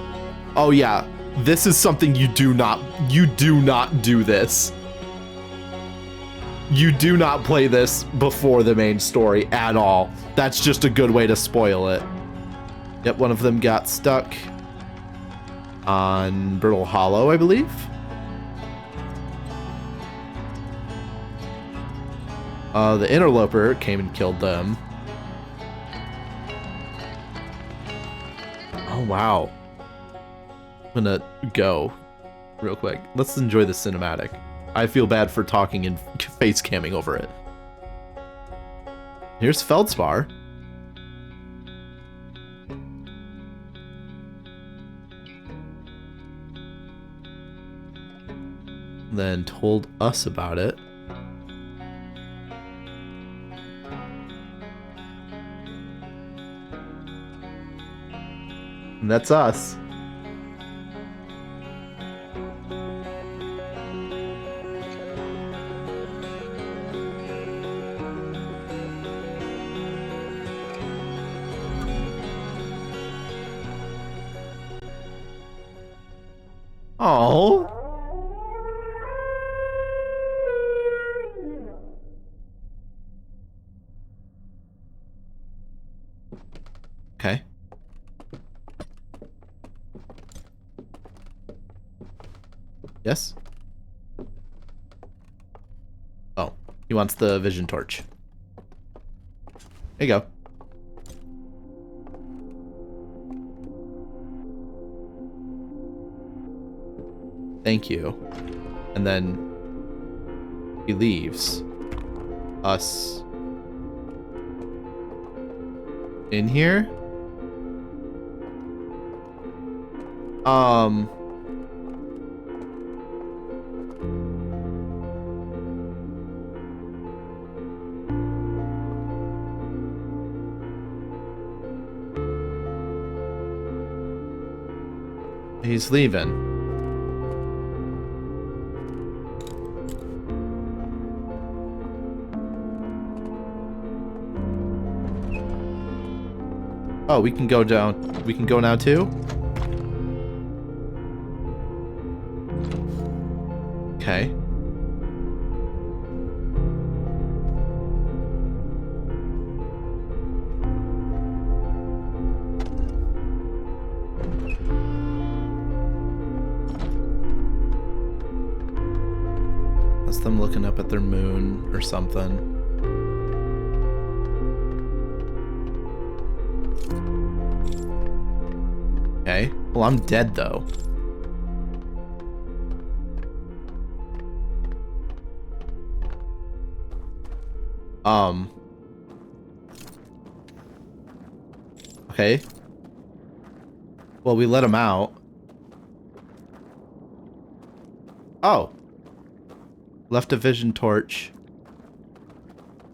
Oh yeah, this is something you do not do this. You do not play this before the main story at all. That's just a good way to spoil it. Yep, one of them got stuck on Brittle Hollow, I believe. The interloper came and killed them. Oh, wow. I'm gonna go real quick. Let's enjoy the cinematic. I feel bad for talking and face camming over it. Here's Feldspar. Then told us about it. And that's us. Oh. Okay. Yes? Oh, he wants the vision torch. There you go. Thank you. And then he leaves us in here. He's leaving. Oh, we can go down. We can go now too? Okay. That's them looking up at their moon or something. Okay. Well, I'm dead, though. Okay. Well, we let him out. Oh. Left a vision torch.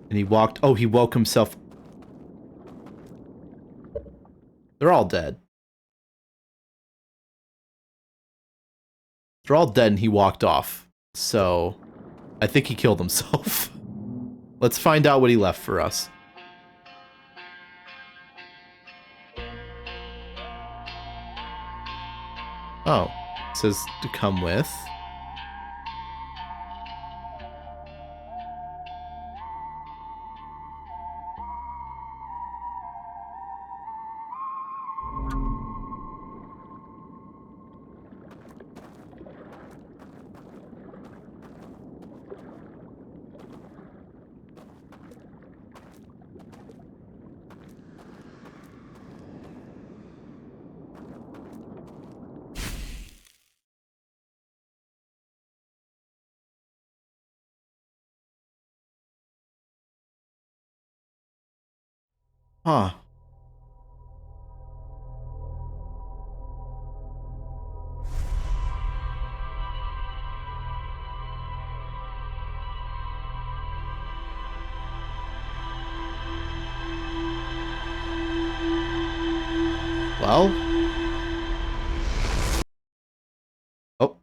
And he walked... Oh, he woke himself. They're all dead. They're all dead and he walked off. So, I think he killed himself. Let's find out what he left for us. Oh. It says to come with. Huh. Well. Oh.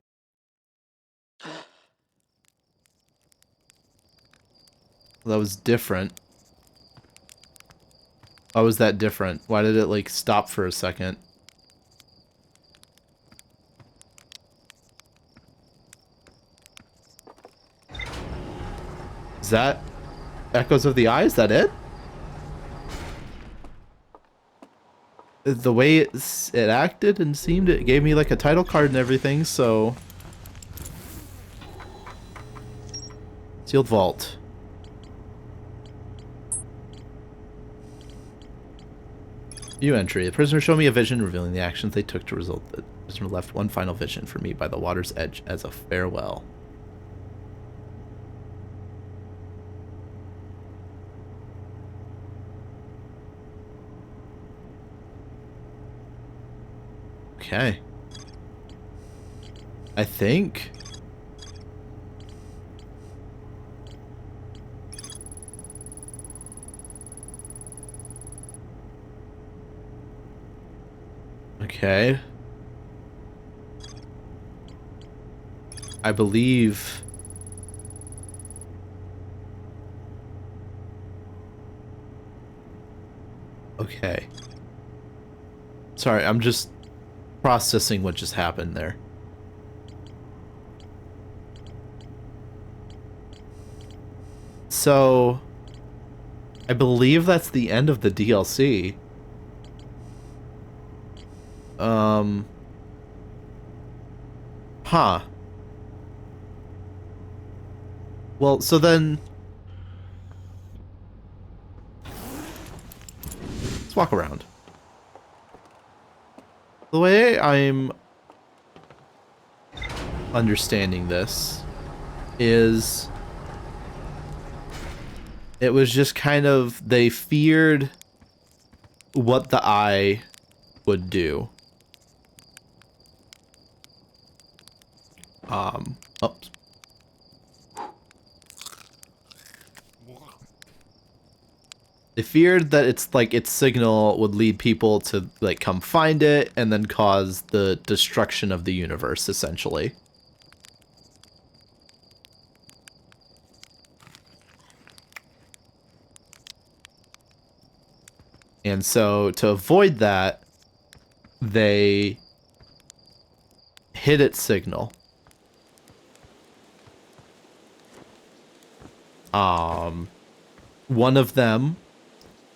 That was different. Why was that different? Why did it, like, stop for a second? Is that Echoes of the Eye? Is that it? The way it acted and seemed, it gave me, like, a title card and everything, so... Sealed Vault. View entry. The prisoner showed me a vision revealing the actions they took to result. The prisoner left one final vision for me by the water's edge as a farewell. Okay. I think. Okay. I believe. Okay. Sorry, I'm just processing what just happened there. So, I believe that's the end of the DLC. Huh. Well, so then... Let's walk around. The way I'm understanding this is... It was just kind of... They feared what the eye would do. Oops. They feared that it's like its signal would lead people to like come find it and then cause the destruction of the universe, essentially. And so to avoid that, they hid its signal. One of them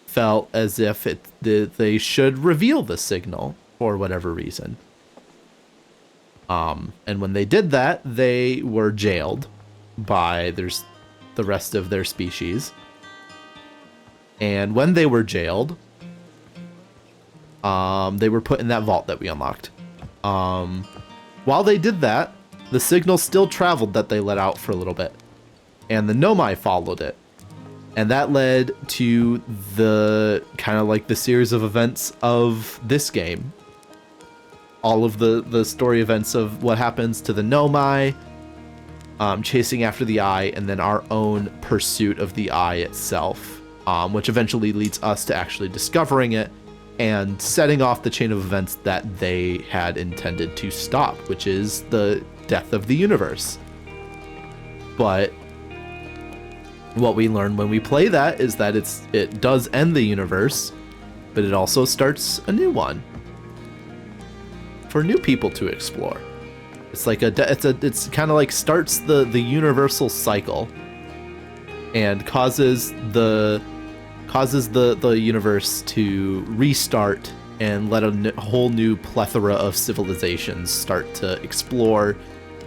felt as if they should reveal the signal for whatever reason. And when they did that, they were jailed by the rest of their species. And when they were jailed, they were put in that vault that we unlocked. While they did that, the signal still traveled that they let out for a little bit. And the Nomai followed it. And that led to the kind of like the series of events of this game. All of the story events of what happens to the Nomai, chasing after the eye, and then our own pursuit of the eye itself, which eventually leads us to actually discovering it and setting off the chain of events that they had intended to stop, which is the death of the universe. But what we learn when we play that is that it does end the universe, but it also starts a new one for new people to explore. It's like it's kind of like starts the universal cycle and causes the universe to restart and let a whole new plethora of civilizations start to explore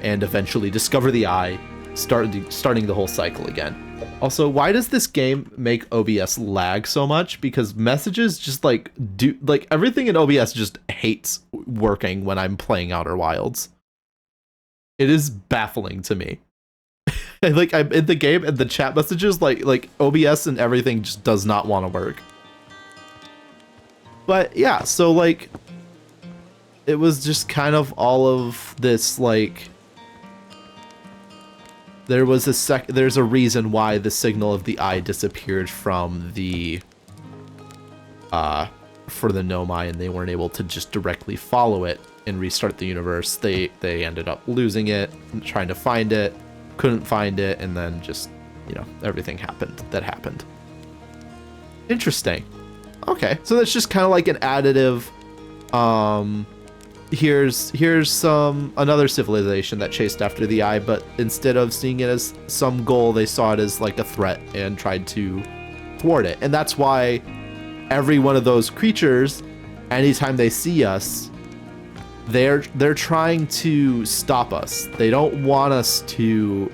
and eventually discover the eye, starting the whole cycle again. Also, why does this game make OBS lag so much? Because messages just everything in OBS just hates working when I'm playing Outer Wilds. It is baffling to me. Like, I'm in the game and the chat messages, like OBS and everything just does not want to work. But yeah, so like, it was just kind of all of this, like, there's a reason why the signal of the eye disappeared from the for the Nomai, and they weren't able to just directly follow it and restart the universe. They ended up losing it, trying to find it, couldn't find it, and then just, you know, everything happened. Interesting. Okay, so that's just kind of like an additive. Here's another civilization that chased after the eye, but instead of seeing it as some goal, they saw it as like a threat and tried to thwart it. And that's why every one of those creatures, anytime they see us, they're trying to stop us. They don't want us to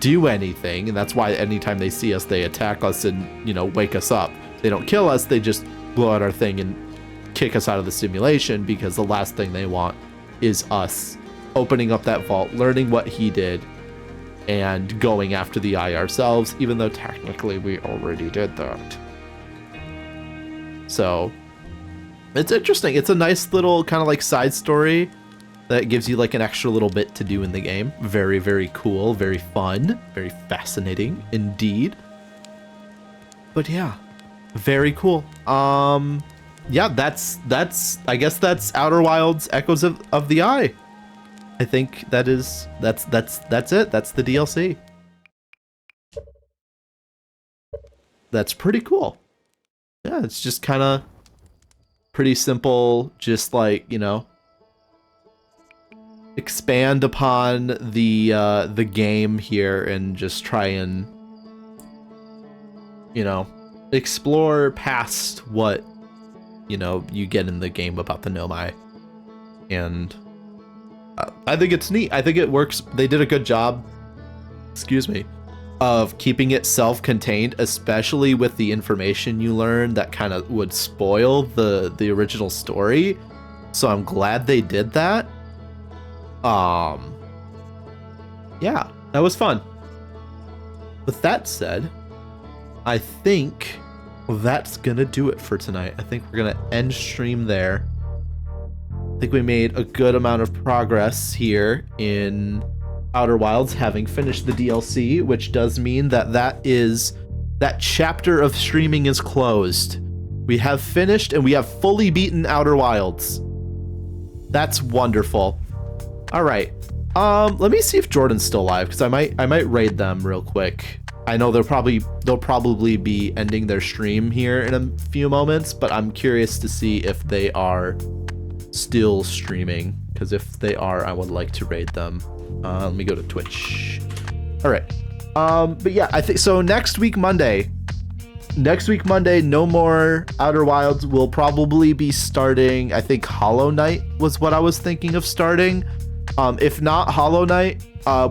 do anything, and that's why anytime they see us, they attack us and, you know, wake us up. They don't kill us, they just blow out our thing and kick us out of the simulation, because the last thing they want is us opening up that vault, learning what he did, and going after the eye ourselves, even though technically we already did that. So it's interesting. It's a nice little kind of like side story that gives you like an extra little bit to do in the game. Very, very cool, very fun, very fascinating indeed. But yeah, very cool. Yeah, that's I guess that's Outer Wilds Echoes of the Eye. I think that's it. That's the DLC. That's pretty cool. Yeah, it's just kind of pretty simple, just like, you know, expand upon the game here and just try and, you know, explore past what, you know, you get in the game about the Nomai. And I think it's neat. I think it works. They did a good job, excuse me, of keeping it self-contained, especially with the information you learn that kind of would spoil the original story. So I'm glad they did that. Yeah, that was fun. With that said, I think that's gonna do it for tonight. I think we're gonna end stream there. I think we made a good amount of progress here in Outer Wilds, having finished the DLC, which does mean that chapter of streaming is closed. We have finished and we have fully beaten Outer Wilds. That's wonderful. All right. Let me see if Jordan's still alive, because I might raid them real quick. I know they'll probably be ending their stream here in a few moments, but I'm curious to see if they are still streaming, because if they are, I would like to raid them. Let me go to Twitch. All right. But yeah, I think so. Next week Monday, no more Outer Wilds. We'll probably be starting, I think Hollow Knight was what I was thinking of starting. If not Hollow Knight,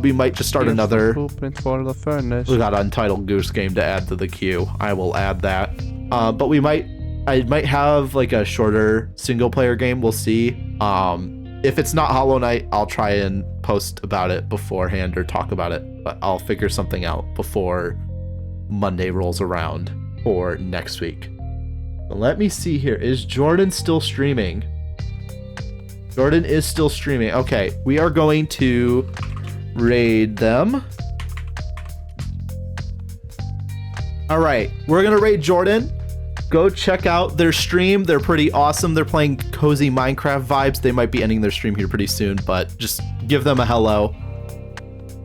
we might just start another. We got Untitled Goose Game to add to the queue. I will add that. But I might have like a shorter single player game. We'll see. If it's not Hollow Knight, I'll try and post about it beforehand or talk about it, but I'll figure something out before Monday rolls around for next week. But let me see here. Is Jordan still streaming? Jordan is still streaming. Okay, we are going to raid them. All right, we're gonna raid Jordan. Go check out their stream. They're pretty awesome. They're playing cozy Minecraft vibes. They might be ending their stream here pretty soon, but just give them a hello.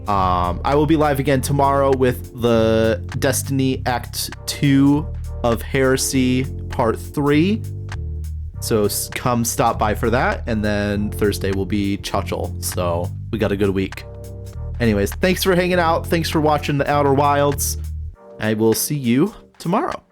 I will be live again tomorrow with the Destiny Act 2 of Heresy Part 3. So come stop by for that. And then Thursday will be Chachel. So we got a good week. Anyways, thanks for hanging out. Thanks for watching the Outer Wilds. I will see you tomorrow.